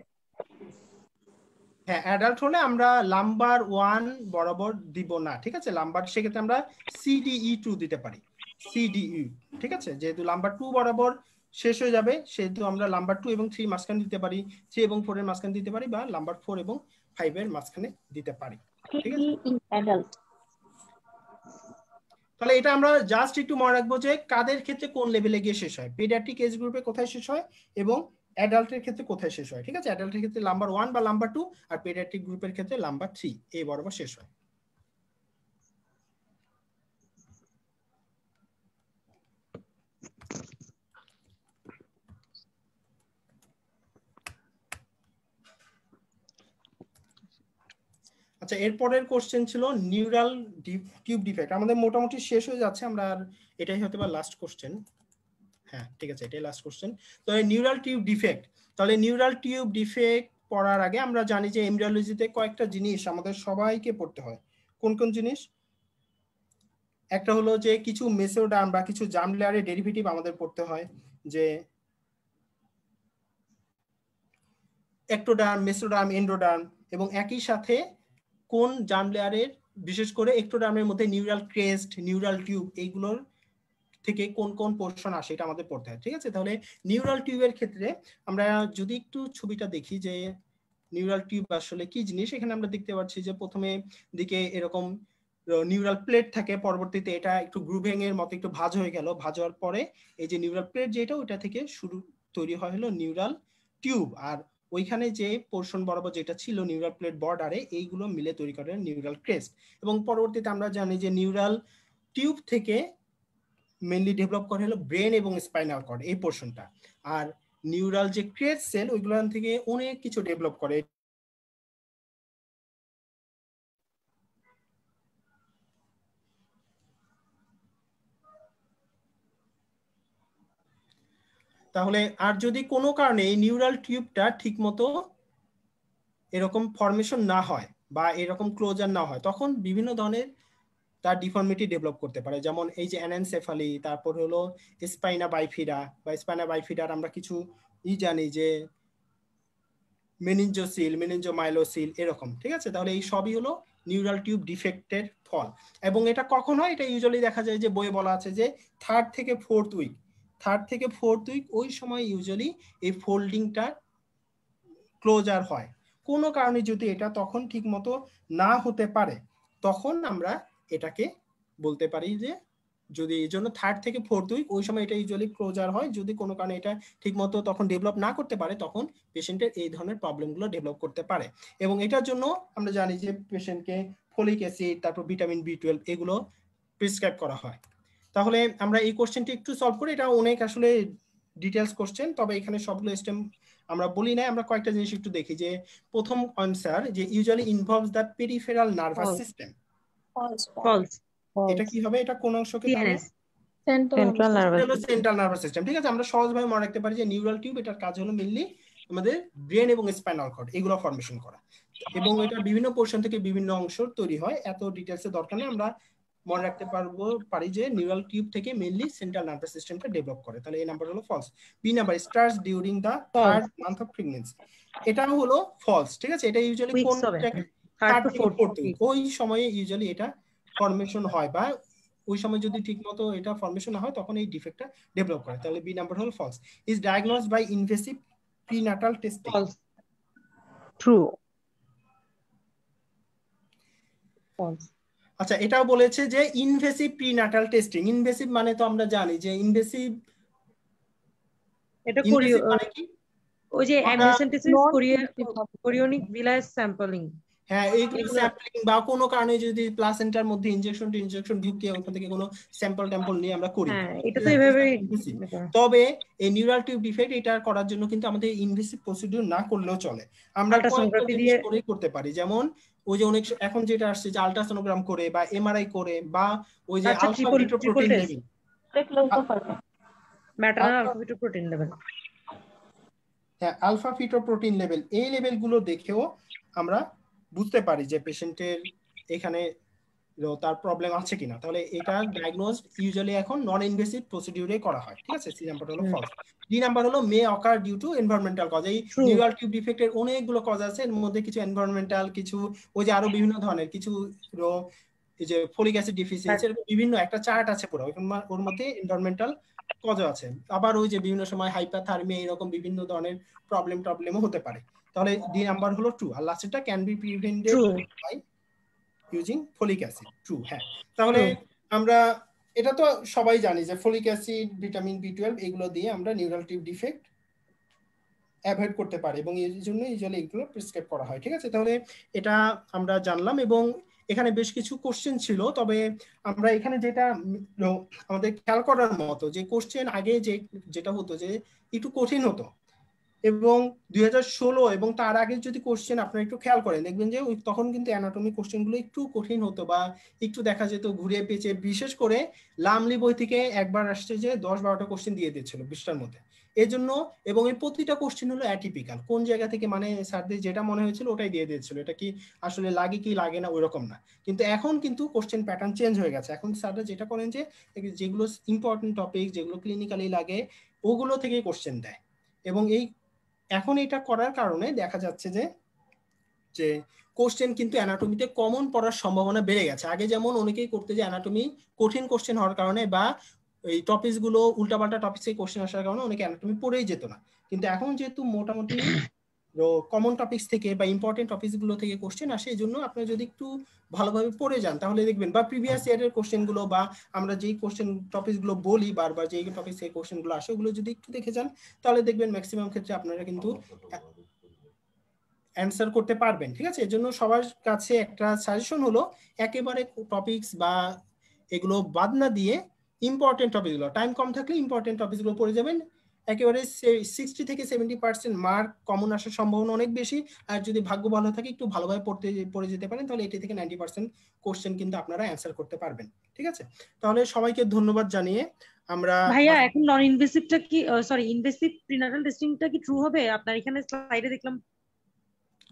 হ্যাঁ, অ্যাডাল্ট হলে আমরা নাম্বার 1 বরাবর দিব না, ঠিক আছে? নাম্বার সেক্ষেত্রে আমরা সিডিই 2 দিতে পারি, সিডিই, ঠিক আছে? যেহেতু নাম্বার 2 বরাবর শেষ হয়ে যাবে, সেহেতু আমরা নাম্বার 2 এবং 3 মাঝখানে দিতে পারি, 3 এবং 4 এর মাঝখানে দিতে পারি, বা নাম্বার 4 এবং 5 এর মাঝখানে দিতে পারি, ঠিক আছে? অ্যাডাল্ট। তাহলে এটা আমরা জাস্ট একটু মনে রাখবো যে কাদের ক্ষেত্রে কোন লেভেলে গিয়ে শেষ হয়, পেডিয়াট্রিক এজ গ্রুপে কোথায় শেষ হয় এবং অ্যাডাল্টের ক্ষেত্রে কোথায় শেষ হয়, ঠিক আছে? অ্যাডাল্টের ক্ষেত্রে নাম্বার 1 বা নাম্বার 2, আর পেডিয়াট্রিক গ্রুপের ক্ষেত্রে নাম্বার 3 এই বরাবর শেষ হয়। আচ্ছা, এরপরের কোশ্চেন ছিল নিউরাল টিউব ডিফেক্ট। আমাদের মোটামুটি শেষ হয়ে যাচ্ছে, আমরা আর এটাই হতে পারে লাস্ট কোশ্চেন। হ্যাঁ, ঠিক আছে, এটাই লাস্ট কোশ্চেন। তো নিউরাল টিউব ডিফেক্ট, তাহলে নিউরাল টিউব ডিফেক্ট পড়ার আগে আমরা জানি যে এমব্রিওলজিতে কয়েকটা জিনিস আমাদের সবাইকে পড়তে হয়। কোন কোন জিনিস? একটা হলো যে কিছু মেসোডার্ম বা কিছু জার্ম লেয়ারের ডেরিভেটিভ আমাদের পড়তে হয়, যে একটোডার্ম, মেসোডার্ম, এন্ডোডার্ম, এবং একই সাথে কোন জার্ম লেয়ারের, বিশেষ করে একটোডার্মের মধ্যে নিউরাল ক্রেস্ট, নিউরাল টিউব, এইগুলোর থেকে কোন কোন পোর্শন আসে এটা আমাদের পড়তে হয়, ঠিক আছে? তাহলে নিউরাল টিউবের ক্ষেত্রে আমরা যদি একটু ছবিটা দেখি যে নিউরাল টিউব আসলে কি জিনিস, এখানে আমরা দেখতে পাচ্ছি যে প্রথমে দিকে এরকম নিউরাল প্লেট থাকে, পরবর্তীতে এটা একটু গ্রুভিং এর মতো একটু ভাঁজ হয়ে গেল, ভাঁজ হওয়ার পরে এই যে নিউরাল প্লেট যেটা, ওইটা থেকে শুরু তৈরি হয় হলো নিউরাল টিউব, আর ওইখানে যে পোর্শন বরাবর যেটা ছিল নিউরাল প্লেট বর্ডারে, এইগুলো মিলে তৈরি করে নিউরাল ক্রেস্ট। এবং পরবর্তীতে আমরা জানি যে নিউরাল টিউব থেকে মেইনলি ডেভেলপ করে হলো ব্রেন এবং স্পাইনাল কর্ড এই পোর্শনটা, আর নিউরাল যে ক্রেস্ট সেল ওইগুলো থেকে অনেক কিছু ডেভেলপ করে। তাহলে আর যদি কোনো কারণে এই নিউরাল টিউবটা ঠিকমতো এরকম ফরমেশন না হয় বা এরকম ক্লোজার না হয়, তখন বিভিন্ন ধরনের তার ডিফর্মিটি ডেভেলপ করতে পারে, যেমন এই যে অ্যানেনসেফালি, তারপর হলো স্পাইনা বাইফিডা বা স্পাইনা বাইফিডার আমরা কিছু জানি যে মেনিনজোসিল, মেনিনজোমাইলোসিল, এরকম, ঠিক আছে? তাহলে এই সবই হলো নিউরাল টিউব ডিফেক্টের ফল। এবং এটা কখন হয়? এটা ইউজুয়ালি দেখা যায় যে বইয়ে বলা আছে যে 3rd থেকে 4th উইক, 3rd থেকে 4th উইক, ওই সময় ইউজুয়ালি এই ফোল্ডিংটা ক্লোজার হয়। কোনো কারণে যদি এটা তখন ঠিক মতো না হতে পারে, তখন আমরা এটাকে বলতে পারি যে, যদি এই জন্য 3rd থেকে 4th উইক ওই সময় এটা ইউজুয়ালি ক্লোজার হয়, যদি কোনো কারণে এটা ঠিকমতো তখন ডেভেলপ না করতে পারে, তখন পেশেন্টের এই ধরনের প্রবলেমগুলো ডেভেলপ করতে পারে। এবং এটার জন্য আমরা জানি যে পেশেন্টকে ফলিক অ্যাসিড, তারপর ভিটামিন B12 এগুলো প্রেসক্রাইব করা হয়। তাহলে আমরা এই কোশ্চেনটি একটু সলভ করি, এটা অনেক আসলে ডিটেইলস কোশ্চেন, তবে এখানে সবগুলো স্টেম আমরা বলি না, আমরা কয়েকটা জিনিস একটু দেখি। যে প্রথম আনসার, যে usually involves the peripheral nervous system, false. এটা কি হবে? এটা কোন অংশকে? CNS, central nervous central nervous system, ঠিক আছে? আমরা সহজভাবে মনে রাখতে পারি যে নিউরাল টিউব, এটার কাজ হলো মেইনলি আমাদের ব্রেন এবং স্পাইনাল কর্ড এগুলো ফরমেশন করা, এবং এটা বিভিন্ন পোর্শন থেকে বিভিন্ন অংশ তৈরি হয়। এত ডিটেইলসে দরকার নেই, আমরা মনে রাখতে পারি যে নিউরাল টিউব থেকে মেইনলি সেন্ট্রাল নার্ভাস সিস্টেমটা ডেভেলপ করে। তাহলে এই নাম্বার হলো false. B number, starts during the 3rd month of pregnancy, এটাও হলো ফলস, ঠিক আছে? এটা ইউজুয়ালি কোন 3rd to 4th উইক, ওই সময়ে ইউজুয়ালি এটা ফরমেশন হয়, বা ওই সময় যদি ঠিকমতো এটা ফরমেশন না হয়, তখন এই ডিফেক্টটা ডেভেলপ করে। তাহলে বি নাম্বার হলো false. Is diagnosed by invasive prenatal testing. True. আচ্ছা, এটাও বলেছে যে ইনভেসিভ প্রিনাটাল টেস্টিং। ইনভেসিভ মানে তো আমরা জানি যে ইনভেসিভ, এটা ইনভেসিভ মানে কি? ওই যে অ্যামনিওসেন্টেসিস, কোরিয়নিক ভিলাস স্যাম্পলিং, হ্যাঁ এইগুলো এগুলো স্যাম্পলিং বা কোনো কারণে যদি প্লাসেন্টার মধ্যে ইনজেকশন ঢুকিয়ে ওখান থেকে কোনো স্যাম্পল নিয়ে আমরা করি, হ্যাঁ এটা তো ঠিক আছে? এভাবে তবে এই নিউরাল টিউব ডিফেক্ট এটা করার জন্য কিন্তু আমাদের ইনভেসিভ প্রসিডিউর না করলেও চলে, আমরা কয়েকটা আল্ট্রাসোনোগ্রাফি জিনিস দিয়ে করে করতে পারি। যেমন ওই যে অনেক এখন যেটা আসছে যে আল্ট্রাসোনোগ্রাম করে বা এমআরআই করে বা ওই যে আচ্ছা alpha triple fetoprotein test level, maternal alpha protein level. হ্যাঁ আলফা ফিটোপ্রোটিন লেভেল, এই লেভেলগুলো দেখেও আমরা বুঝতে পারি যে পেশেন্টের এখানে তার প্রবলেম আছে কিনা। তাহলে এটা ডায়াগনোজ ইউজুয়ালি এখন নন ইনভেসিভ প্রসিডিউরে করা হয়, ঠিক আছে? সি নাম্বার হলো ফলস। ডি নাম্বার হলো may occur due to environmental cause. এই নিউরাল টিউব ডিফেক্টের অনেকগুলো কজ আছে, এর মধ্যে কিছু এনভায়রনমেন্টাল, কিছু ওই যে আরো বিভিন্ন ধরনের কিছু এই যে ফলিক অ্যাসিড ডিফিসিয়েন্সি, এরকম বিভিন্ন একটা চার্ট আছে পুরো, ওর মধ্যে এনভায়রনমেন্টাল কজ আছে। আবার ওই যে বিভিন্ন সময় হাইপাথার্মিয়া এরকম বিভিন্ন ধরনের প্রবলেমও হতে পারে। তাহলে ডি নাম্বার হলো ট্রু। আর লাস্টেরটা can be prevented by using folic acid, true. হ্যাঁ তাহলে আমরা এটা তো সবাই জানি যে ফলিক অ্যাসিড, ভিটামিন বি12 এগুলো দিয়ে আমরা নিউরাল টিউব ডিফেক্ট অ্যাভয়েড করতে পারি এবং এর জন্য ইউজুয়ালি এগুলো প্রেসক্রাইব করা হয়, ঠিক আছে? তাহলে এটা আমরা জানলাম এবং এখানে বেশ কিছু কোশ্চেন ছিল, তবে আমরা এখানে যেটা আমাদের খেয়াল করার মতো যে কোশ্চেন আগে যেটা হতো যে একটু কঠিন হতো, এবং 2016 এবং তার আগে যদি কোশ্চেন আপনারা একটু খেয়াল করেন দেখবেন যে তখন কিন্তু অ্যানাটমি কোশ্চেনগুলো একটু কঠিন হতো বা একটু দেখা যেত ঘুরিয়ে পেঁচে, বিশেষ করে লামলি বই থেকে একবার আসছে যে 10-12টা কোশ্চেন দিয়ে দিচ্ছিল 20টার মধ্যে। এই জন্য, এবং এই প্রতিটা কোশ্চেন হলো অ্যাটিপিক্যাল, কোন জায়গা থেকে মানে স্যারদের যেটা মনে হয়েছিল ওটাই দিয়ে দিয়েছিল, এটা কি আসলে লাগে কি লাগে না ওইরকম না। কিন্তু এখন কিন্তু কোশ্চেন প্যাটার্ন চেঞ্জ হয়ে গেছে, এখন স্যাররা যেটা করেন যে যেগুলো ইম্পর্টেন্ট টপিক, যেগুলো ক্লিনিক্যালি লাগে ওগুলো থেকে কোশ্চেন দেয়। এবং এখন এটা করার কারণে দেখা যাচ্ছে যে কোশ্চেন কিন্তু অ্যানাটমিতে কমন পড়ার সম্ভাবনা বেড়ে গেছে। আগে যেমন অনেকেই করতে যে অ্যানাটমি কঠিন কোশ্চেন হওয়ার কারণে বা এই টপিকস গুলো উল্টাপাল্টা টপিক্সে কোশ্চেন আসার কারণে অনেকে অ্যানাটমি পড়েই যেত না, কিন্তু এখন যেহেতু মোটামুটি কমন টপিকস থেকে বা ইম্পর্টেন্ট টপিকস গুলো থেকে কোশ্চেন আসে, এই জন্য আপনারা যদি একটু ভালোভাবে পড়ে যান তাহলে দেখবেন, বা প্রিভিয়াস ইয়ারের কোশ্চেন গুলো বা আমরা যেই কোশ্চেন টপিকস গুলো বলি বারবার, যেই টপিক্স থেকে কোশ্চেন গুলো আসে ওগুলো যদি একটু দেখে যান তাহলে দেখবেন ম্যাক্সিমাম ক্ষেত্রে আপনারা কিন্তু অ্যান্সার করতে পারবেন, ঠিক আছে? এর জন্য সবার কাছে একটা সাজেশন হলো একেবারে টপিকস বা এগুলো বাদ না দিয়ে ইম্পর্টেন্ট টপিকগুলো, টাইম কম থাকলে ইম্পর্টেন্ট টপিকগুলো পড়ে যাবেন, একেবারে 60 থেকে 70% মার্ক কমন আসার সম্ভাবনা অনেক বেশি। আর যদি ভাগ্য ভালো থাকে একটু ভালোভাবে পড়ে যেতে পারেন তাহলে 80 থেকে 90% কোশ্চেন কিন্তু আপনারা অ্যান্সার করতে পারবেন, ঠিক আছে? তাহলে সবাইকে ধন্যবাদ জানিয়ে আমরা ভাইয়া এখন নন ইনভেসিভটা কি, সরি ইনভেসিভ প্রিনাটাল টেস্টিংটা কি ট্রু হবে? আপনার এখানে স্লাইডে দেখলাম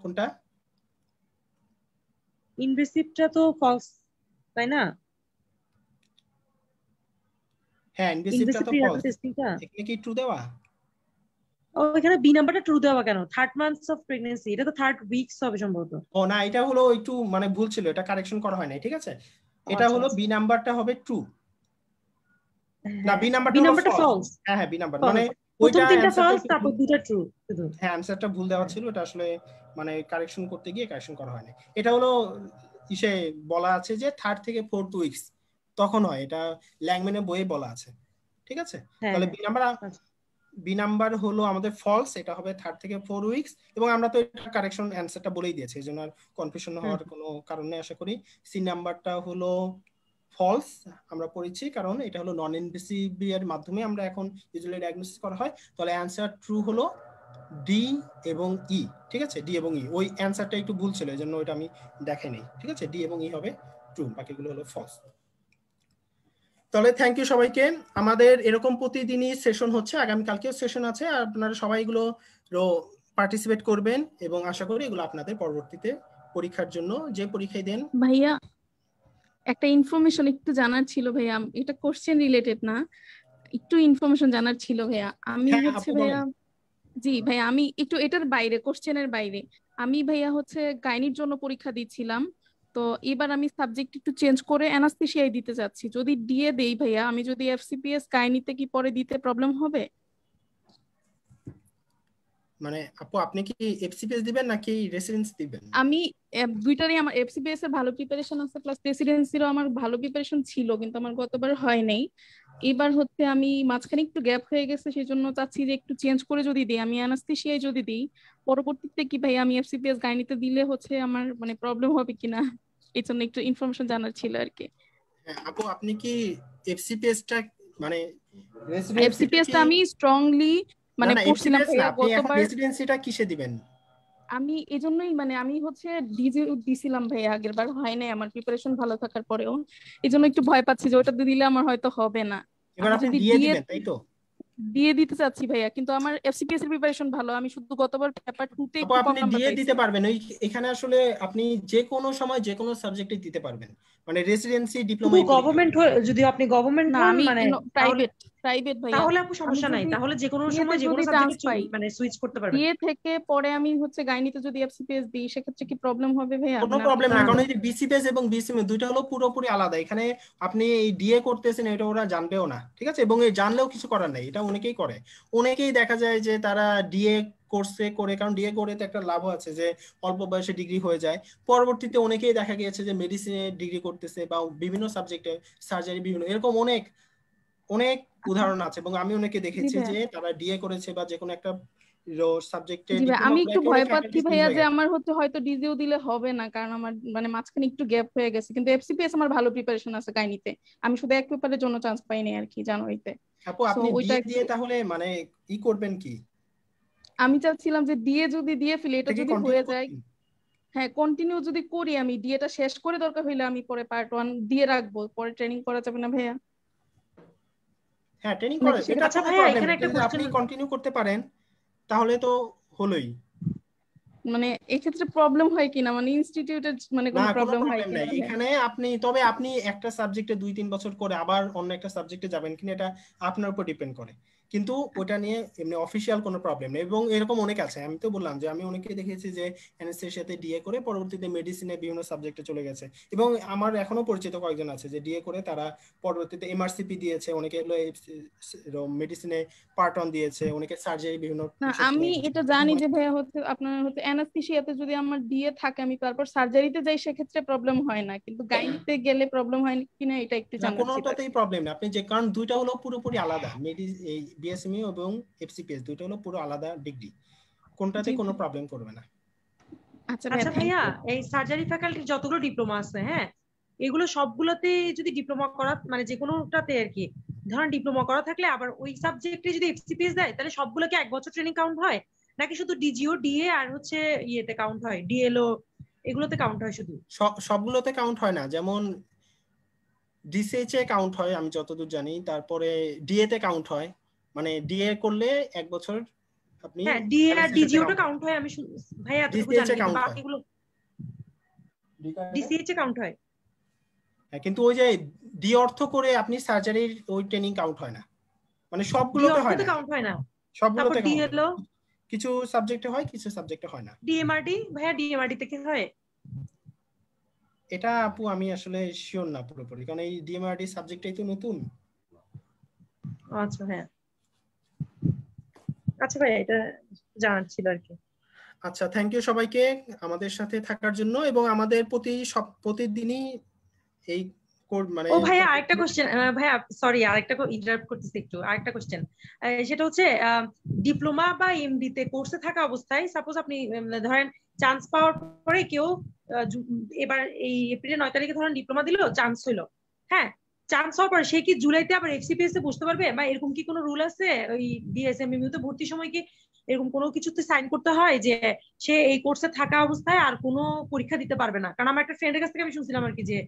কোনটা ইনভেসিভটা তো ফলস, তাই না? হ্যাঁ ইনভেসিভটা তো ফলস, টেস্টিংটা এখানে কি ট্রু দেওয়া? ও এখানে বি নাম্বারটা ট্রু দেওয়া কেন? 3rd months অফ প্রেগন্যান্সি, এটা তো 3rd উইকস হবে সম্ভবত। ও না, এটা হলো একটু মানে ভুল ছিল, এটা কারেকশন করা হয় নাই, ঠিক আছে? এটা হলো বি নাম্বারটা হবে ট্রু, না বি নাম্বারটা ফলস। হ্যাঁ হ্যাঁ বি নাম্বার মানে প্রথম ওইটা তিনটা ফলস, তারপর দুটো ট্রু শুধু। হ্যাঁ অ্যানসারটা ভুল দেওয়া ছিল, এটা আসলে মানে কারেকশন করতে গিয়ে কারেকশন করা হয়নি। এটা হলো ইসে বলা আছে যে 3rd থেকে 4th উইকস তখন হয়, এটা ল্যাংম্যানের বইয়ে বলা আছে, ঠিক আছে? তাহলে বি নাম্বার হলো আমাদের ফলস, এটা হবে 3rd থেকে 4 উইকস, এবং আমরা তো এটা কারেকশন অ্যানসারটা বলেই দিয়েছি, এজন্য আর কনফিউশন হওয়ার কোনো কারণ নেই আশা করি। সি নাম্বারটা হলো ফলস আমরা পড়েছি, কারণ এটা হলো নন ইনভেসিভ এর মাধ্যমে আমরা এখন ইউজুয়ালি ডায়াগনোসিস করা হয়। তাহলে অ্যানসার ট্রু হলো ডি এবং ই, ঠিক আছে? ডি এবং ই, ওই অ্যানসারটা একটু ভুল ছিল এজন্য ওইটা আমি দেখাই নাই, ঠিক আছে? ডি এবং ই হবে ট্রু, বাকিগুলো হলো ফলস। তাহলে থ্যাংক ইউ সবাইকে। আমাদের এরকম প্রতিদিনই সেশন হচ্ছে, আগামীকালকেও সেশন আছে, আর আপনারা সবাই এগুলো পার্টিসিপেট করবেন এবং আশা করি এগুলো আপনাদের পরবর্তীতে পরীক্ষার জন্য যে পরীক্ষায় দেন। ভাইয়া একটা ইনফরমেশন একটু জানার ছিল ভাইয়া, এটা কোশ্চেন রিলেটেড না, একটু ইনফরমেশন জানার ছিল ভাইয়া। আমি হচ্ছে ভাইয়া, জি ভাইয়া আমি একটু এটার বাইরে, কোশ্চেনের বাইরে, আমি ভাইয়া হচ্ছে গাইনির জন্য পরীক্ষা দিচ্ছিলাম, তো এবার আমি সাবজেক্ট একটু চেঞ্জ করে অ্যানাস্থেসিয়ায় দিতে যাচ্ছি। যদি দিয়ে দেই ভাইয়া, আমি যদি এফসিপিএস গাইনিতে কি পরে দিতে প্রবলেম হবে? মানে আপু আপনি কি এফসিপিএস দিবেন নাকি রেসিডেন্স দিবেন? আমি দুইটারই, আমার এফসিপিএস এর ভালো প্রিপারেশন আছে, প্লাস রেসিডেন্সিরও আমার ভালো প্রিপারেশন ছিল, কিন্তু আমার গতবার হয় নাই। এবার হচ্ছে আমি মাঝখানে একটু গ্যাপ হয়ে গেছে, সেই জন্য চাচ্ছি যে একটু চেঞ্জ করে যদি দিই, আমি অ্যানাস্থেশিয়ায় যদি দিই পরবর্তীতে কি ভাই আমি এফসিপিএস গাইনিতে দিলে হচ্ছে আমার মানে প্রবলেম হবে কিনা, এই জন্য একটু ইনফরমেশন জানার ছিল আর কি। হ্যাঁ আপু, আপনি কি এফসিপিএস টা মানে রেসিডেন্সিটা এফসিপিএস কি? টা আমি স্ট্রংলি না মানে না, পড়ছিলাম এফসিপিএস না, ভাইয়া আপনি এখন গতবার। রেসিডেন্সিটা কিসে দিবেন? আমি এজন্যই মানে আমি হচ্ছে ডিজি দিছিলাম ভাইয়া, আগের বার হয় নাই আমার প্রিপারেশন ভালো থাকার পরেও, এই জন্য একটু ভয় পাচ্ছি যে ওটাতে দিলে আমার হয়তো হবে না। এবার আমি আপনি যদি দিয়ে দিবেন তাই তো? দিয়ে দিতে চাচ্ছি ভাইয়া, কিন্তু আমার এফসিপিএস এর প্রিপারেশন ভালো, আমি শুধু গতবার পেপার 2 তে আপু একটু কম আপনি নাম্বার দিয়ে পাইছি। দিতে পারবেন, ওই এখানে আসলে আপনি যে কোনো সময় যে কোনো সাবজেক্টে দিতে পারবেন, মানে রেসিডেন্সি ডিপ্লোমা শুধু এগুলি গভর্নমেন্ট যদি আপনি গভর্নমেন্ট না হন আমি মানে তাহলে প্রাইভেট প্রাইভেট ভাইয়া। তাহলে আপু আমি সমস্যা নাই, যদি তাহলে যে কোনো বিয়েতে সময় যে কোনো যদি চান্স সাবজেক্টে পাই, মানে সুইচ করতে পারবেন। বিয়ে থেকে পরে আমি হচ্ছে গাইনিতে যদি এফসিপিএস দিই সেক্ষেত্রে কি প্রবলেম হবে ভাইয়া? কোনো মানে আপনি প্রবলেম না, জানেন? কারণ এই যে বিসিপিএস এবং বিসিএম দুইটা হলো পুরোপুরি আলাদা। এখানে আপনি এই ডিএ করতেছেন এটা ওরা জানবেও না, ঠিক আছে? এবং এই জানলেও কিছু করার নেই, এটা অনেকেই করে। অনেকেই দেখা যায় যে তারা ডিএ কোর্সে করে, কারণ ডিএ করে তো একটা লাভ আছে যে অল্প বয়সে ডিগ্রি হয়ে যায়। পরবর্তীতে অনেকেই দেখা গিয়েছে যে মেডিসিনে ডিগ্রি করতেছে বা বিভিন্ন সাবজেক্টে, সার্জারি, বিভিন্ন এরকম অনেক অনেক আচ্ছা, উদাহরণ আছে, এবং আমি অনেকে জি দেখেছি ভাইয়া। যে তারা ডিএ করেছে বা যে কোনো একটা সাবজেক্টে জি ভাই, ডিপ্লোমা আমি করে একটু একেবারে ভয় পাচ্ছি ফ্যাকাল্টিস ভাইয়া হয়ে যে গেছে। আমার হচ্ছে হয়তো ডিজিও দিলে হবে না, কারণ আমার মানে মাঝখানে একটু গ্যাপ হয়ে গেছে, কিন্তু এফসিপিএস আমার ভালো প্রিপারেশন আছে গাইনিতে। আমি শুধু এক পেপারের জন্য চান্স পাইনি আর কি জানুয়ারিতে। আপু সো আপনি ওইটা ডিএ একটু দিয়ে তাহলে মানে ই করবেন কি? আমি চাচ্ছিলাম যে দিয়ে যদি দিয়ে ফেলি, এটা এটা কি যদি হয়ে কন্টিনিউ যায়, করবেন? হ্যাঁ কন্টিনিউ যদি করি, আমি ডিএটা শেষ করে দরকার হইলে আমি পরে পার্ট 1 দিয়ে রাখবো, পরে ট্রেনিং করা যাবে না ভাইয়া? হ্যাঁ ট্রেনিং নাকি করেন, এটা সেক্ষেত্রে আচ্ছা কোনো ভাইয়া, প্রবলেম এখানে নেই, একটা যদি আপনি কোশ্চেন, কন্টিনিউ করতে পারেন তাহলে তো হলোই। মানে এক্ষেত্রে প্রবলেম হয় কিনা, মানে ইনস্টিটিউটের মানে না কোনো কোনো প্রবলেম হয় প্রবলেম কিনা নাই ভাইয়া? এখানে। আপনি তবে আপনি একটা সাবজেক্টে 2-3 বছর করে আবার অন্য একটা সাবজেক্টে যাবেন কিনা এটা আপনার উপর ডিপেন্ড করে, কিন্তু ওটা নিয়ে এমনি অফিসিয়াল কোনো প্রবলেম নেই। এবং এরকম অনেক আছে, আমি তো বললাম যে আমি অনেকে দেখেছি যে অ্যানেস্থেশিয়াতে ডিএ করে পরবর্তীতে মেডিসিনে বিভিন্ন সাবজেক্টে চলে গেছে। এবং আমার এখনো পরিচিত কয়েকজন আছে যে ডিএ করে তারা পরবর্তীতে এমআরসিপি দিয়েছে, অনেকে হলো মেডিসিনে পার্ট 1 দিয়েছে, অনেকে সার্জারি বিভিন্ন না বিষয়ে চলে আমি গেছে, এটা এরকম জানি অনেক। যে ভাইয়া হচ্ছে আপনার হচ্ছে অ্যানাস্থেশিয়াতে যদি আমার ডিএ থাকে আমি তারপর সার্জারিতে যাই সেক্ষেত্রে প্রবলেম হয় না, কিন্তু গাইনিতে গেলে প্রবলেম হয় কিনা এটা একটু না জানার ছিল আর কোনোটাতেই কি। প্রবলেম নেই, আপনি যে কারণ দুইটা হলো পুরোপুরি আলাদা, এই বিএসএমইউ এবং এফসিপিএস দুইটা হলো পুরো আলাদা ডিগ্রি, কোনটাতে জি কোনো ভাই। প্রবলেম করবে না। আচ্ছা ভাইয়া, আচ্ছা থ্যাংক ভাইয়া, ইউ। এই সার্জারি ফ্যাকাল্টির যতগুলো ডিপ্লোমা আছে, হ্যাঁ, এগুলো সবগুলোতে যদি ডিপ্লোমা করা মানে যে কোনোটাতে আর কি, ধরেন ডিপ্লোমা করা থাকলে আবার ওই সাবজেক্টে যদি এফসিপিএস দেয় তাহলে সবগুলোকে 1 বছর ট্রেনিং কাউন্ট হয়, নাকি শুধু ডিজিও ডিএ আর হচ্ছে ইয়েতে কাউন্ট হয়, ডিএলও এগুলোতে কাউন্ট হয় শুধু? সবগুলোতে কাউন্ট হয় না, যেমন ডিসিএইচ এ কাউন্ট হয় আমি যতদূর জানি, তারপরে ডিএ তে কাউন্ট হয়, মানে ডিএ করলে 1 বছর আপনি হ্যাঁ, ডিএ আর অ্যানেস্থেশিয়াতে ডিজিওটা কাউন্ট হবে, কাউন্ট হয়, আমি ভাইয়া এতটুকু ডিসিএইচ জানি, এ কিন্তু কাউন্ট হয়। বাকিগুলো ডিসিএইচ এ কাউন্ট হয়। হ্যাঁ কিন্তু ওই যে ডি অর্থ করে আপনি সার্জারির ওই ট্রেনিং কাউন্ট হয় না, মানে ডি সবগুলোতে হয় অর্থতে না, কাউন্ট হয় না। তারপর সবগুলোতে কাউন্ট হয় না, ডিএলও, কিছু সাবজেক্টে হয় কিছু সাবজেক্টে হয় না। ডিএমআরডি, ভাইয়া ডিএমআরডি তে কি হয়? এটা আপু আমি আসলে শিওর না পুরোপুরি, কারণ এই ডিএমআরডি সাবজেক্টটাই তো নতুন। আচ্ছা হ্যাঁ, আচ্ছা ভাইয়া, এটা জানার ছিল আর কি। আচ্ছা, থ্যাংক ইউ সবাইকে আমাদের সাথে থাকার জন্য, এবং আমাদের প্রতিদিনই এই মানে ও ভাইয়া আরেকটা কোশ্চেন, ভাইয়া সরি আরেকটা ইন্টারাপ্ট করতেছি একটু, আরেকটা কোশ্চেন, সেটা হচ্ছে ডিপ্লোমা বা এমডি তে কোর্সে থাকা অবস্থায় সাপোজ আপনি ধরেন চান্স পাওয়ার পরে কেউ এবার এই এপ্রিলের 9 তারিখে ধরেন ডিপ্লোমা দিল, চান্স হইলো, হ্যাঁ, চান্স হওয়ার পরে সে কি জুলাইতে আবার এফসিপিএস এ বসতে পারবে, বা এরকম কি কোনো রুল আছে? ওই বিএসএমইউ তে ভর্তির সময় কি এরকম কোনো কিছুতে সাইন করতে হয় যে সে এই কোর্সে থাকা অবস্থায় আর কোনো পরীক্ষা দিতে পারবে না? কারণ আমার একটা ফ্রেন্ডের কাছ থেকে আমি শুনছিলাম আর কি যে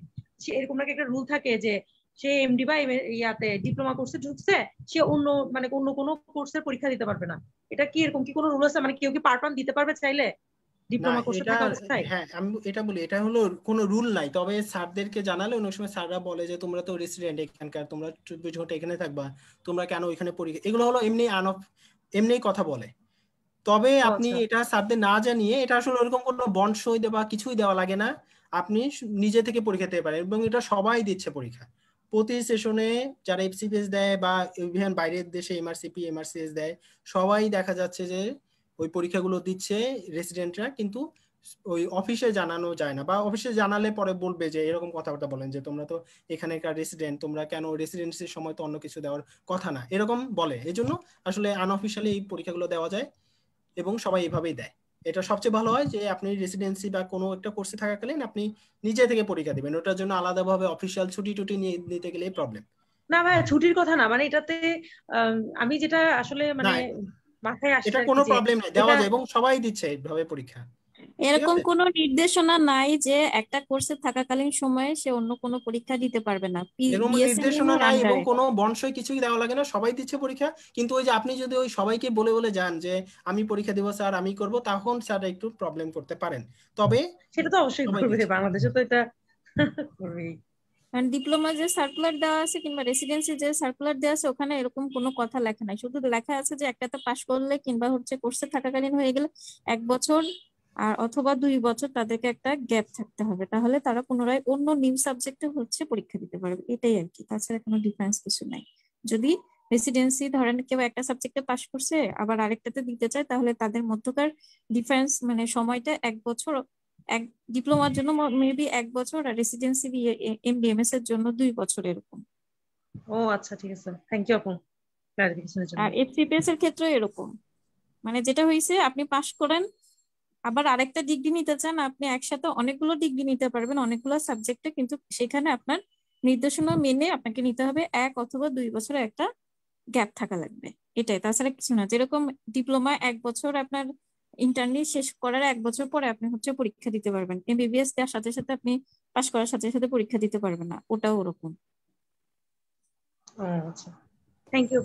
এরকম নাকি একটা রুল থাকে যে সে এমডি বা ইয়াতে ডিপ্লোমা কোর্সে ঢুকছে, সে অন্য মানে অন্য কোনো কোর্সের পরীক্ষা দিতে পারবে না। এটা কি এরকম কি কোনো রুল আছে? মানে কেউ কি পার্ট 1 দিতে পারবে চাইলে না ডিপ্লোমা কোর্সে এটা, থাকা অবস্থায়? হ্যাঁ আমি এটা বলি, এটা হলো কোনো রুল নাই, তবে স্যারদেরকে জানালে অনেক সময় স্যাররা বলে যে তোমরা তো রেসিডেন্ট এখানকার, তোমরা 24 ঘন্টা এখানে থাকবা, তোমরা কেন ওইখানে পরীক্ষা, এগুলো হলো এমনি এমনি কথা বলে। তবে আপনি আচ্ছা এটা স্যারদের না জানিয়ে, এটা আসলে ওরকম কোনো বন্ড সই দেওয়া কিছুই দেওয়া লাগে না, আপনি নিজে থেকে পরীক্ষা দিতে পারেন, এবং এটা সবাই দিচ্ছে পরীক্ষা প্রতি সেশনে, যারা এফসিপিএস দেয় বা ইভেন বাইরের দেশে এমআরসিপি এমআরসিএস দেয়, সবাই দেখা যাচ্ছে যে ওই পরীক্ষাগুলো দিচ্ছে রেসিডেন্টরা, কিন্তু ওই অফিসে জানানো যায় না, বা অফিসে জানালে পরে বলবে যে এরকম কথাবার্তা বলেন যে তোমরা তো এখানকার রেসিডেন্ট, তোমরা কেন রেসিডেন্সির সময় তো অন্য কিছু দেওয়ার কথা না, এরকম বলে। এই জন্য আসলে আনঅফিশিয়ালি এই পরীক্ষাগুলো দেওয়া যায় এবং সবাই এইভাবেই দেয়। এটা সবচেয়ে ভালো হয় যে আপনি রেসিডেন্সি বা কোনো একটা কোর্সে থাকাকালীন আপনি নিজে থেকে পরীক্ষা দিবেন, ওটার জন্য আলাদাভাবে অফিসিয়াল ছুটি টুটি নিয়ে নিতে গেলেই প্রবলেম। না ভাই ছুটির কথা না, মানে এটাতে আমি যেটা আসলে মানে না, মাথায় আসছে এটা আর কোনো কি যে প্রবলেম নাই, দেওয়া এটা যায় এবং সবাই দিচ্ছে এইভাবে পরীক্ষা। ঠিক এরকম আছে, কোনো নির্দেশনা নাই যে একটা কোর্সে থাকাকালীন সময়ে সে অন্য কোনো পরীক্ষা দিতে পারবে না এরকম বিএসএমএম নির্দেশনা এর নাই এবং আন্ডারে। কোনো বন্সই কিছুই দেওয়া লাগে না, সবাই দিচ্ছে পরীক্ষা। কিন্তু ওই যে আপনি যদি ওই সবাইকে বলে বলে যান যে আমি পরীক্ষা দিব স্যার, আমি করব, তখন স্যার একটু প্রবলেম করতে পারেন, তবে সেটা তো অবশ্যই সবাই করবে, দিচ্ছে। বাংলাদেশে তো এটা করবেই। কারণ ডিপ্লোমা যে সার্কুলার দেওয়া আছে কিংবা রেসিডেন্সি যে সার্কুলার দেওয়া আছে ওখানে এরকম কোনো কথা লেখা নাই, শুধু লেখা আছে যে একটাতে পাশ করলে কিংবা হচ্ছে কোর্সে থাকাকালীন হয়ে গেলে 1 বছর আর অথবা 2 বছর তাদেরকে একটা গ্যাপ থাকতে হবে, তাহলে তারা পুনরায় অন্য নিউ সাবজেক্টে হচ্ছে পরীক্ষা দিতে পারবে, এটাই আর কি, তাছাড়া কোনো ডিফারেন্স কিছু নাই। যদি রেসিডেন্সি ধরেন কেউ একটা সাবজেক্টে পাশ করছে আবার আরেকটাতে দিতে চায়, তাহলে তাদের মধ্যকার ডিফারেন্স মানে সময়টা 1 বছর, এক ডিপ্লোমার জন্য মেবি 1 বছর আর রেসিডেন্সি এমডিএমএস এর জন্য 2 বছর এরকম। ও আচ্ছা ঠিক আছে, থ্যাংক ইউ আপু ক্লারিফিকেশনের জন্য। আর এফসিপিএস এর ক্ষেত্রে এরকম, মানে যেটা হয়েছে আপনি পাশ করেন আবার আরেকটা ডিগ্রি নিতে চান, আপনি একসাথে অনেকগুলো ডিগ্রি নিতে পারবেন অনেকগুলো সাবজেক্টে, কিন্তু সেখানে আপনার নির্দেশনা মেনে আপনাকে নিতে হবে 1 অথবা 2 বছরের একটা গ্যাপ থাকা লাগবে, এটাই, তাছাড়া কিছু না। যেরকম ডিপ্লোমা 1 বছর আপনার ইন্টার্নি শেষ করার 1 বছর পরে আপনি হচ্ছে পরীক্ষা দিতে পারবেন, এমবিবিএস দেওয়ার সাথে সাথে আপনি পাশ করার সাথে সাথে পরীক্ষা দিতে পারবেন না, ওটাও ওরকম। আচ্ছা থ্যাংক ইউ।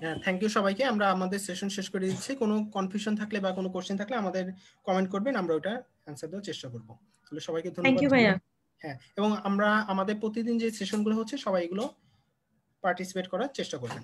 হ্যাঁ, থ্যাংক ইউ সবাইকে। আমরা আমাদের সেশন শেষ করে দিচ্ছি। কোনো কনফিউশন থাকলে বা কোনো কোশ্চেন থাকলে আমাদের কমেন্ট করবেন, আমরা ওটা অ্যান্সার দেওয়ার চেষ্টা করব। তাহলে সবাইকে থ্যাংক ধন্যবাদ। ইউ ভাইয়া। হ্যাঁ, এবং আমরা আমাদের প্রতিদিন যে সেশনগুলো হচ্ছে সবাই এগুলো পার্টিসিপেট করার চেষ্টা করবেন।